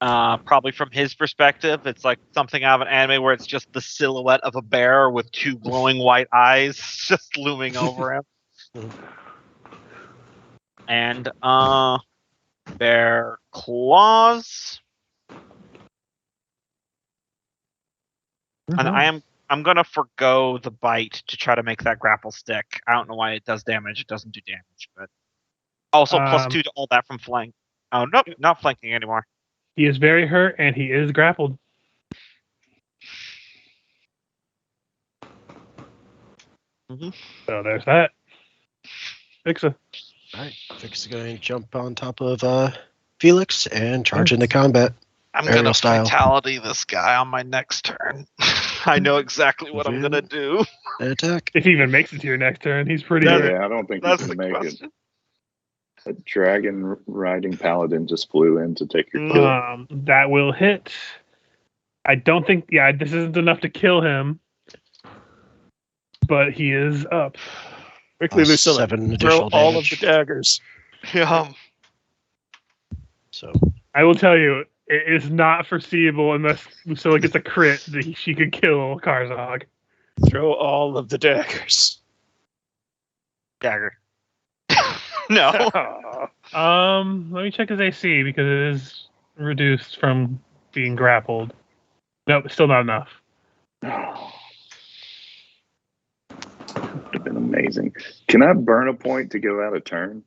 Probably from his perspective, it's like something out of an anime where it's just the silhouette of a bear with 2 glowing white eyes just looming over him. And bear claws. And I'm gonna forgo the bite to try to make that grapple stick. I don't know why it does damage. It doesn't do damage, but also +2 to all that from flank. Oh nope, not flanking anymore. He is very hurt, and he is grappled. Mhm. So there's that. Fixa. All right, Fix is going to jump on top of Felix and charge into combat. I'm Aerial gonna style. fatality this guy on my next turn. I know exactly what I'm gonna do. And attack. If he even makes it to your next turn, he's pretty That's- hurt. Yeah, I don't think That's you the can make question. it. A dragon riding paladin just flew in to take your kill. That will hit. I don't think. Yeah, this isn't enough to kill him. but he is up. Quickly, Lucilla, 7 throw additional all of damage. the daggers. Yeah. So I will tell you, it is not foreseeable unless Lucilla gets a crit that she could kill Karzog. Throw all of the daggers. Dagger. No. Let me check his AC because it is reduced from being grappled. Nope, still not enough. Would have been amazing. Can I burn a point to go out of turn?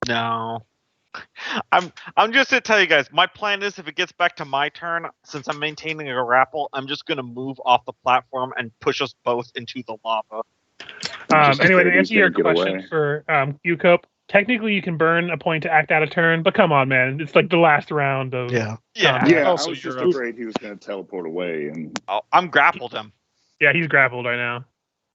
No. I'm just gonna tell you guys, my plan is if it gets back to my turn, since I'm maintaining a grapple, I'm just gonna move off the platform and push us both into the lava. Anyway, to afraid he's answer your gonna get question away. for Ucope, technically you can burn a point to act out a turn, but come on, man. It's like the last round of yeah. Yeah. Yeah, Also, I was just you're up. afraid he was going to teleport away. And Oh, I'm grappled him. Yeah, he's grappled right now.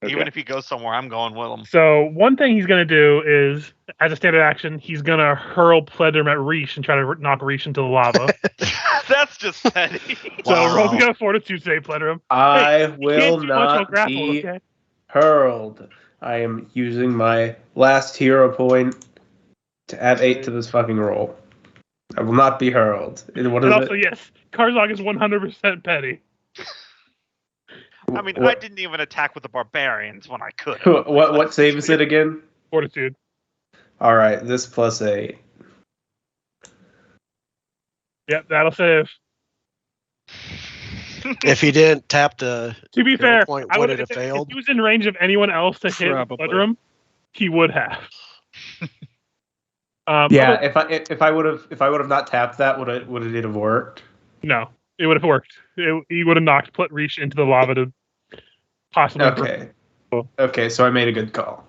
okay. Even if he goes somewhere, I'm going with him. So one thing he's going to do is, as a standard action, he's going to hurl Pledrum at Reach and try to knock Reach into the lava. That's just petty. So roll Wow. me a fortitude save, Pledrum. I You will can't do much while not grappled, be okay? hurled. I am using my last hero point to add 8 to this fucking roll. I will not be hurled. And what is And also, it? yes, Karzog is 100% petty. I mean, I What, didn't even attack with the barbarians when I could. what save is it again? Fortitude. All right, this plus 8. Yep, that'll save. If he didn't tap the To be hero fair, point, I would would it have if failed? he was in range of anyone else to hit Probably. Pledrum, he would have. Yeah, other- if I would have not tapped that, would it have worked? No, it would have worked. He would have knocked Reach into the lava to possibly. Okay. Okay, so I made a good call.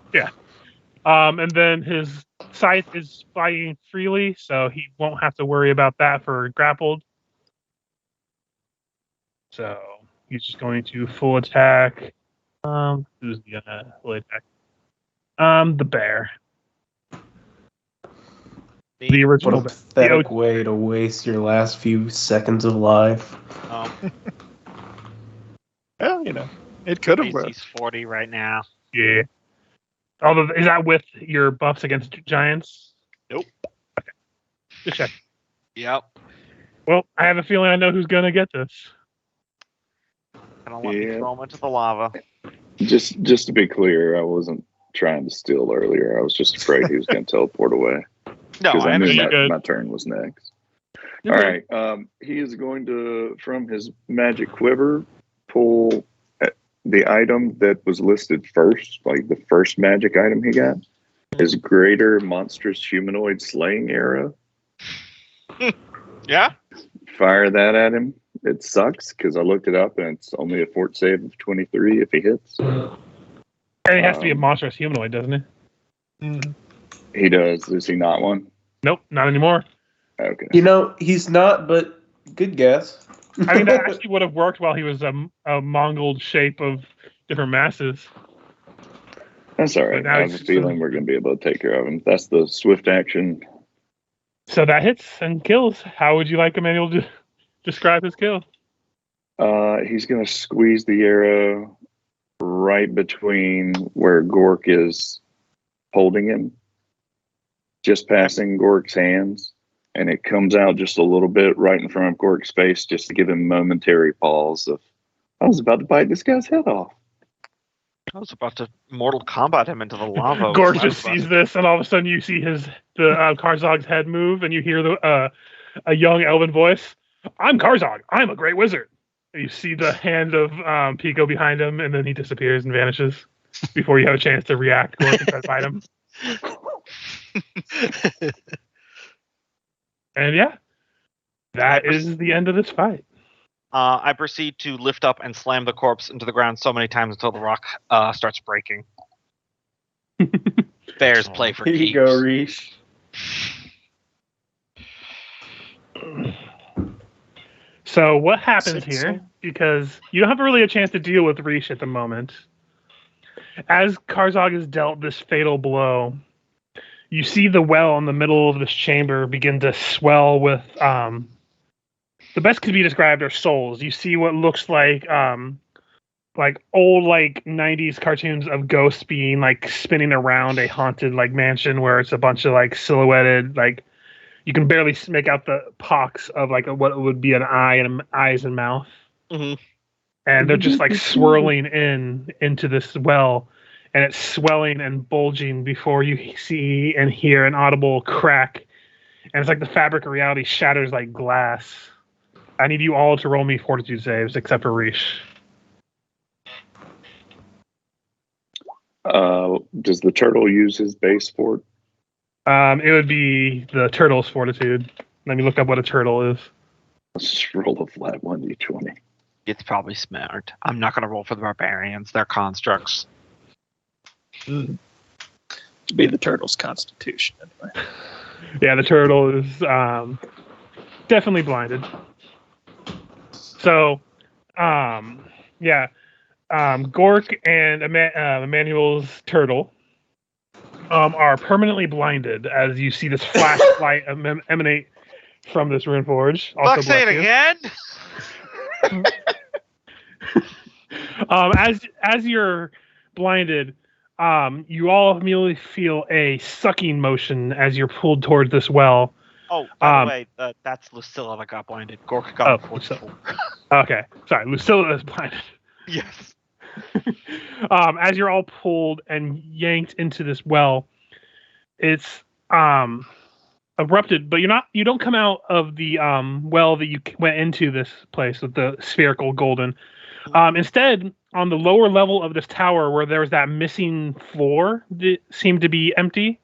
And then his scythe is flying freely, so he won't have to worry about that for grappled. So he's just going to full attack. Who's gonna full attack? The bear. The What original a bear. pathetic way to waste your last few seconds of life. Well, it could have worked. He's 40 right now. Yeah. Although, is that with your buffs against giants? Nope. Okay. Just check. Yep. Well, I have a feeling I know who's gonna get this. Gonna let me Yeah. throw him into the lava. Just to be clear, I wasn't trying to steal earlier. I was just afraid he was going to teleport away No, because I I knew understand. Good. my turn was next. You're All good. right. He is going to, from his magic quiver, pull the item that was listed first, like the first magic item he got, his greater monstrous humanoid slaying arrow. Yeah? Fire that at him. It sucks because I looked it up and it's only a fort save of 23 if he hits. And it has to be a monstrous humanoid, doesn't it? Mhm. He does. Is he not one? Nope, not anymore. Okay. He's not, but good guess. I mean, that actually would have worked while he was a Mongol shape of different masses. That's all right. But now I have he's a feeling we're going to be able to take care of him. That's the swift action. So that hits and kills. How would you like Emmanuel to describe his kill? He's going to squeeze the arrow right between where Gork is holding him, just passing Gork's hands, and it comes out just a little bit right in front of Gork's face just to give him momentary pause of, I was about to bite this guy's head off. I was about to Mortal Kombat him into the lava. Gorg just sees this, and all of a sudden you see the Karzog's head move, and you hear a young elven voice. I'm Karzog. I'm a great wizard. And you see the hand of Pico behind him, and then he disappears and vanishes before you have a chance to react. Gorg can try to fight him. And yeah, that is the end of this fight. I proceed to lift up and slam the corpse into the ground so many times until the rock starts breaking. Bears play for Here you keeps. go, Reesh. So what happens here, because you don't have really a chance to deal with Reesh at the moment, as Karzog is dealt this fatal blow, you see the well in the middle of this chamber begin to swell with, the best could be described are souls. You see what looks like like old like 90s cartoons of ghosts being like spinning around a haunted like mansion where it's a bunch of like silhouetted like you can barely make out the pox of like what would be an eye and eyes and mouth. Mm-hmm. And they're just like swirling into this well, and it's swelling and bulging before you see and hear an audible crack, and it's like the fabric of reality shatters like glass. I need you all to roll me fortitude saves except for Rish. Does the turtle use his base fort? It would be the turtle's fortitude. Let me look up what a turtle is. Let's just roll a flat 1d20. It's probably smart. I'm not going to roll for the barbarians. They're constructs. To be the turtle's constitution, anyway. Yeah, the turtle is definitely blinded. So, yeah, Gork and Emmanuel's turtle are permanently blinded as you see this flashlight emanate from this rune forge. Fuck, say it again. As you're blinded, you all immediately feel a sucking motion as you're pulled towards this well. Oh, by the way, that's Lucilla that got blinded. Gork got forceful. Okay, sorry, Lucilla is blinded. Yes. As you're all pulled and yanked into this well, it's erupted, but you don't come out of the well that you went into this place with the spherical golden. Instead, on the lower level of this tower where there was that missing floor that seemed to be empty,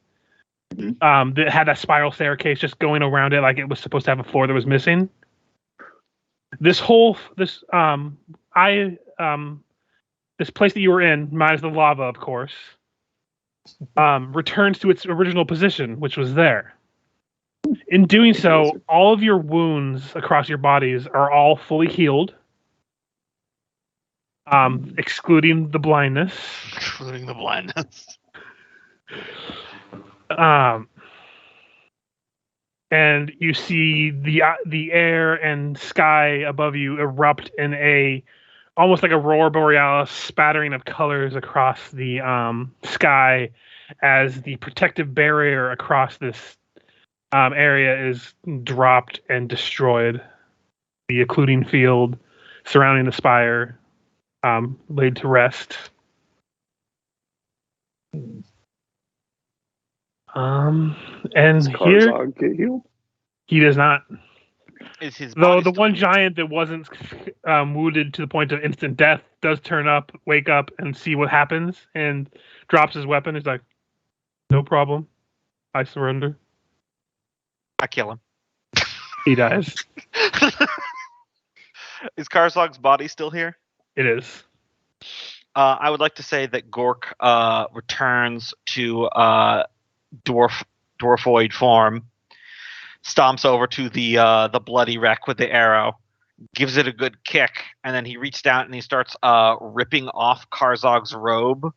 that had that spiral staircase just going around it like it was supposed to have a floor that was missing. This place that you were in, minus the lava, of course, returns to its original position, which was there. In doing so, all of your wounds across your bodies are all fully healed, excluding the blindness. Excluding the blindness. And you see the air and sky above you erupt in almost like a aurora borealis spattering of colors across the sky as the protective barrier across this area is dropped and destroyed. The occluding field surrounding the spire laid to rest. And Does here Karzog get healed? he does not. Is his Though body the still- one giant that wasn't wounded to the point of instant death does wake up, and see what happens, and drops his weapon. He's like, "No problem, I surrender." I kill him. He dies. Is Karzog's body still here? It is. I would like to say that Gork returns to dwarfoid form, stomps over to the bloody wreck with the arrow, gives it a good kick, and then he reaches down and he starts ripping off Karzog's robe,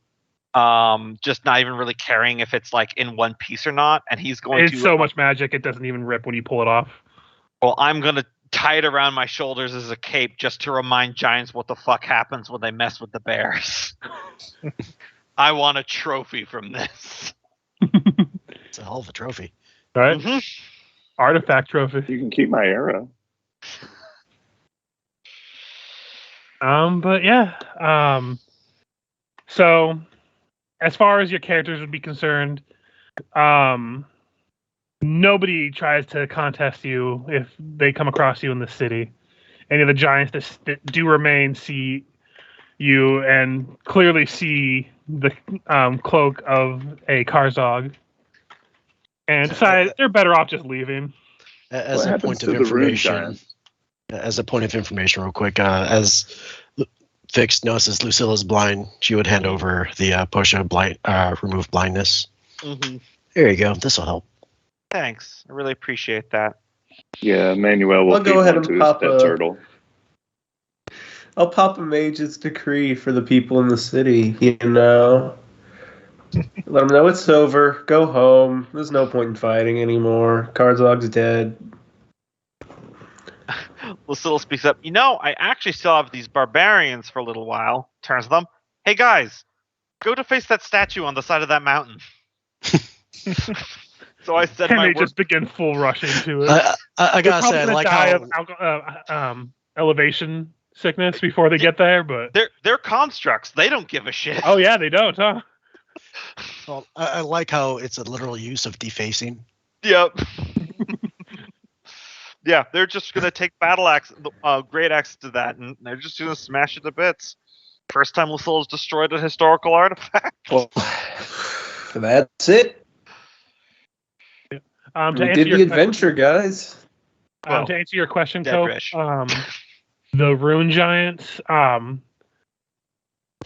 just not even really caring if it's like in one piece or not. And he's going It's so much magic it doesn't even rip when you pull it off. Well, I'm gonna tie it around my shoulders as a cape just to remind giants what the fuck happens when they mess with the bears. I want a trophy from this. It's a hell of a trophy. All right, Mhm. artifact trophy. You can keep my arrow. But yeah. So as far as your characters would be concerned, nobody tries to contest you if they come across you in the city. Any of the giants that do remain see you and clearly see the cloak of a Karzog and decide they're better off just leaving. As What a happens point to of the rune information, giants? as a point of information, real quick, as Fix notices Lucilla's blind, she would hand over the potion of remove blindness. Mhm. There you go. This will help. Thanks. I really appreciate that. Yeah, Manuel will I'll go feed ahead one and to his pop pet a- turtle. I'll pop a mage's decree for the people in the city, you know. Let them know it's over. Go home. There's no point in fighting anymore. Karzog's dead. Lucille speaks up. I actually still have these barbarians for a little while. Turns to them. Hey guys, go to face that statue on the side of that mountain. So I said And my they work. just begin full rushing to it. I They're gotta probably say, I gonna like die how of elevation sickness before they get there, but They're constructs. They don't give a shit. oh yeah, they don't, huh? well, I like how it's a literal use of defacing. Yep. Yeah, they're just gonna take battle axe, great axe to that, and they're just gonna smash it to bits. First time Lucille has destroyed a historical artifact. Well, that's it. To We answer did your the adventure, guys. Well, to answer your question, dead Cope, Rish. the rune giants,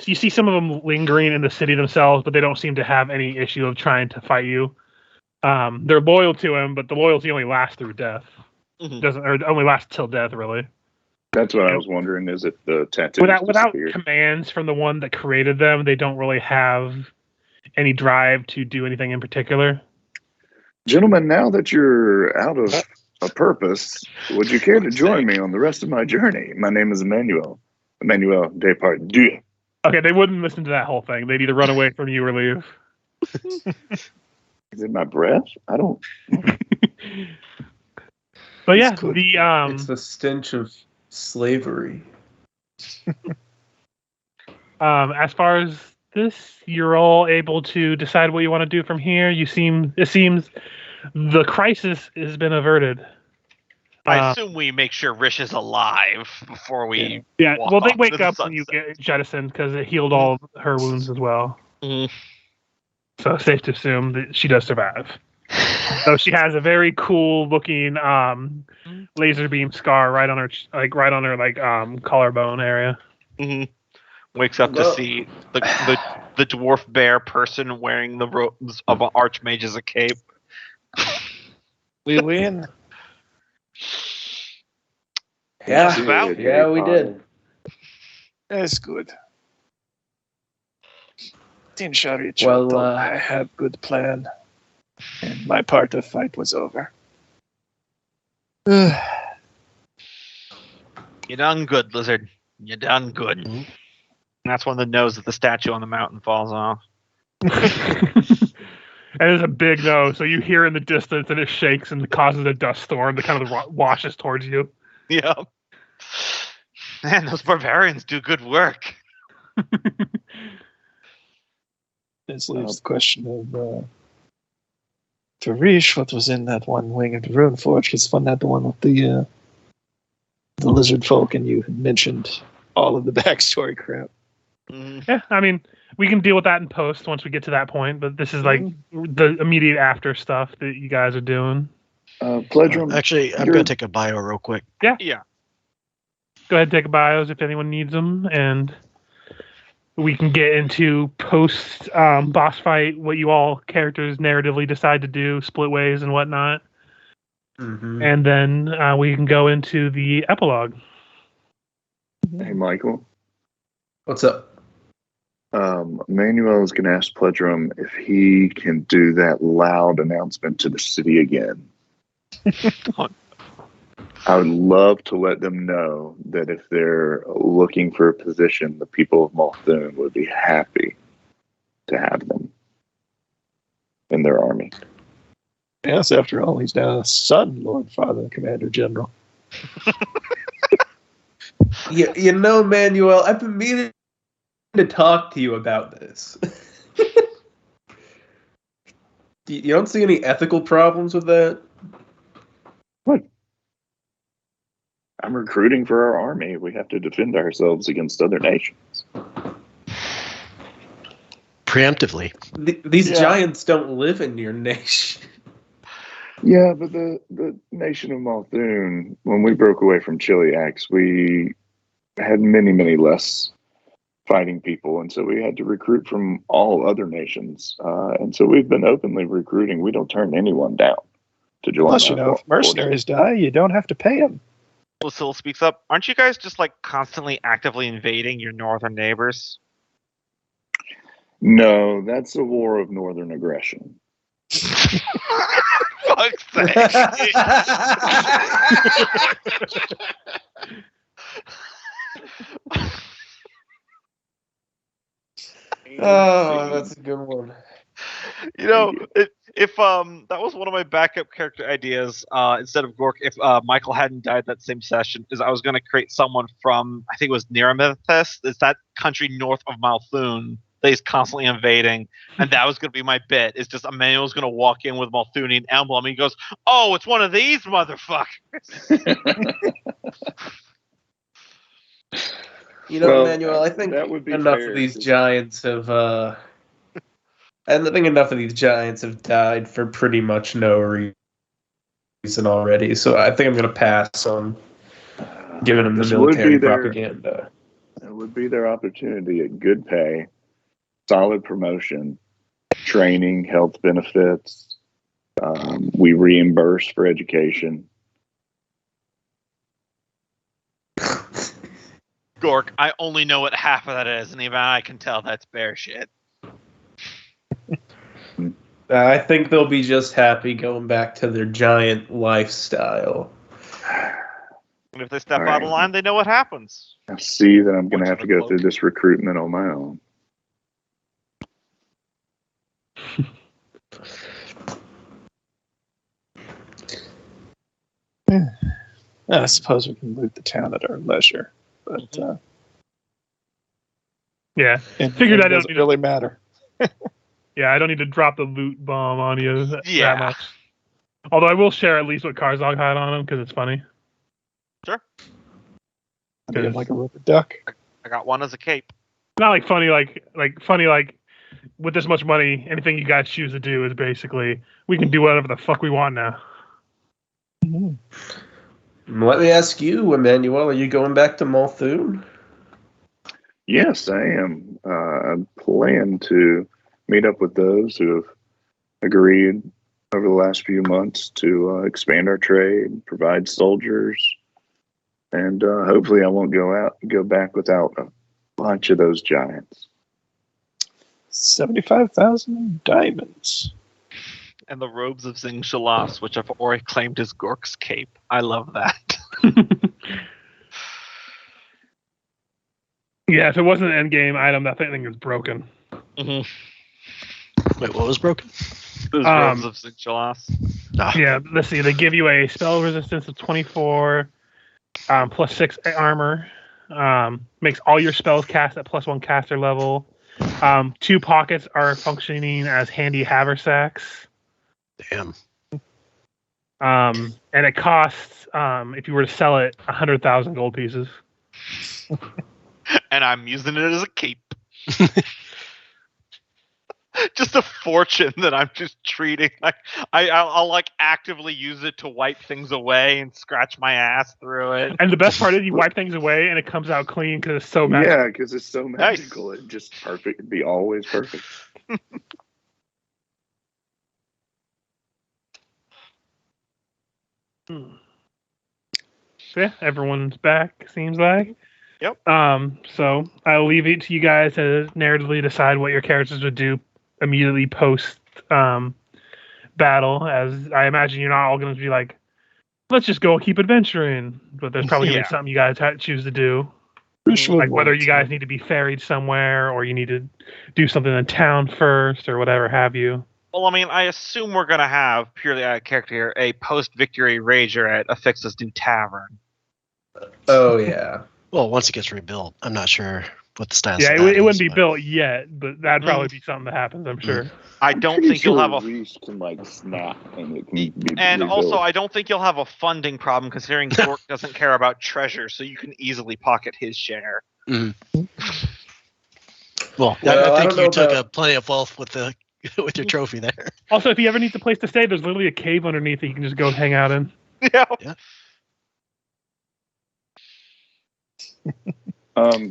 you see some of them lingering in the city themselves, but they don't seem to have any issue of trying to fight you. They're loyal to him, but the loyalty only lasts through death. Mhm. Only lasts till death, really. That's what I was wondering. Is if the tattoos Without disappeared? commands from the one that created them, they don't really have any drive to do anything in particular. Gentlemen, now that you're out of a purpose, would you care to join me on the rest of my journey? My name is Emmanuel Depardieu. Okay, they wouldn't listen to that whole thing. They'd either run away from you or leave. Is it my breath? I don't. But yeah, It's good. It's the stench of slavery. as far as this, you're all able to decide what you want to do from here. It seems the crisis has been averted. I assume we make sure Rish is alive before we. Yeah, walk well, they off wake into the up when you sunset. get jettisoned because it healed all of her wounds as well. Mhm. So safe to assume that she does survive. So she has a very cool looking laser beam scar right on her collarbone area. Mhm. Wakes up to Well- see the dwarf bear person wearing the robes of an archmage as a cape. We win. Yeah, About- yeah, we did. That's good. Din Shariach Well, told I have good plan, and my part of fight was over. You done good, lizard. You done good. Mhm. That's when the nose of the statue on the mountain falls off. And it's a big no, so you hear in the distance and it shakes and causes a dust storm that kind of washes towards you. Yeah. Man, those barbarians do good work. This leaves the question of Farish, what was in that one wing of the Rune Forge? Because Fun had the one with the lizard folk, and you had mentioned all of the backstory crap. Mhm. Yeah, I mean, we can deal with that in post once we get to that point, but this is like the immediate after stuff that you guys are doing. Pledrum. Actually, I'm you're- gonna take a bio real quick. Yeah. Go ahead and take bios if anyone needs them, and we can get into post boss fight, what you all characters narratively decide to do, split ways and whatnot. Mhm. And then we can go into the epilogue. Hey, Michael. What's up? Manuel is going to ask Pledrum if he can do that loud announcement to the city again. I would love to let them know that if they're looking for a position, the people of Muldoon would be happy to have them in their army. Yes, after all, he's now a son, Lord Father, Commander General. You know, Manuel, I've been meaning to talk to you about this. You don't see any ethical problems with that? I'm recruiting for our army. We have to defend ourselves against other nations. Preemptively. These Yeah. giants don't live in your nation. Yeah, but the nation of Muldoon, when we broke away from Chiliax, we had many, many less fighting people, and so we had to recruit from all other nations. And so we've been openly recruiting. We don't turn anyone down to join. Plus, you know, if mercenaries die, you don't have to pay them. Lucille speaks up. Aren't you guys just like constantly actively invading your northern neighbors? No, that's a war of northern aggression. Fuck's sake. Oh, that's a good one. You know, if that was one of my backup character ideas. Instead of Gork, if Michael hadn't died that same session, is I was going to create someone from, I think it was Neramithis. It's that country north of Malthun that he's constantly invading, and that was going to be my bit. It's just Emmanuel's going to walk in with Malthunian emblem, and he goes, "Oh, it's one of these motherfuckers." You know, Well, Emmanuel, I think that would be enough fair, of these 'cause- giants have. I think enough of these giants have died for pretty much no reason already. So I think I'm going to pass on giving them the This would military be their- propaganda. It would be their opportunity at good pay, solid promotion, training, health benefits. We reimburse for education. Gork, I only know what half of that is, and even I can tell that's bear shit. I think they'll be just happy going back to their giant lifestyle. And if they step All out right. of line, they know what happens. I see that I'm going Much to of have a to go cloak. through this recruitment on my own. I suppose we can loot the town at our leisure, but Yeah. and Figured it I don't doesn't need really matter. Yeah, I don't need to drop the loot bomb on you that Yeah. much. Although I will share at least what Karzog had on him because it's funny. Sure. I mean, like a rubber duck. I got one as a cape. Not like funny, like funny, like with this much money, anything you guys choose to do is basically we can do whatever the fuck we want now. Let me ask you, Emmanuel, are you going back to Malthun? Yes, I am. I plan to meet up with those who have agreed over the last few months to expand our trade, provide soldiers, and hopefully I won't go back without a bunch of those giants. 75,000 diamonds. And the robes of Zing Shalas, which I've already claimed as Gork's cape. I love that. Yeah, if it wasn't an end game item, that thing is broken. Wait, what was broken? Those robes of Zing Shalas. Ah, Yeah, let's see. They give you a spell resistance of 24, plus 6 armor. Makes all your spells cast at +1 caster level. 2 pockets are functioning as handy haversacks. damn. And it costs, if you were to sell it, 100,000 gold pieces. And I'm using it as a cape. Just a fortune that I'm just treating like I'll like actively use it to wipe things away and scratch my ass through it. And the best part is you wipe things away and it comes out clean because it's so magical. Yeah, because it's so magical. It's just perfect. It'd be always perfect. So yeah, everyone's back, seems like. Yep. So I'll leave it to you guys to narratively decide what your characters would do immediately post battle, as I imagine you're not all going to be like, let's just go keep adventuring. But there's probably going to be something you guys choose to do. Like whether you guys need to be ferried somewhere or you need to do something in town first or whatever have you. Well, I mean, I assume we're gonna have purely out of character here a post-victory rager at Affix's new tavern. Oh, yeah. Well, once it gets rebuilt, I'm not sure what the status Yeah, of it that wouldn't is, be but- built yet, but that'd probably be something that happens, I'm sure. I don't think you'll have a Reese can like snap and it can be and rebuilt. also I don't think you'll have a funding problem considering Gork doesn't care about treasure, so you can easily pocket his share. Well, Well, I I think don't know you took about- plenty of wealth with the with your trophy there. Also, if he ever needs a place to stay, there's literally a cave underneath that you can just go hang out in. Yeah.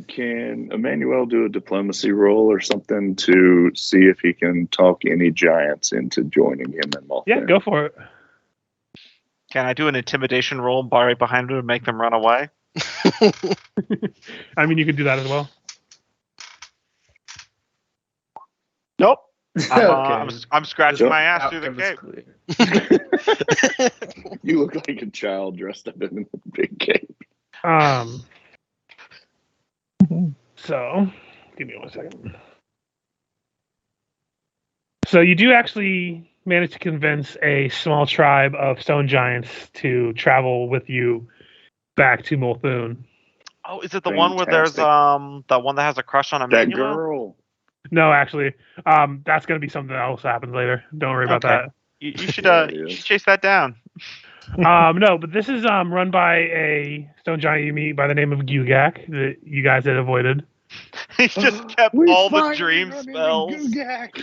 Can Emmanuel do a diplomacy roll or something to see if he can talk any giants into joining him in Malthus? Yeah, go for it. Can I do an intimidation roll and bar right behind him and make them run away? I mean, you could do that as well. Nope. Okay. I'm scratching Yep. my ass through the Outcome is cape. clear. You look like a child dressed up in a big cape. So, give me 1 second. So you do actually manage to convince a small tribe of stone giants to travel with you back to Multhoon. Oh, is it the one where there's Fantastic. the one that has a crush on That Emmanuel? girl. No, actually, that's gonna be something else that happens later. Don't worry about Okay. that. You should Yeah, it you is. should chase that down. No, but this is run by a stone giant you meet by the name of Gugak that you guys had avoided. He just kept We all the finally dream run into spells. Gugak.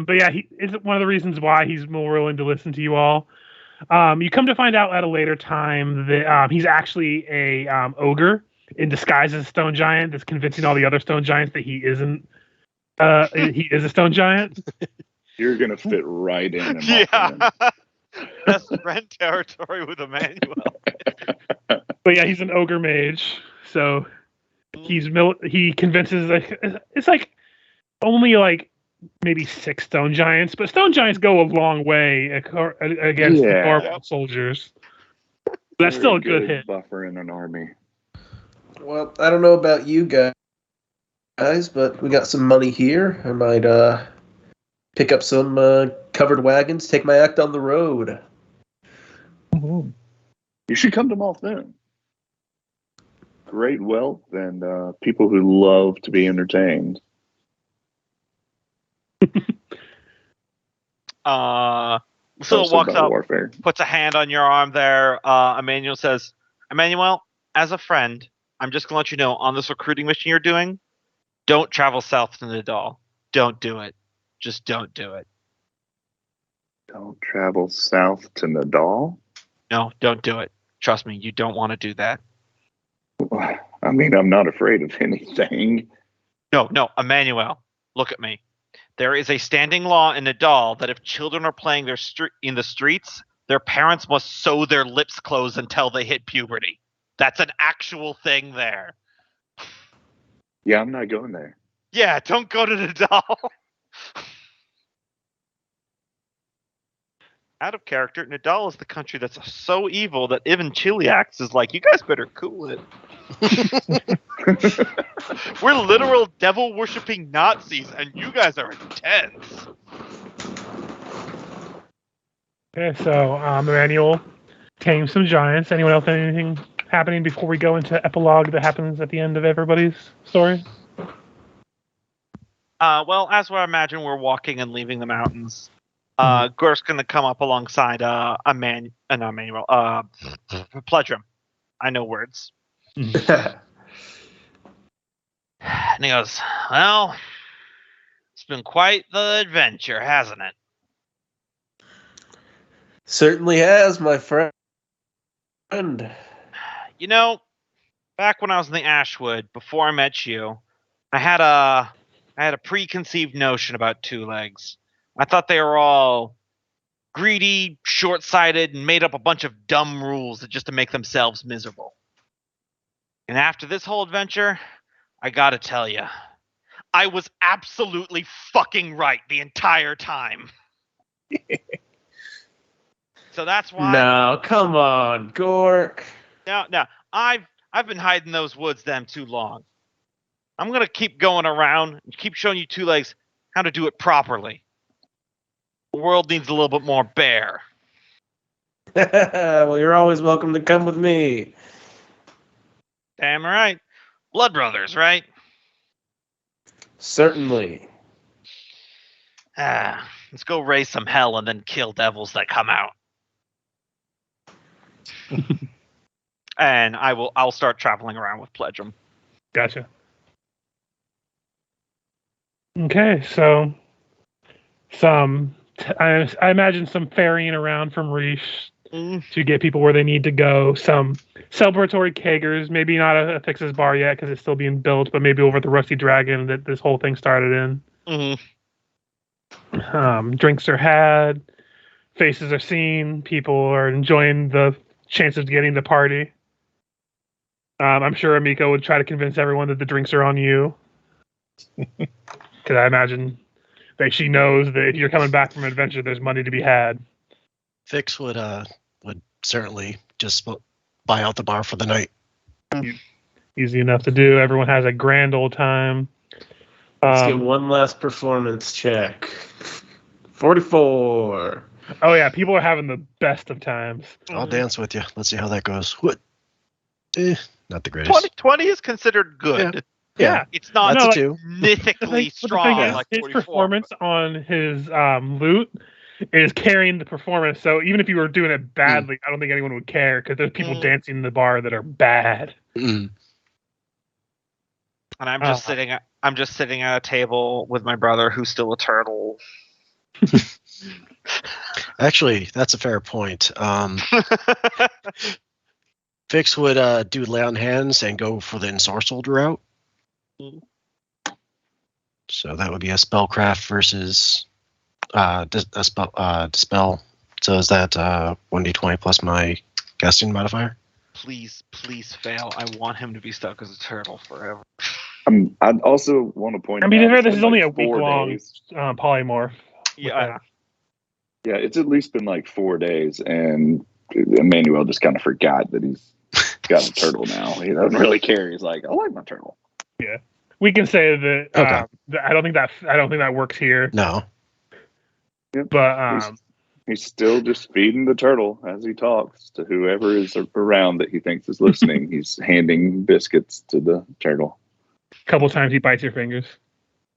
But yeah, he is one of the reasons why he's more willing to listen to you all. You come to find out at a later time that he's actually a ogre in disguise as a stone giant that's convincing all the other stone giants that he isn't. He is a stone giant. You're gonna fit right in. Yeah. Best friend territory with Emmanuel. But yeah, he's an ogre mage, so he convinces it's like only like maybe 6 stone giants, but stone giants go a long way against Yeah. normal soldiers. That's still a good hit. Buffer in an army. Well, I don't know about you guys, but we got some money here. I might pick up some covered wagons, take my act on the road. You should come to Multhoon. Great wealth and people who love to be entertained. So Also walks about up, warfare. puts a hand on your arm there. Emmanuel says, Emmanuel, as a friend, I'm just going to let you know on this recruiting mission you're doing, don't travel south to Nadal. Don't do it. Just don't do it. Don't travel south to Nadal. No, don't do it. Trust me, you don't want to do that. I mean, I'm not afraid of anything. No, Emmanuel, look at me. There is a standing law in Nadal that if children are playing in the streets, their parents must sew their lips closed until they hit puberty. That's an actual thing there. Yeah, I'm not going there. Yeah, don't go to Nadal. Out of character, Nadal is the country that's so evil that even Chiliax is like, you guys better cool it. We're literal devil-worshipping Nazis, and you guys are intense. Okay, so Emmanuel tames some giants. Anyone else have anything happening before we go into epilogue that happens at the end of everybody's story? Well, as I imagine, we're walking and leaving the mountains. Gork's gonna come up alongside Emmanuel. Pledrum. I know words. And he goes, well, it's been quite the adventure, hasn't it? Certainly has, my friend. You know, back when I was in the Ashwood, before I met you, I had a preconceived notion about Two Legs. I thought they were all greedy, short-sighted, and made up a bunch of dumb rules just to make themselves miserable. And after this whole adventure, I gotta tell you, I was absolutely fucking right the entire time. So that's why. No, come on, Gork. No, I've been hiding those woods them too long. I'm gonna keep going around and keep showing you Two Legs how to do it properly. The world needs a little bit more bear. Well, you're always welcome to come with me. Damn right. Blood brothers, right? Certainly. Let's go raise some hell and then kill devils that come out. And I'll start traveling around with Pledrum. Gotcha. Okay, so I imagine some ferrying around from Reach to get people where they need to go. Some celebratory kegers, maybe not a Fix's bar yet because it's still being built, but maybe over at the Rusty Dragon that this whole thing started in. Drinks are had, faces are seen, people are enjoying the chance of getting the party. I'm sure Amiko would try to convince everyone that the drinks are on you. Because I imagine that she knows that if you're coming back from an adventure, there's money to be had. Fix would certainly just buy out the bar for the night. Easy enough to do. Everyone has a grand old time. Let's get one last performance check. 44. Oh yeah, people are having the best of times. I'll dance with you. Let's see how that goes. What? Not the greatest. 20 is considered good. Yeah. It's not That's a like, 2. mythically strong like his 44. performance on his loot is carrying the performance. So even if you were doing it badly, I don't think anyone would care because there's people dancing in the bar that are bad. Mm. And I'm just sitting at a table with my brother who's still a turtle. Actually, that's a fair point. Fix would do lay on hands and go for the ensorcelled route. So that would be a spellcraft versus dispel. So is that 1d20 plus my casting modifier? Please fail. I want him to be stuck as a turtle forever. I'd also want to point out. This is only a week-long polymorph. Yeah. Yeah, it's at least been like 4 days, and Emmanuel just kind of forgot that he's got a turtle now. He doesn't really care. He's like, I like my turtle. Yeah, we can say that. Okay. I don't think that works here. No. Yep. But he's still just feeding the turtle as he talks to whoever is around that he thinks is listening. He's handing biscuits to the turtle. a couple times he bites your fingers.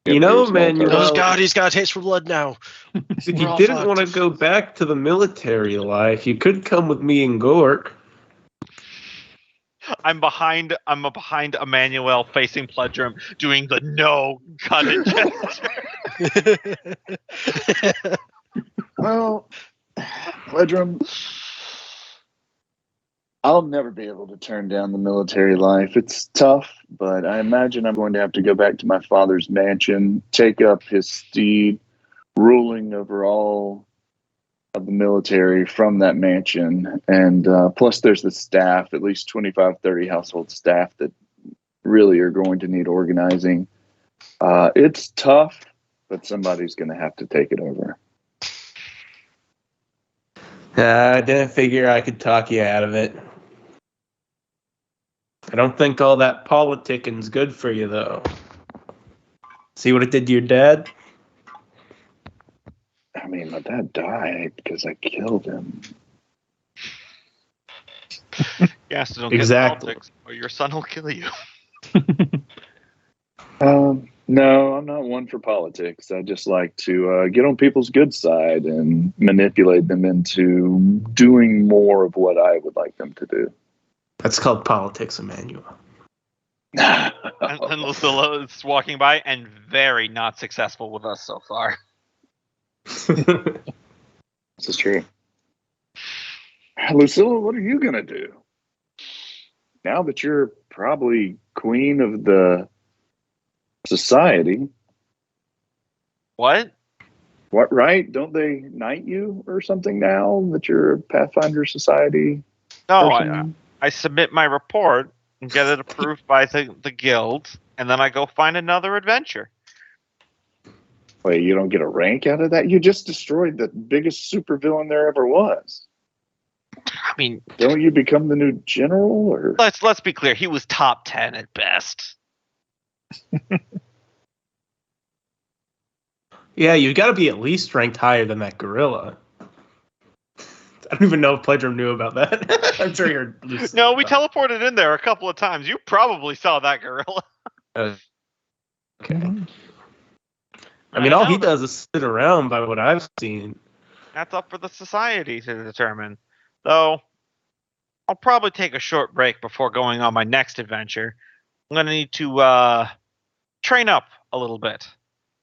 You know, Manuel. Oh God, he's got a taste for blood now. If you didn't want to go back to the military life, you could come with me and Gork. I'm behind Emmanuel facing Pledrum doing the no cut it gesture. Well, Pledrum, I'll never be able to turn down the military life. It's tough, but I imagine I'm going to have to go back to my father's mansion, take up his steed, ruling over all of the military from that mansion. And plus there's the staff, at least 25, 30 household staff that really are going to need organizing. It's tough, but somebody's going to have to take it over. I didn't figure I could talk you out of it. I don't think all that politicking good for you, though. See what it did to your dad? I mean, my dad died because I killed him. Yes, don't Exactly. get politics, or your son will kill you. No, I'm not one for politics. I just like to get on people's good side and manipulate them into doing more of what I would like them to do. That's called politics, Emmanuel. And Lucilla is walking by and very not successful with us so far. This is true. Lucilla, what are you going to do? Now that you're probably queen of the society. What? What, right? Don't they knight you or something now that you're a Pathfinder Society? No, I submit my report and get it approved by the guild, and then I go find another adventure. Wait, you don't get a rank out of that? You just destroyed the biggest supervillain there ever was. I mean, don't you become the new general? Or let's be clear, he was top 10 at best. Yeah, you got to be at least ranked higher than that gorilla. I don't even know if Pledrum knew about that. I'm sure you're. No, we teleported in there a couple of times. You probably saw that gorilla. Okay. I mean, all he does is sit around by what I've seen. That's up for the society to determine. Though, I'll probably take a short break before going on my next adventure. I'm going to need to train up a little bit.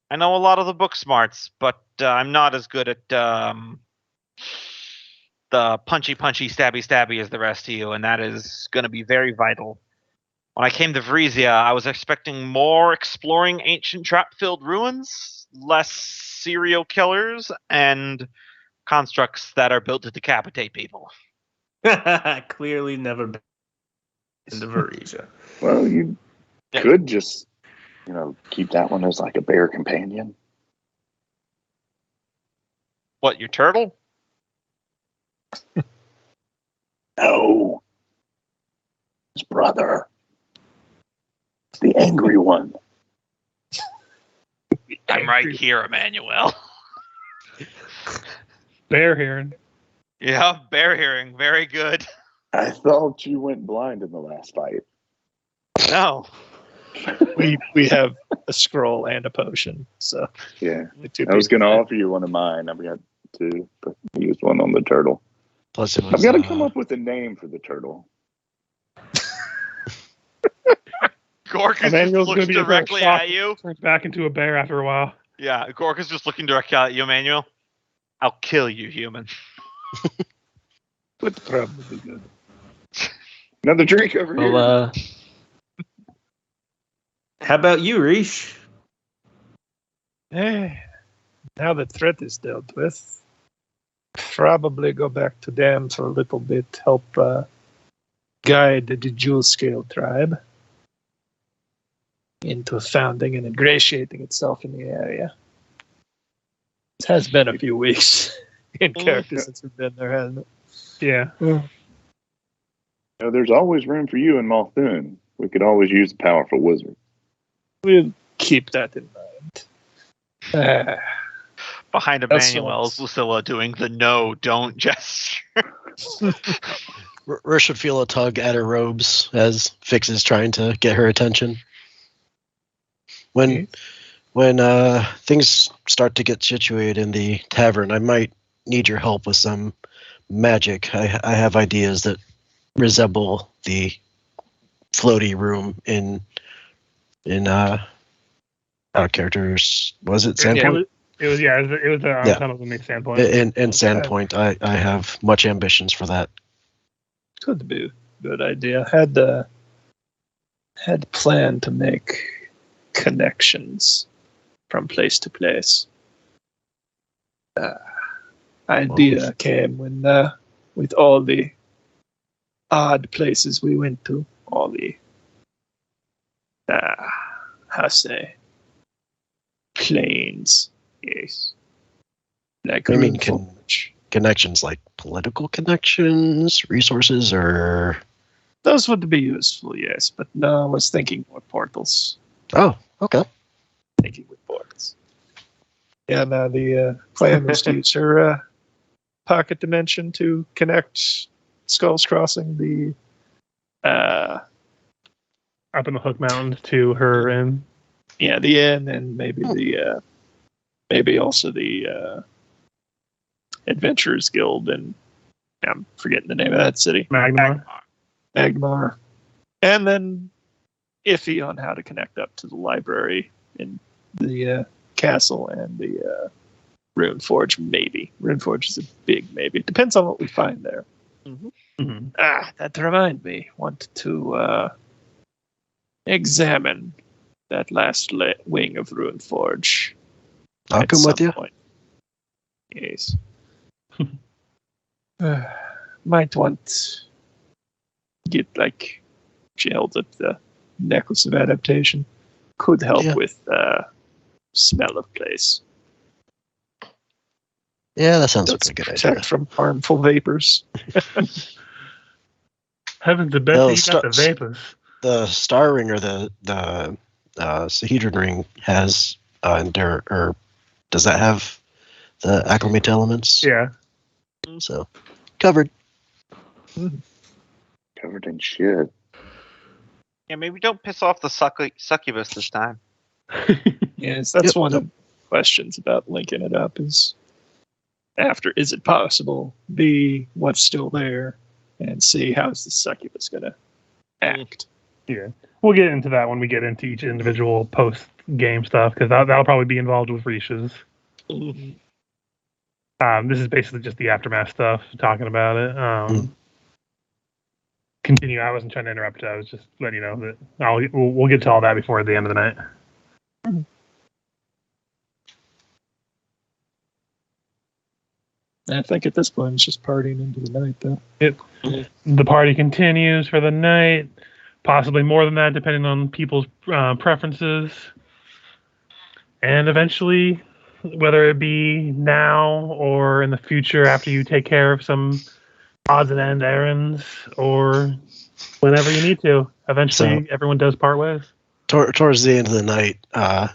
I know a lot of the book smarts, but I'm not as good at the punchy, stabby as the rest of you, and that is going to be very vital. When I came to Vrisia, I was expecting more exploring ancient trap-filled ruins, less serial killers, and constructs that are built to decapitate people. Clearly never been to Vrisia. Well, you could just, keep that one as like a bear companion. What, your turtle? No. His brother. The angry one. I'm right here, Emmanuel. Bear hearing. Yeah, bear hearing. Very good. I thought you went blind in the last fight. No. We have a scroll and a potion, so Yeah. the two I was going to people- offer you one of mine. I've got two, but I used one on the turtle. Plus, it was, I've got to come up with a name for the turtle. Gork is just Emmanuel's gonna looking be a little directly shocked. at you. Turns back into a bear after a while. Yeah, Gork is just looking directly at you, Emmanuel. I'll kill you, human. would probably be good. Another drink over here. Well, how about you, Reesh? Now the threat is dealt with, probably go back to them for a little bit, help guide the Jewel Scale tribe into founding and ingratiating itself in the area. It has been a few weeks in character since we've been there, hasn't it? Yeah. You know, there's always room for you in Malthun. We could always use a powerful wizard. We'll keep that in mind. Behind That's Emmanuel is Lucilla doing the no, don't gesture. Rush would feel a tug at her robes as Fix is trying to get her attention. When things start to get situated in the tavern, I might need your help with some magic. I have ideas that resemble the floaty room in our characters. Was it Sandpoint? It was yeah. It was Yeah. Tunnel that makes Sandpoint. In Sandpoint, I have much ambitions for that. Could be a good idea. Had planned to make connections from place to place. Idea came when with all the odd places we went to, all the how say planes, yes. Like I mean, Runeforge. Connections like political connections, resources, or Those would be useful, yes, but no, I was thinking more portals. oh, okay. Thinking with portals. Yeah, now the plan was to use her pocket dimension to connect Skulls Crossing, the Up in the Hook Mountains to her and the inn, and maybe the maybe also the Adventurers Guild, and I'm forgetting the name of that city. Magmar. Magmar. And then iffy on how to connect up to the library in the castle and the Runeforge, maybe. Runeforge is a big maybe. It depends on what we find there. Mm-hmm. That reminds me. Want to examine that last wing of Runeforge. I'll at come with some you. point. Yes. Might want get like she held up the necklace of adaptation. Could help Yeah. with smell of place. Yeah, that sounds Let's like a good protect idea. from harmful vapors. Heavens, the best No, that you got the vapors. The star ring or the Sahedron ring has endure, or does that have the acclimate elements? Yeah. So covered. Covered in shit. Yeah, maybe don't piss off the succubus this time. Yes, that's Yep, one yep. of the questions about linking it up is after, is it possible? B, what's still there? And C, how's the succubus going to act? Yeah. We'll get into that when we get into each individual post game stuff because that'll probably be involved with Reish's. This is basically just the aftermath stuff, talking about it. Continue. I wasn't trying to interrupt. I was just letting you know that we'll get to all that before the end of the night. I think at this point it's just partying into the night, though. The party continues for the night, possibly more than that, depending on people's preferences. And eventually, whether it be now or in the future after you take care of some odds and end errands, or Whenever you need to. Eventually, everyone does part ways. Towards the end of the night,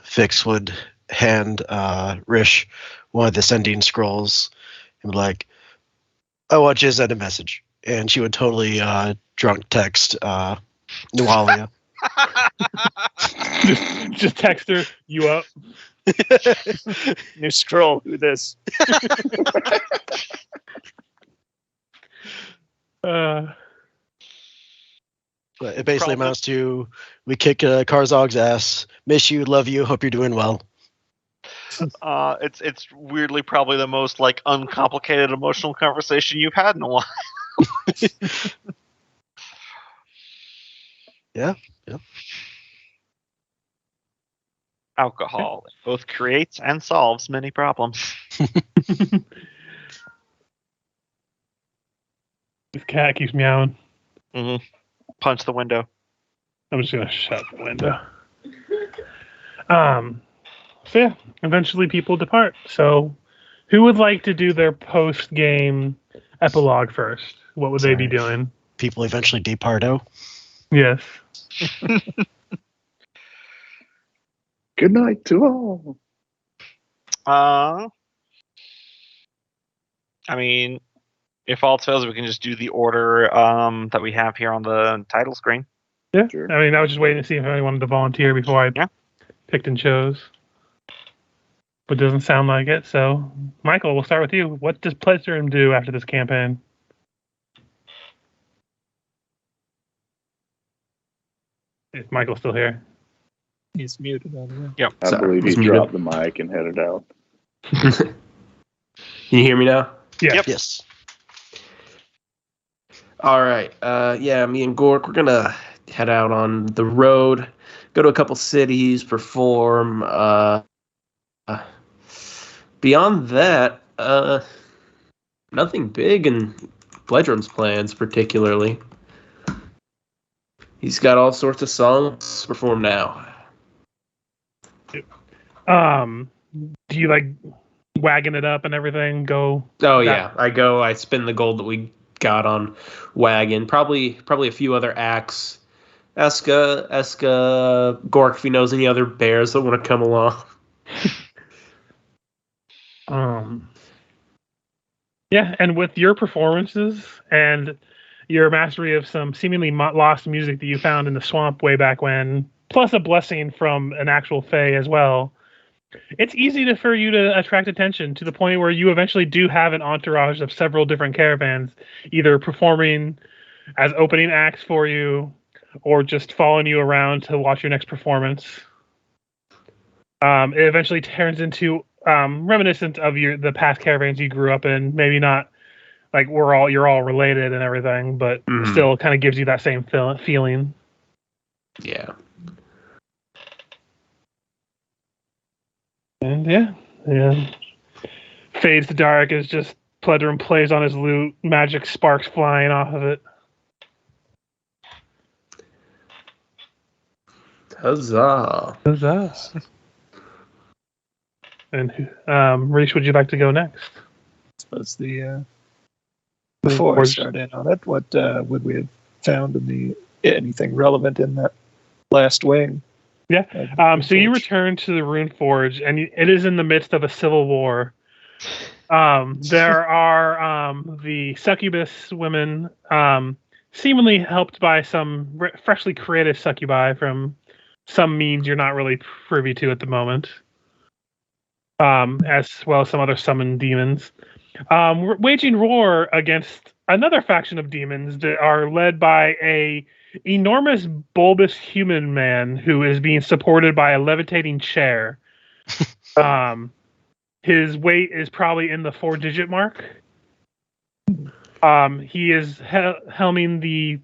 Fix would hand Rish one of the sending scrolls and be like, "I want you to send a message." And she would totally drunk text Nualia. just text her, you up? New scroll. Who this? But it basically amounts to, we kick Karzog's ass, miss you, love you, hope you're doing well. It's weirdly probably the most like uncomplicated emotional conversation you've had in a while. Yeah. Alcohol both creates and solves many problems. This cat keeps meowing. Mm-hmm. Punch the window. I'm just gonna shut the window. So yeah, eventually people depart. So who would like to do their post-game epilogue first? What would they be doing? People eventually departo. Yes. Good night to all. I mean, if all else fails, we can just do the order that we have here on the title screen. Yeah. Sure. I mean, I was just waiting to see if anyone wanted to volunteer before I picked and chose. But it doesn't sound like it. So, Michael, we'll start with you. What does Pledgeroom do after this campaign? Is Michael still here? He's muted on the way. Yep. I believe he dropped the mic and headed out. Can you hear me now? Yeah. Yep. Yes. All right. Me and Gork, we're gonna head out on the road, go to a couple cities, perform. Beyond that, nothing big in Pledgeron's plans particularly. He's got all sorts of songs to perform now. Do you like wagging it up and everything? Go. Oh yeah, I spend the gold that we got on wagon. Probably a few other acts. Eska, Gork, if he knows any other bears that want to come along. Yeah, and with your performances and your mastery of some seemingly lost music that you found in the swamp way back when, plus a blessing from an actual fae as well, it's easy for you to attract attention to the point where you eventually do have an entourage of several different caravans, either performing as opening acts for you or just following you around to watch your next performance. It eventually turns into reminiscent of the past caravans you grew up in. Maybe not like you're all related and everything, but still kind of gives you that same feeling. Yeah. And yeah. Fades to dark as just Pledgeron plays on his lute, magic sparks flying off of it. Huzzah. And Reese, would you like to go next? I suppose before I start in on it, what would we have found in anything relevant in that last wing? Yeah. So you return to the Rune Forge, and it is in the midst of a civil war. There are the succubus women, seemingly helped by some freshly created succubi from some means you're not really privy to at the moment, as well as some other summoned demons. Waging war against another faction of demons that are led by a enormous bulbous human man who is being supported by a levitating chair. His weight is probably in the 4-digit mark. He is helming the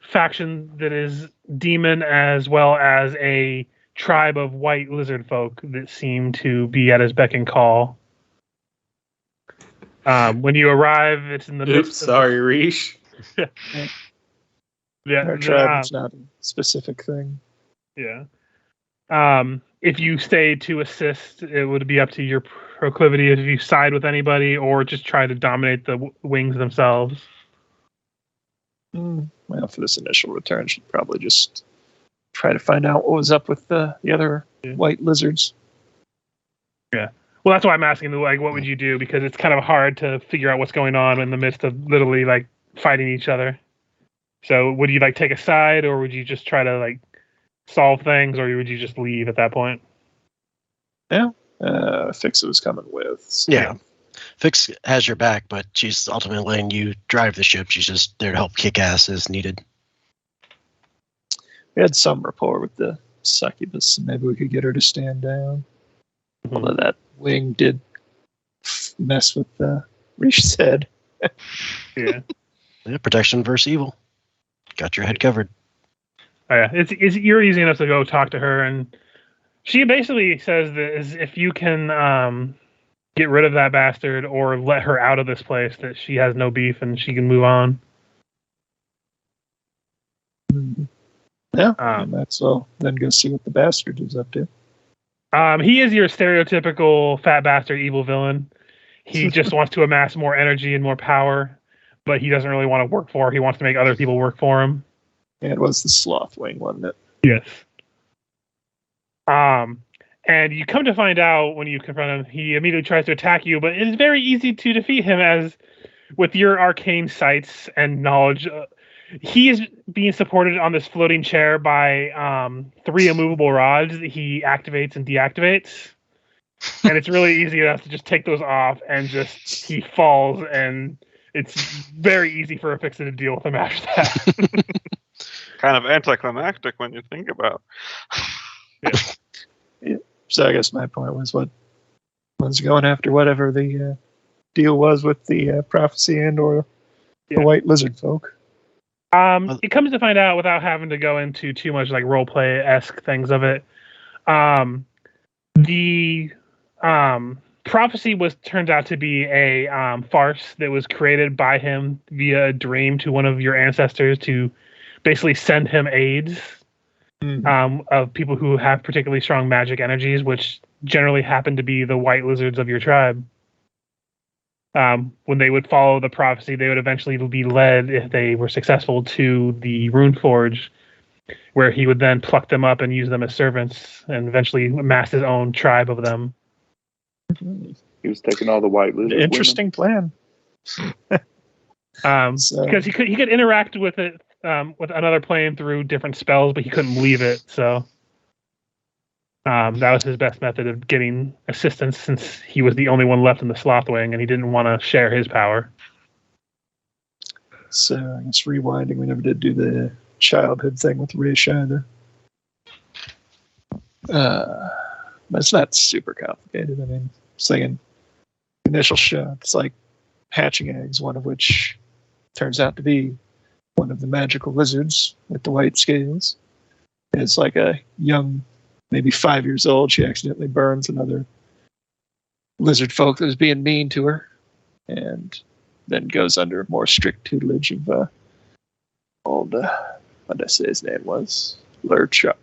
faction that is demon, as well as a tribe of white lizard folk that seem to be at his beck and call. When you arrive, it's in the midst of... Sorry, Reesh. Yeah, Our tribe is not a specific thing. Yeah. If you stay to assist, it would be up to your proclivity if you side with anybody or just try to dominate the wings themselves. Well, for this initial return, should probably just try to find out what was up with the other white lizards. Yeah. Well, that's why I'm asking, like, what would you do? Because it's kind of hard to figure out what's going on in the midst of literally, like, fighting each other. So would you, like, take a side, or would you just try to, like, solve things, or would you just leave at that point? Yeah. Fix was coming with. So. Yeah. Fix has your back, but she's ultimately letting you drive the ship. She's just there to help kick ass as needed. We had some rapport with the succubus, and maybe we could get her to stand down. Mm-hmm. Although that wing did mess with Rish's head. Yeah. Yeah, protection versus evil. Got your head covered. Oh, yeah. You're easy enough to go talk to her, and she basically says that if you can get rid of that bastard or let her out of this place, that she has no beef and she can move on. Yeah, that's all. Then go see what the bastard is up to. He is your stereotypical fat bastard evil villain. He just wants to amass more energy and more power, but he doesn't really want to work for her. He wants to make other people work for him. Yeah, it was the sloth wing, wasn't it? Yes. And you come to find out when you confront him, he immediately tries to attack you, but it is very easy to defeat him as with your arcane sights and knowledge. He is being supported on this floating chair by 3 immovable rods that he activates and deactivates. And it's really easy enough to just take those off and just he falls, and it's very easy for Afixa to deal with him after that. Kind of anticlimactic when you think about Yeah. Yeah. So I guess my point was what was going after whatever the deal was with the prophecy and or the white lizard folk. It comes to find out, without having to go into too much like role play esque things of it, the prophecy turns out to be a farce that was created by him via a dream to one of your ancestors to basically send him aids of people who have particularly strong magic energies, which generally happen to be the white lizards of your tribe. When they would follow the prophecy, they would eventually be led, if they were successful, to the Rune Forge, where he would then pluck them up and use them as servants, and eventually amass his own tribe of them. He was taking all the white lizard. Interesting plan. Because he could interact with it with another plane through different spells, but he couldn't leave it. So that was his best method of getting assistance, since he was the only one left in the Sloth Wing, and he didn't want to share his power. So I guess rewinding, we never did do the childhood thing with Rish either. But it's not super complicated. I mean, saying initial shot, it's like hatching eggs, one of which turns out to be one of the magical lizards with the white scales. It's like a young, maybe 5 years old. She accidentally burns another lizard folk that was being mean to her, and then goes under more strict tutelage of old, what did I say his name was? Lurl Chop.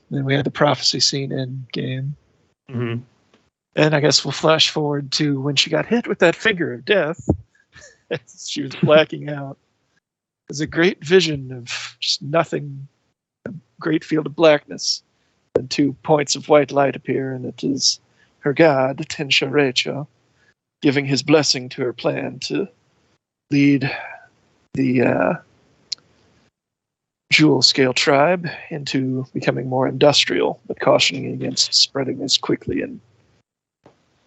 Then we had the prophecy scene in game. Mm-hmm. And I guess we'll flash forward to when she got hit with that figure of death. She was blacking out. There's a great vision of just nothing, a great field of blackness. And 2 points of white light appear, and it is her god, Tensha Recho, giving his blessing to her plan to lead the Jewel Scale tribe into becoming more industrial, but cautioning against spreading as quickly and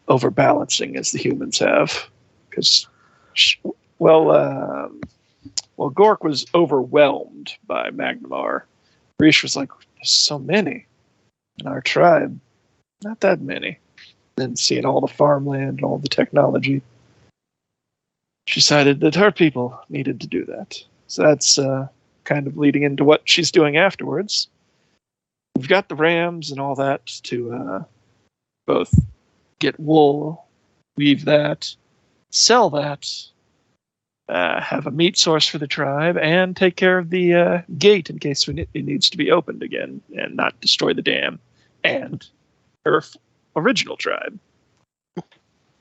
overbalancing as the humans have. Because, Gork was overwhelmed by Magnamar. Rish was like, there's so many. In our tribe, not that many. Then seeing all the farmland and all the technology, she decided that her people needed to do that. So that's kind of leading into what she's doing afterwards. We've got the rams and all that to both get wool, weave that, sell that, have a meat source for the tribe, and take care of the gate in case it needs to be opened again and not destroy the dam and her original tribe.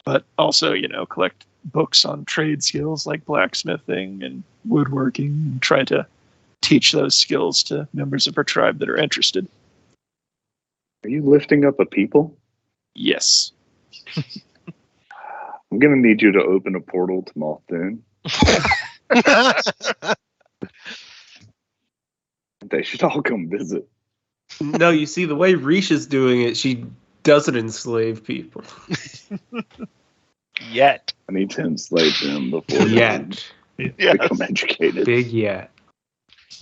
But also, collect books on trade skills like blacksmithing and woodworking and try to teach those skills to members of her tribe that are interested. Are you lifting up a people? Yes. I'm going to need you to open a portal to Malthun. They should all come visit. No, you see, the way Risha's doing it, she doesn't enslave people. Yet. I need to enslave them before Yet. they Yes. become educated. Big yet.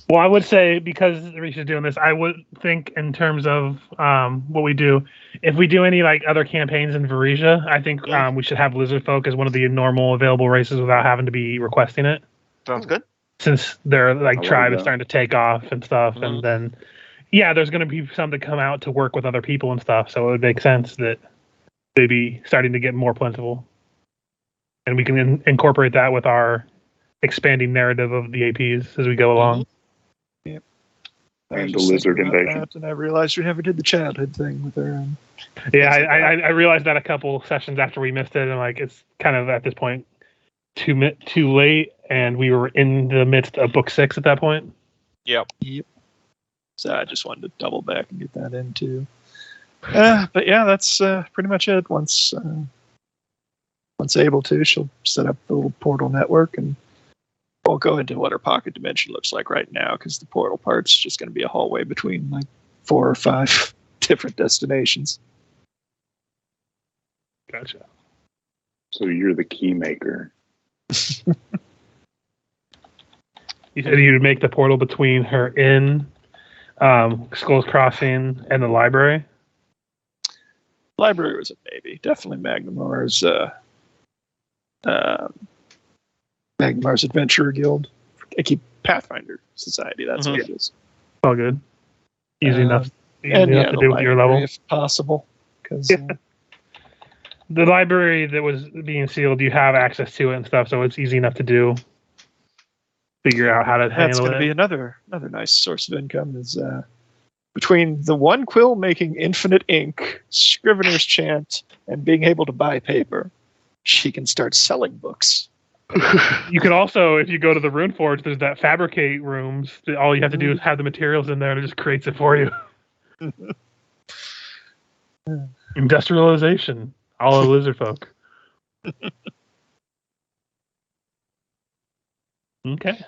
Well, I would say, because Risha's doing this, I would think in terms of what we do. If we do any like other campaigns in Varesia, I think we should have lizard folk as one of the normal available races without having to be requesting it. Sounds good. Since their like I tribe love is that. starting to take off and stuff, and then there's going to be some that come out to work with other people and stuff. So it would make sense that they'd be starting to get more plentiful, and we can incorporate that with our expanding narrative of the APs as we go along. I was And the just lizard thinking about invasion. that, and I realized we never did the childhood thing with her. Yeah, I realized that a couple sessions after we missed it, and like it's kind of at this point too late, and we were in the midst of book 6 at that point. Yep. So I just wanted to double back and get that in too. But yeah, that's pretty much it. Once able to, she'll set up the little portal network, and won't go into what her pocket dimension looks like right now, because the portal part's just going to be a hallway between like 4 or 5 different destinations. Gotcha. So you're the key maker. You said you'd make the portal between her inn, Skull's Crossing, and the library. Library was a maybe. Definitely Magnemar's Magnemar's Adventurer Guild. I keep Pathfinder Society. That's what it is. All good. Easy enough. Easy And enough yeah, to the do with your library, level. if possible, because The library that was being sealed, you have access to it and stuff, so it's easy enough to do. Figure out how to that's handle going to be it. another nice source of income. Is between the one quill making infinite ink, Scrivener's chant, and being able to buy paper, she can start selling books. You could also, if you go to the Rune Forge, there's that fabricate rooms. That all you have to do is have the materials in there, and it just creates it for you. Industrialization, all the lizard folk. Okay.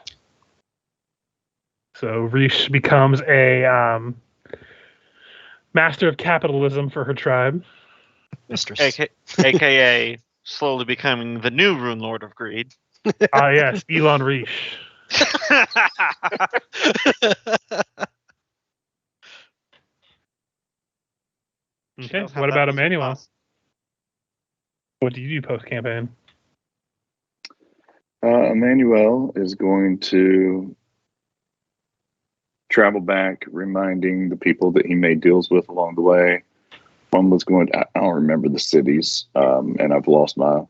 So Reese becomes a master of capitalism for her tribe. Mistress. AKA slowly becoming the new Rune Lord of Greed. Ah, yes, Elon Reese. Okay, what about Emmanuel? What do you do post-campaign? Emmanuel is going to travel back, reminding the people that he made deals with along the way. One was going to, I don't remember the cities, and I've lost my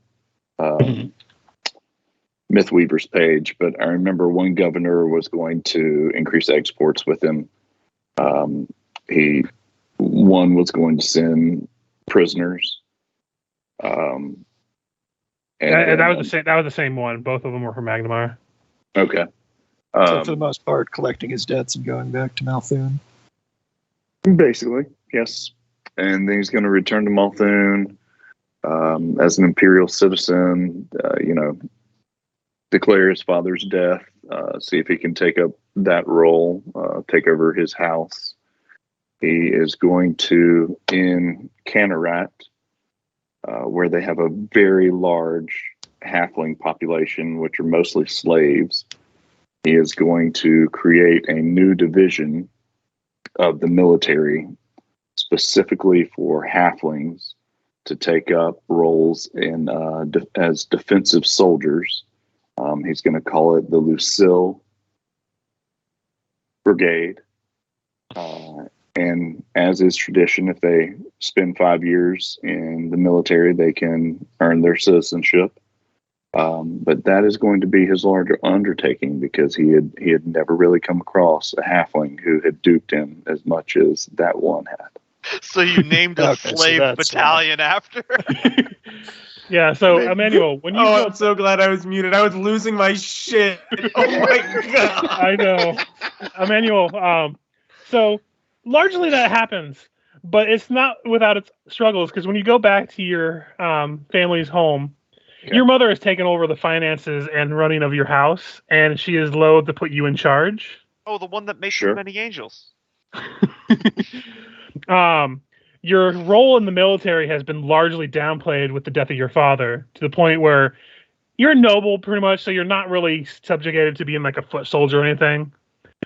Mythweaver's page, but I remember one governor was going to increase exports with him. One was going to send prisoners. And That was the same. That was the same one. Both of them were from Magnemar. Okay. So for the most part, collecting his debts and going back to Malthun. Basically, yes. And then he's going to return to Malthun as an imperial citizen, declare his father's death, see if he can take up that role, take over his house. He is going to, in Canarat, where they have a very large halfling population, which are mostly slaves, he is going to create a new division of the military specifically for halflings to take up roles in as defensive soldiers. He's going to call it the Lucille Brigade. And as is tradition, if they spend 5 years in the military, they can earn their citizenship. But that is going to be his larger undertaking, because he had never really come across a halfling who had duped him as much as that one had. So you named a Okay, so slave that's battalion after? Yeah. So Emmanuel, when you go, I'm so glad I was muted. I was losing my shit. Oh my god. I know, Emmanuel. So largely that happens, but it's not without its struggles because when you go back to your family's home, your mother has taken over the finances and running of your house, and she is loath to put you in charge. Oh, the one that makes Sure. many angels. Your role in the military has been largely downplayed with the death of your father to the point where you're a noble pretty much, so you're not really subjugated to being like a foot soldier or anything.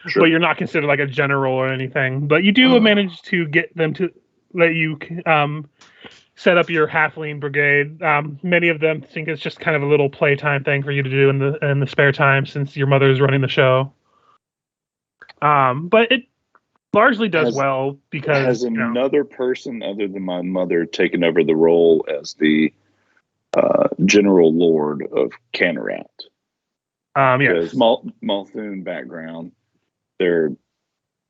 Sure. But you're not considered like a general or anything. But you do manage to get them to let you set up your halfling brigade. Many of them think it's just kind of a little playtime thing for you to do in the spare time since your mother is running the show. But it largely does well because has another person other than my mother taken over the role as the general lord of Canarat. Yes. Malthun background, they're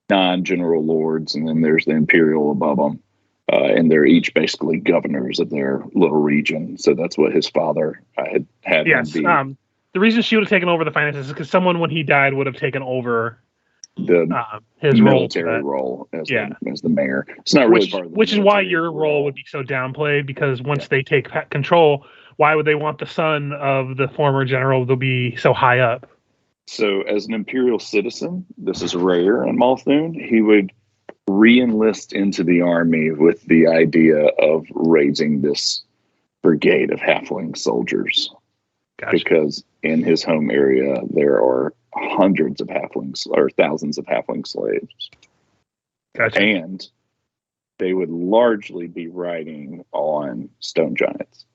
9 general lords, and then there's the imperial above them, and they're each basically governors of their little region. So that's what his father had Yes. him be. The reason she would have taken over the finances is because someone, when he died, would have taken over his military role as the mayor. It's not really part of the which is why your role would be so downplayed, because once they take control, why would they want the son of the former general to be so high up? So as an imperial citizen, this is rare in Malthun, he would re-enlist into the army with the idea of raising this brigade of halfling soldiers. Gotcha. Because in his home area, there are hundreds of halflings or thousands of halfling slaves. Gotcha. And they would largely be riding on stone giants.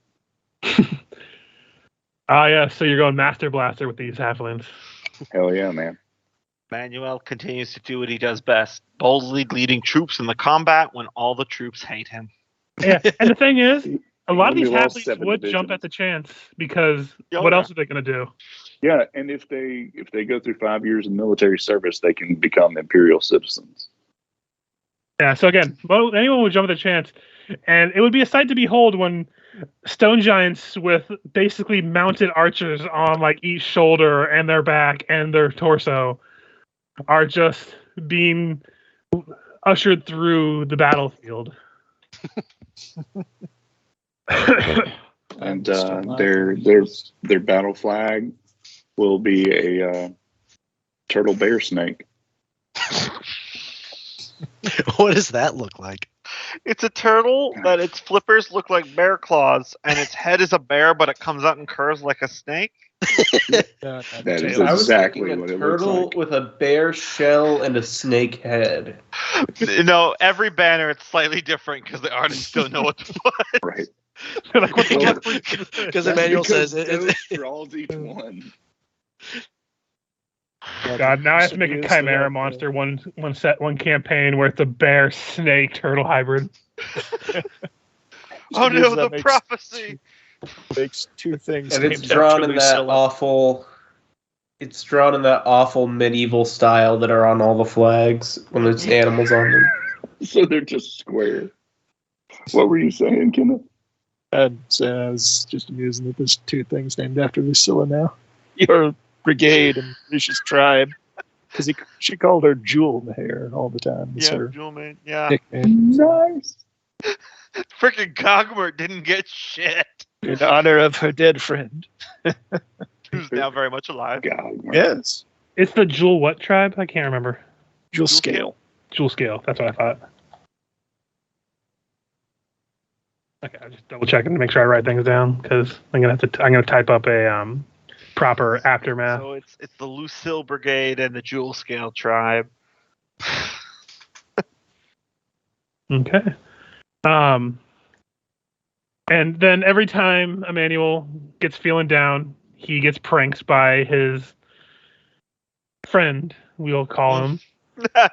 Yeah, so you're going Master Blaster with these halflings. Hell yeah, man. Manuel continues to do what he does best, boldly leading troops in the combat when all the troops hate him. Yeah, and the thing is, a lot of these halflings would jump at the chance because what else are they going to do? Yeah, and if they go through 5 years of military service, they can become imperial citizens. Yeah, so again, anyone would jump at the chance, and it would be a sight to behold when stone giants with basically mounted archers on like each shoulder and their back and their torso are just being ushered through the battlefield. And their battle flag will be a turtle bear snake. What does that look like? It's a turtle that its flippers look like bear claws, and its head is a bear, but it comes out and curves like a snake. That is exactly what it looks like. A turtle with a bear shell and a snake head. No, every banner it's slightly different because the artists don't know what to put. Right. They're like, what because Emmanuel says it draws each one. God, now I have to make a chimera monster one campaign where it's a bear snake turtle hybrid. Oh no, the prophecy makes 2 things. And it's drawn in that awful. It's drawn in that awful medieval style that are on all the flags when there's animals on them. So they're just square. What were you saying, Kenneth? And I was just amusing that there's 2 things named after Lucilla now. Your brigade and Risha's tribe. Because she called her Jewel Mayor all the time. Jewel Mayor. Yeah. Nickname. Nice. Freaking Gogmert didn't get shit. In honor of her dead friend. Who's now very much alive. Gogmert. Yes. It's the Jewel what tribe? I can't remember. Jewel Scale. Jewel Scale. That's what I thought. Okay, I'm just double checking to make sure I write things down because I'm gonna type up a proper aftermath. So it's the Lucille Brigade and the Jewel Scale tribe. Okay. And then every time Emmanuel gets feeling down, he gets pranked by his friend, we'll call him.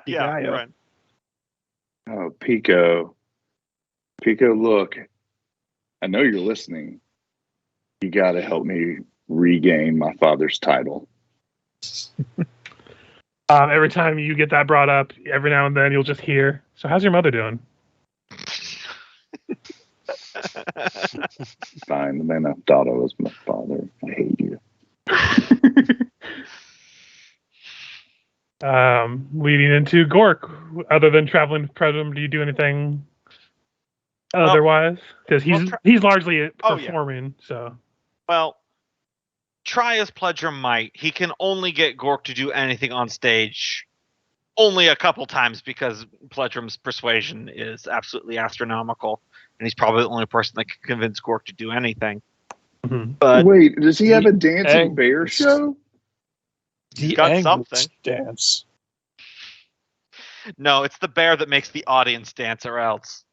Yeah, friend. Oh, Pico. Pico, look. I know you're listening. You got to help me regain my father's title. Every time you get that brought up, every now and then you'll just hear, so how's your mother doing? Fine, the man I thought I was my father. I hate you. Leading into Gork, other than traveling with Predum, do you do anything otherwise? Because he's largely performing. So, well, try as Pledger might, he can only get Gork to do anything on stage only a couple times because Pledrum's persuasion is absolutely astronomical, and he's probably the only person that can convince Gork to do anything. mm-hmm. But wait, does he have a dancing Ang- bear show? he's The got Anglers something. dance. No, it's the bear that makes the audience dance, or else.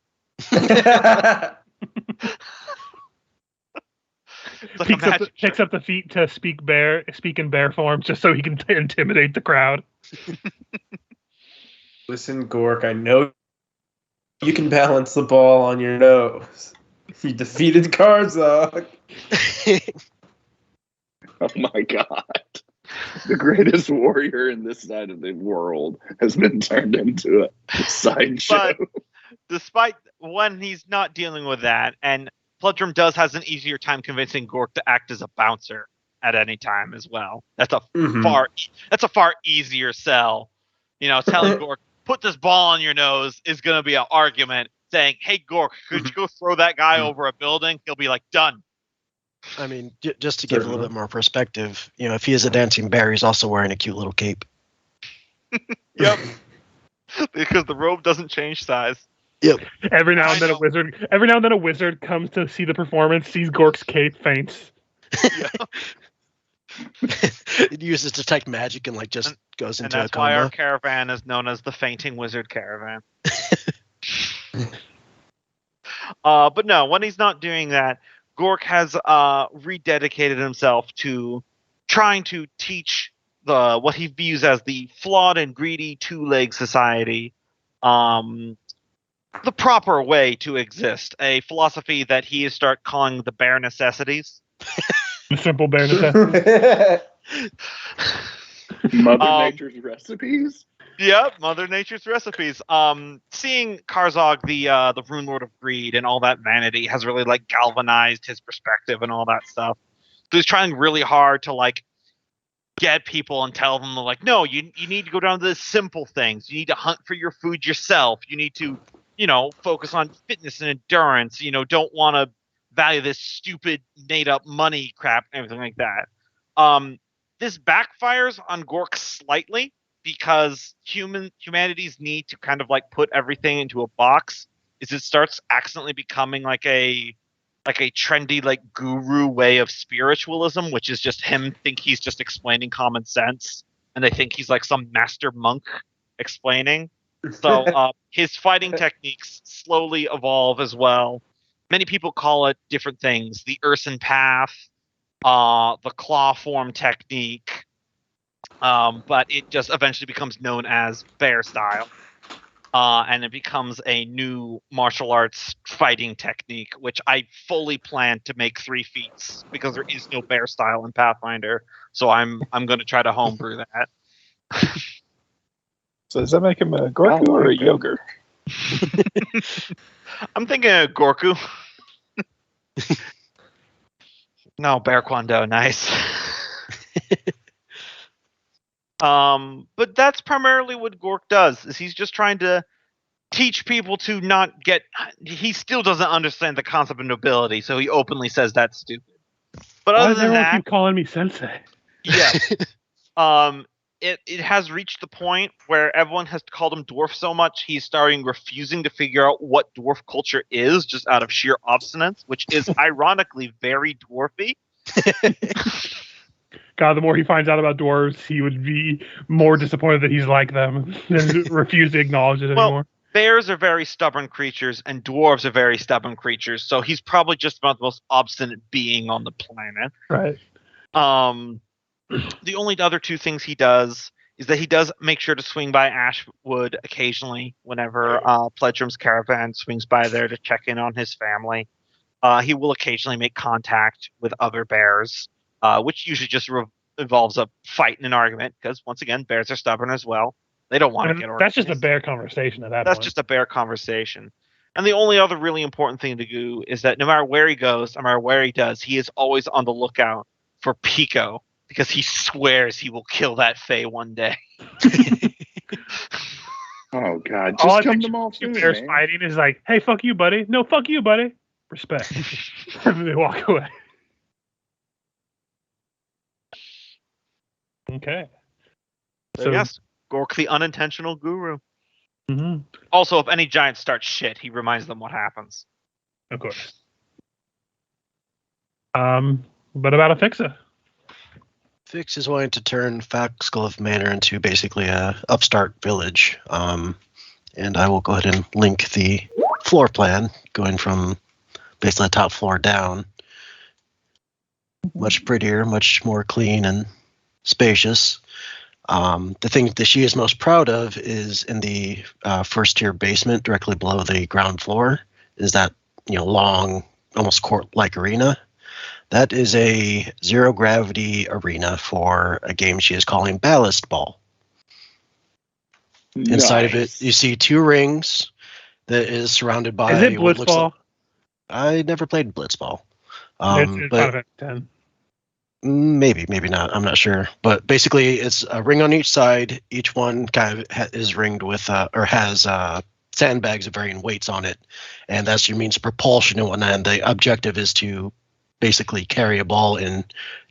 It's like a magic Picks up the feet to speak in bear form, just so he can intimidate the crowd. Listen, Gork, I know you can balance the ball on your nose. You defeated Karzog. Oh my god. The greatest warrior in this side of the world has been turned into a sideshow. But despite when he's not dealing with that, and Pledrum has an easier time convincing Gork to act as a bouncer at any time as well. That's a far easier sell. Telling Gork, put this ball on your nose is going to be an argument. Saying, hey, Gork, could you go throw that guy over a building? He'll be like, done. I mean, just to give a little bit more perspective, if he is a dancing bear, he's also wearing a cute little cape. Yep. Because the robe doesn't change size. Yep. Every now and then a wizard comes to see the performance, sees Gork's cape, faints. It uses detect magic and just goes into a that's coma. why our caravan is known as the Fainting Wizard Caravan. But no, when he's not doing that, Gork has rededicated himself to trying to teach what he views as the flawed and greedy two-leg society the proper way to exist. A philosophy that he has started calling the bare necessities. The simple bare necessities. Mother Nature's recipes? Yep, Mother Nature's recipes. Seeing Karzog, the Runelord of Greed, and all that vanity has really galvanized his perspective and all that stuff. So he's trying really hard to get people and tell them no, you need to go down to the simple things. You need to hunt for your food yourself. You need to, focus on fitness and endurance. Don't want to value this stupid made up money crap and everything like that. This backfires on Gork slightly, because humanity's need to kind of put everything into a box is it starts accidentally becoming a trendy guru way of spiritualism, which is just him think he's just explaining common sense, and they think he's some master monk explaining. So his fighting techniques slowly evolve as well. Many people call it different things: the Urson Path, the claw form technique. But it just eventually becomes known as bear style. And it becomes a new martial arts fighting technique, which I fully plan to make 3 feats, because there is no bear style in Pathfinder. So I'm going to try to homebrew that. So does that make him a Gorku or a Yogur? I'm thinking of Gorku. No, Bear Kwando, nice. But that's primarily what Gork does, is he's just trying to teach people to not get... He still doesn't understand the concept of nobility, so he openly says that's stupid. But other than that... keep calling me sensei? Yeah. It has reached the point where everyone has called him dwarf so much, he's starting refusing to figure out what dwarf culture is, just out of sheer obstinance, which is ironically very dwarfy. God, the more he finds out about dwarves, he would be more disappointed that he's like them and refuse to acknowledge it anymore. Bears are very stubborn creatures, and dwarves are very stubborn creatures, so he's probably just about the most obstinate being on the planet. Right. The only other 2 things he does is that he does make sure to swing by Ashwood occasionally whenever Pledrum's caravan swings by there to check in on his family. He will occasionally make contact with other bears, which usually just involves a fight and an argument, because once again, bears are stubborn as well. They don't want to get organized. That's just a bear conversation at that point. That's just a bear conversation. And the only other really important thing to do is that no matter where he goes, no matter where he does, he is always on the lookout for Pico because he swears he will kill that Fae one day. Oh God! All I Just come picture to Mall two soon, bears man. fighting is like, hey, fuck you, buddy. No, fuck you, buddy. Respect. And then they walk away. Okay. So yes, Gork the unintentional guru. Mm-hmm. Also, if any giant starts shit, he reminds them what happens. Of course. But about a fixer. Fix is wanting to turn Foxglove Manor into basically a upstart village. And I will go ahead and link the floor plan, going from basically the top floor down. Much prettier, much more clean and spacious. The thing that she is most proud of is in the first tier basement, directly below the ground floor, is that long, almost court-like arena. That is a zero gravity arena for a game she is calling Ballast Ball. Inside of it, you see 2 rings that is surrounded by. Is it Blitzball? I never played Blitzball. It's but Final Fantasy 10. maybe not. I'm not sure. But basically, it's a ring on each side. Each one kind of is ringed with or has sandbags of varying weights on it, and that's your means of propulsion and whatnot. And the objective is to basically carry a ball and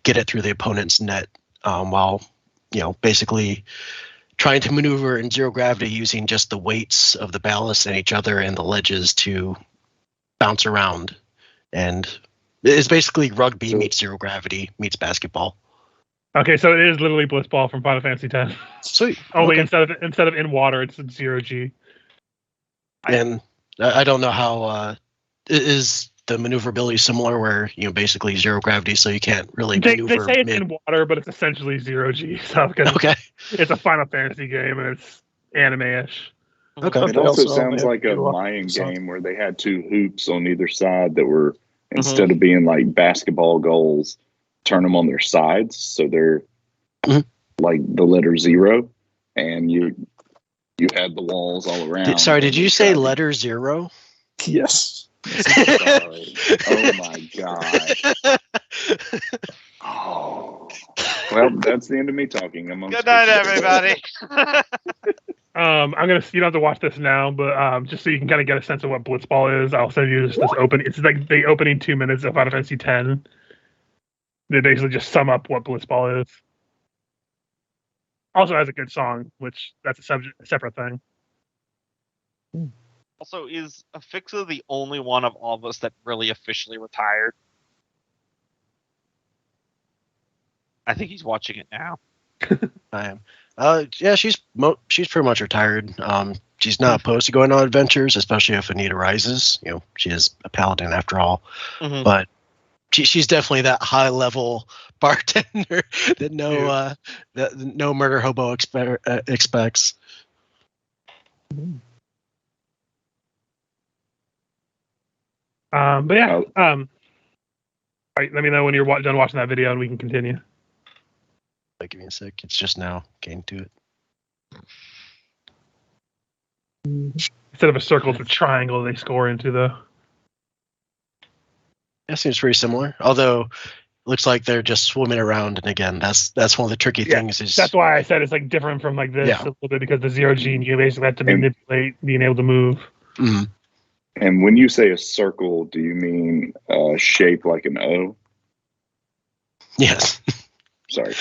get it through the opponent's net, while basically trying to maneuver in zero gravity using just the weights of the ballast and each other and the ledges to bounce around. And it's basically rugby meets zero gravity meets basketball. Okay, so it is literally Blitzball from Final Fantasy 10. Sweet. Only Okay. instead of in water, it's 0G. And I don't know how is the maneuverability similar, where basically zero gravity, so you can't really maneuver. They say it's in water, but it's essentially 0G stuff because Okay. it's a Final Fantasy game and it's anime-ish. Okay. It also Also, sounds they like a do up Mayan something. game where they had 2 hoops on either side that were, instead of being like basketball goals, turn them on their sides, so they're like the letter 0, and you had the walls all around. Sorry, did you say letter 0? Yes. Sorry. Oh my God. Oh. Well, that's the end of me talking. Good night, everybody. I'm gonna. You don't have to watch this now, but just so you can kind of get a sense of what Blitzball is, I'll send you this open. It's like the opening 2 minutes of Final Fantasy 10. They basically just sum up what Blitzball is. Also has a good song, which that's a separate thing. Also, is Afixa the only one of all of us that really officially retired? I think he's watching it now. I am. Yeah, she's pretty much retired. She's not opposed to going on adventures, especially if a need arises. She is a paladin after all. Mm-hmm. But she's definitely that high level bartender that no murder hobo expects. But yeah. All right, let me know when you're done watching that video, and we can continue. Give me a sec. It's just now getting to it. Instead of a circle, it's a triangle they score into, though. That seems pretty similar. Although, looks like they're just swimming around, and again, that's one of the tricky things. Is that's why I said it's like different from like this a little bit, because the 0G, you basically have to manipulate being able to move. Mm-hmm. And when you say a circle, do you mean shaped like an O? Yes. Sorry.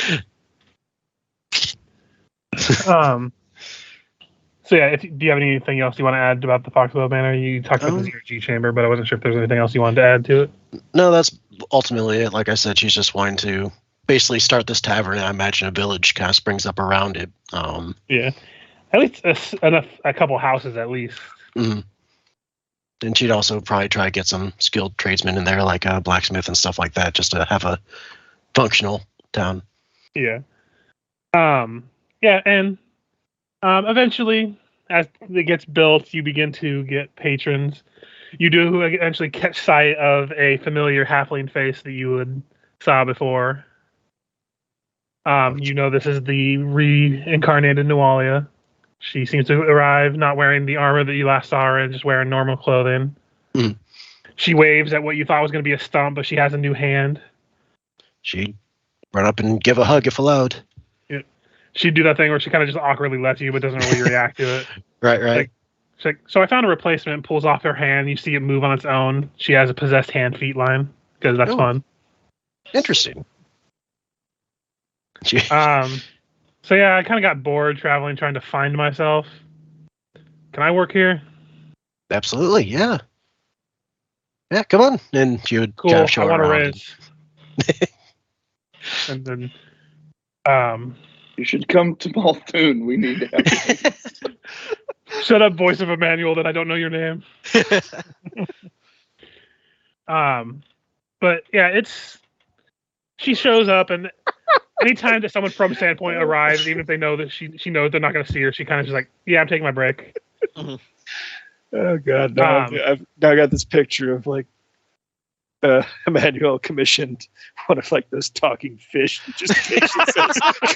So yeah, do you have anything else you want to add about the Foxglove Manor? You talked about the 0G chamber, but I wasn't sure if there's anything else you wanted to add to it. No, that's ultimately it. Like I said, she's just wanting to basically start this tavern, and I imagine a village kind of springs up around it. Yeah, at least a couple houses at least. Mm-hmm. And she'd also probably try to get some skilled tradesmen in there, like a blacksmith and stuff like that, just to have a functional town. Yeah. Yeah, and eventually, as it gets built, you begin to get patrons. You do eventually catch sight of a familiar halfling face that you saw before. This is the reincarnated Nualia. She seems to arrive not wearing the armor that you last saw her in, just wearing normal clothing. Mm. She waves at what you thought was going to be a stump, but she has a new hand. She'd run up and give a hug if allowed. She'd do that thing where she kind of just awkwardly lets you, but doesn't really react to it. Right. She's like, so I found a replacement, pulls off her hand. You see it move on its own. She has a possessed hand-feet line, because that's fun. Interesting. So yeah, I kind of got bored traveling, trying to find myself. Can I work here? Absolutely, yeah. Yeah, come on. And she would Cool. kind of show I want a around. raise. And then, You should come to Malthun. We need to have shut up, voice of Emmanuel, that I don't know your name. But yeah, she shows up, and anytime that someone from Sandpoint arrives, even if they know that she knows they're not going to see her, she kind of just like, yeah, I'm taking my break. Oh God! Now I've got this picture of like Emmanuel commissioned one of like those talking fish that just says,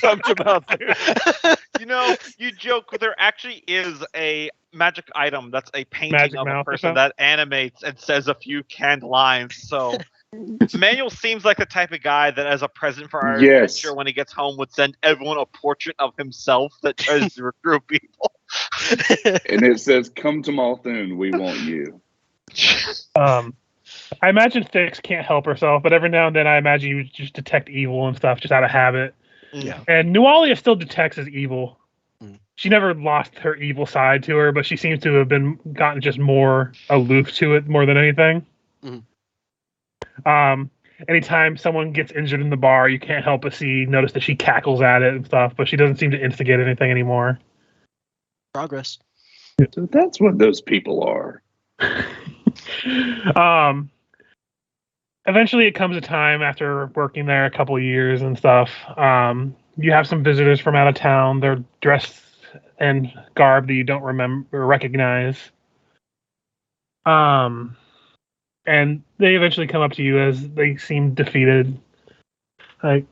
"Come to Malthun." You know, you joke, but there actually is a magic item that's a painting Magic of a mouth or person something? that animates and says a few canned lines. So Emmanuel seems like the type of guy that, as a present for our Yes. adventure, when he gets home, would send everyone a portrait of himself that tries to recruit people. and it says, "Come to Malthun. We want you." I imagine Fix can't help herself, but every now and then I imagine you just detect evil and stuff just out of habit. Yeah. And Nualia still detects as evil. Mm. She never lost her evil side to her, but she seems to have gotten just more aloof to it more than anything. Mm. Anytime someone gets injured in the bar, you can't help but notice that she cackles at it and stuff, but she doesn't seem to instigate anything anymore. Progress. So that's what those people are. Eventually it comes a time after working there a couple of years and stuff. You have some visitors from out of town. They're dressed in garb that you don't recognize. And they eventually come up to you as they seem defeated. Like,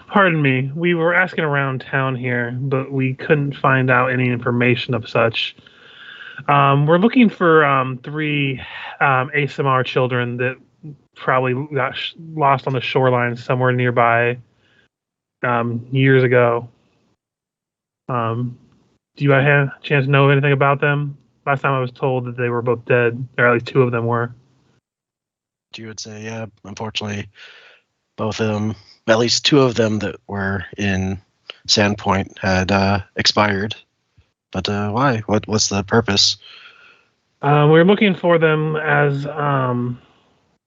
pardon me, we were asking around town here, but we couldn't find out any information of such. We're looking for 3 ASMR children that probably got lost on the shoreline somewhere nearby years ago. Do you have a chance to know anything about them? Last time I was told that they were both dead, or at least 2 of them were. You would say, yeah, unfortunately, both of them, at least 2 of them that were in Sandpoint had expired. But why? What's the purpose? We're looking for them as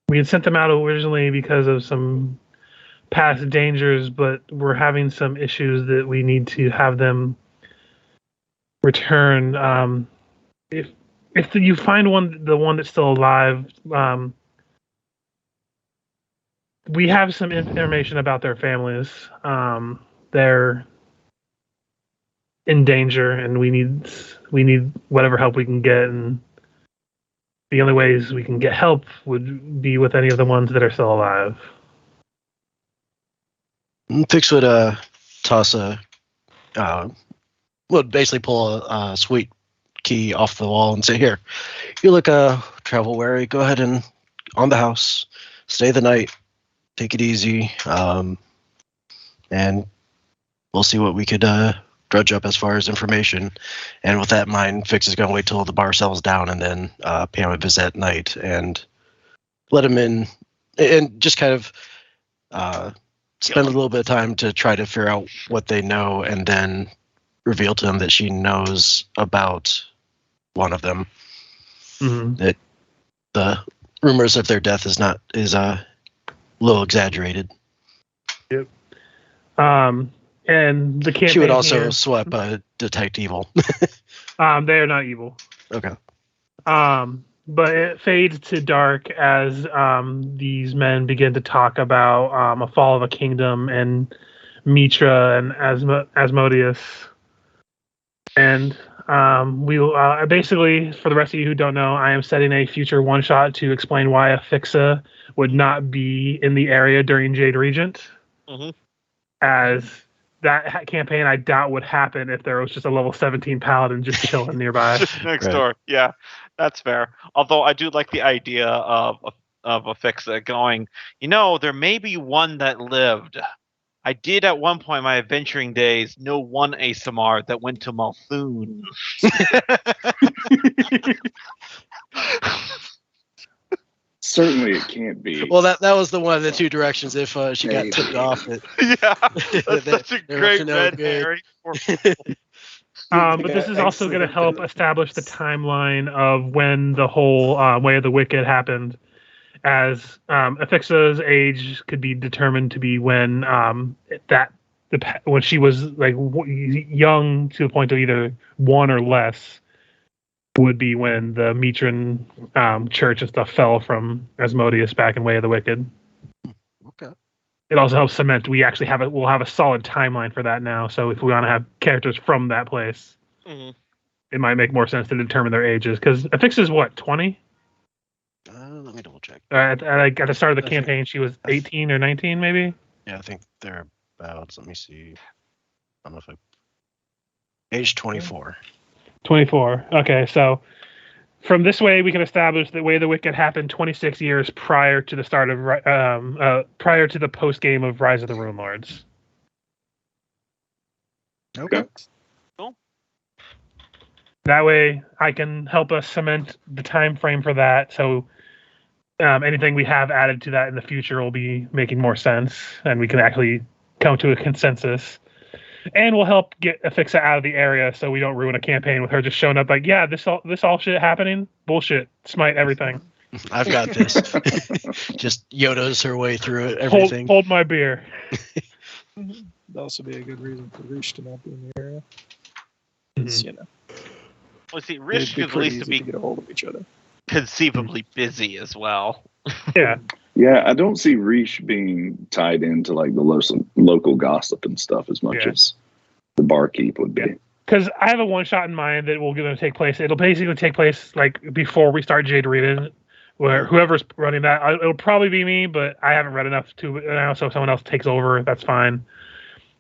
we had sent them out originally because of some past dangers, but we're having some issues that we need to have them return. If you find the one that's still alive, we have some information about their families. They're in danger, and we need whatever help we can get. And the only ways we can get help would be with any of the ones that are still alive. Fix would toss would basically pull a sweet key off the wall and say, "Here, you look travel wary. Go ahead and on the house, stay the night, take it easy, and we'll see what we could drudge up as far as information." And with that in mind, Fix is going to wait till the bar settles down and then pay him a visit at night and let him in and just kind of spend a little bit of time to try to figure out what they know and then reveal to them that she knows about one of them. Mm-hmm. That the rumors of their death is a little exaggerated. Yep. And the campaign She would also here, swap detect evil. they are not evil. Okay. But it fades to dark as these men begin to talk about a fall of a kingdom and Mitra and Asmodeus. And we will basically, for the rest of you who don't know, I am setting a future one-shot to explain why a Fixa would not be in the area during Jade Regent. Mm-hmm. As that campaign I doubt would happen if there was just a level 17 paladin just chilling nearby. Just next Right. door. Yeah, that's fair. Although I do like the idea of a fixer going, there may be one that lived. I did at one point in my adventuring days know one ASMR that went to Malthun. Certainly, it can't be. Well, that was the one of the two directions. If she got Maybe. tipped off, Yeah, that's They're such a up great to no red good. herring. But this is also going to help establish the timeline of when the whole Way of the Wicked happened, as Afixa's age could be determined to be when when she was like young to the point of either 1 or less, would be when the Mitran church and stuff fell from Asmodeus back in Way of the Wicked. Okay. It also helps cement we'll have a solid timeline for that now. So if we want to have characters from that place, Mhm. it might make more sense to determine their ages. Because Afixa's what, 20? Let me double check. At the start of the I think- campaign, she was 18 or 19, maybe. Yeah, I think they're about. Let me see. I don't know if age 24. 24. Okay, so from this way, we can establish that Way of the Wicked happened 26 years prior to the start of prior to the post game of Rise of the Runelords. Okay. Cool. That way, I can help us cement the time frame for that. So anything we have added to that in the future will be making more sense, and we can actually come to a consensus. And we'll help get Afixa out of the area so we don't ruin a campaign with her just showing up like, yeah, this all shit happening? Bullshit. Smite everything. I've got this. Just Yoda's her way through it, everything. Hold my beer. That'd also be a good reason for Rish to not be in the area. Mhm. 'Cause, Well, see, it'd Rish be could at pretty least easy be to get a hold of each other. conceivably busy as well. Yeah. Yeah, I don't see Reach being tied into like the local gossip and stuff as much Yeah. as the barkeep would be. Yeah. Because I have a one shot in mind that will going to take place. It'll basically take place like before we start Jade Reading, where whoever's running that, it'll probably be me, but I haven't read enough to now, so if someone else takes over, that's fine.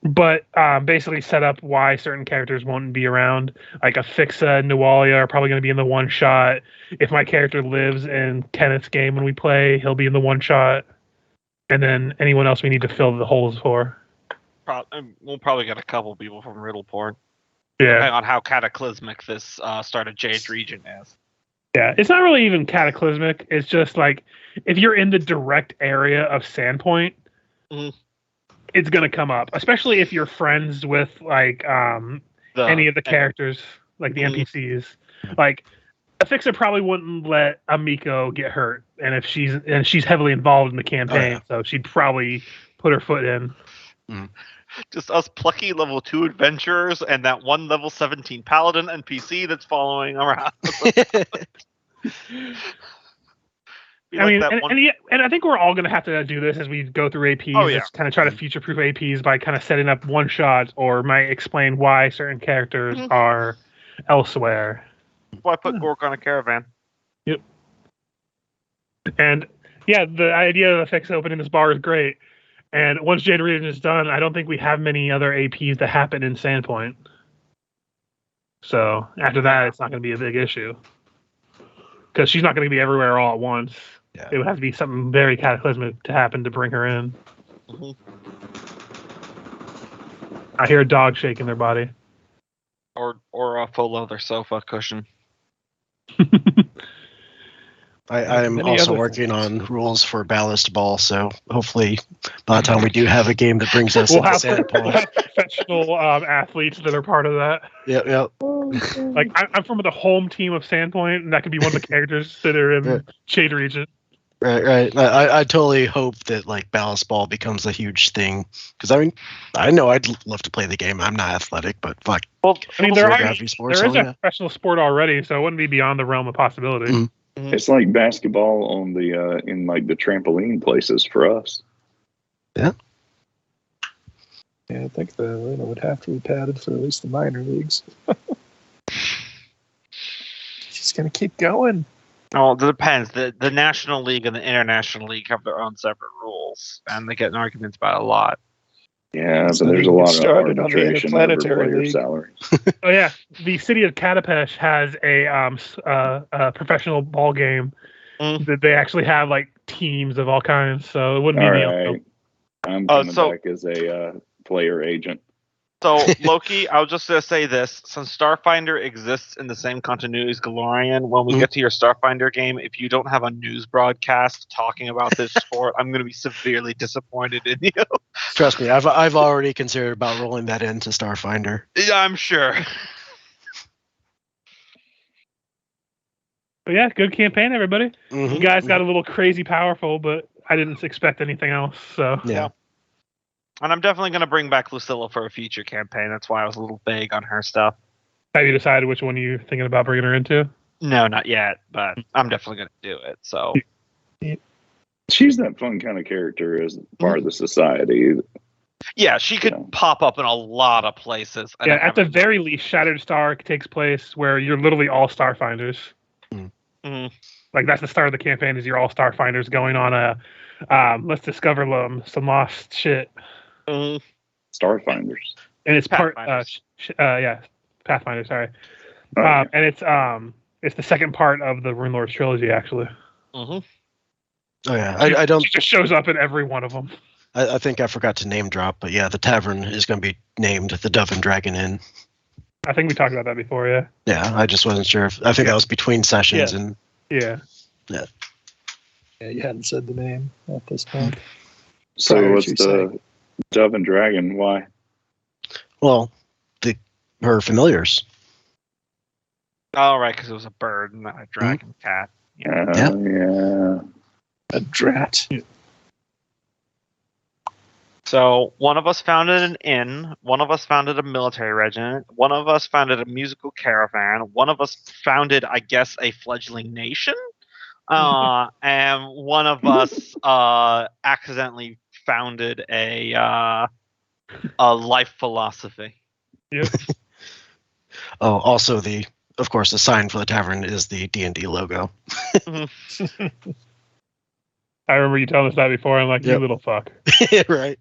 But basically set up why certain characters won't be around. Like Afixa and Nualia are probably going to be in the one shot. If my character lives in Kenneth's game when we play, he'll be in the one shot. And then anyone else we need to fill the holes for. We'll probably get a couple people from Riddleport. Yeah. Depending on how cataclysmic this start of Jade region is. Yeah, it's not really even cataclysmic. It's just like if you're in the direct area of Sandpoint, Mhm. it's gonna come up. Especially if you're friends with like any of the characters, like the Mhm. NPCs. Like Afixa probably wouldn't let Amiko get hurt, and she's heavily involved in the campaign, so she'd probably put her foot in. Just us plucky level 2 adventurers and that one level 17 paladin NPC that's following around. I mean, and I think we're all going to have to do this as we go through APs. Oh, yeah. Just kind of try to future-proof APs by kind of setting up one-shots or might explain why certain characters are elsewhere. Why put Gork on a caravan? And yeah, the idea of Afixa opening this bar is great. And once Jade Reading is done, I don't think we have many other APs that happen in Sandpoint. So after that, it's not going to be a big issue. Because she's not going to be everywhere all at once. Yeah. It would have to be something very cataclysmic to happen to bring her in. Mhm. I hear a dog shaking their body. Or a full leather sofa cushion. I'm Many also other working things. on rules for Ballast Ball, so hopefully by the time we do have a game that brings us We'll into have, Sandpoint. we'll have professional athletes that are part of that. Yep. Like I'm from the home team of Sandpoint, and that could be one of the characters that are in Yeah. Shade Region. Right. I totally hope that like Ballast Ball becomes a huge thing because I know I'd love to play the game. I'm not athletic, but fuck. Well, I mean, Zero there gravity sports, is a hell yeah. professional sport already, so it wouldn't be beyond the realm of possibility. Mhm. It's like basketball on the in like the trampoline places for us. Yeah, I think the arena would have to be padded for at least the minor leagues. She's gonna keep going. Oh, it depends. The National League and the International League have their own separate rules, and they get in arguments about it a lot. Yeah, So but there's a then we lot of started on the arbitration over Interplanetary player League. salaries. Oh yeah, the city of Katapesh has a professional ball game that they actually have like teams of all kinds. So it wouldn't be All me. right, I'm Oh, coming back as a player agent. So, Loki, I was just going to say this. Since Starfinder exists in the same continuity as Galorian, when we get to your Starfinder game, if you don't have a news broadcast talking about this sport, I'm going to be severely disappointed in you. Trust me, I've already considered about rolling that into Starfinder. Yeah, I'm sure. But yeah, good campaign, everybody. Mhm, You guys got mhm. a little crazy powerful, but I didn't expect anything else. So Yeah. And I'm definitely going to bring back Lucilla for a future campaign. That's why I was a little vague on her stuff. have you decided which one you're thinking about bringing her into? No, not yet, but I'm definitely going to do it. So, She's that fun kind of character as part of the society. yeah, she could Yeah. pop up in a lot of places. And Yeah, I at the haven't- very least, Shattered Star takes place where you're literally all Starfinders. Mhm. Like that's the start of the campaign. Is you're all Starfinders going on a let's discover some lost shit, Mhm. Starfinders. and it's part Pathfinders. Pathfinder. Sorry, Okay. and it's the second part of the Runelords trilogy actually. Mhm. Oh yeah, I don't. She just shows up in every one of them. I think I forgot to name drop, but yeah, the tavern is going to be named the Dove and Dragon Inn. I think we talked about that before. Yeah. Yeah, I just wasn't sure. I think that was between sessions, Yeah. and Yeah. Yeah, you hadn't said the name at this point. So Prior what's to the saying- Dove and Dragon? Why? well, her familiars. Oh, right, because it was a bird and not a dragon cat. Yeah. Yeah. A drat. So one of us founded an inn, one of us founded a military regiment, one of us founded a musical caravan, one of us founded, I guess, a fledgling nation, and one of us accidentally founded a life philosophy. Yep. Oh, also of course, the sign for the tavern is the D&D logo. I remember you telling us that before. I'm like, you Yep. little fuck. Right.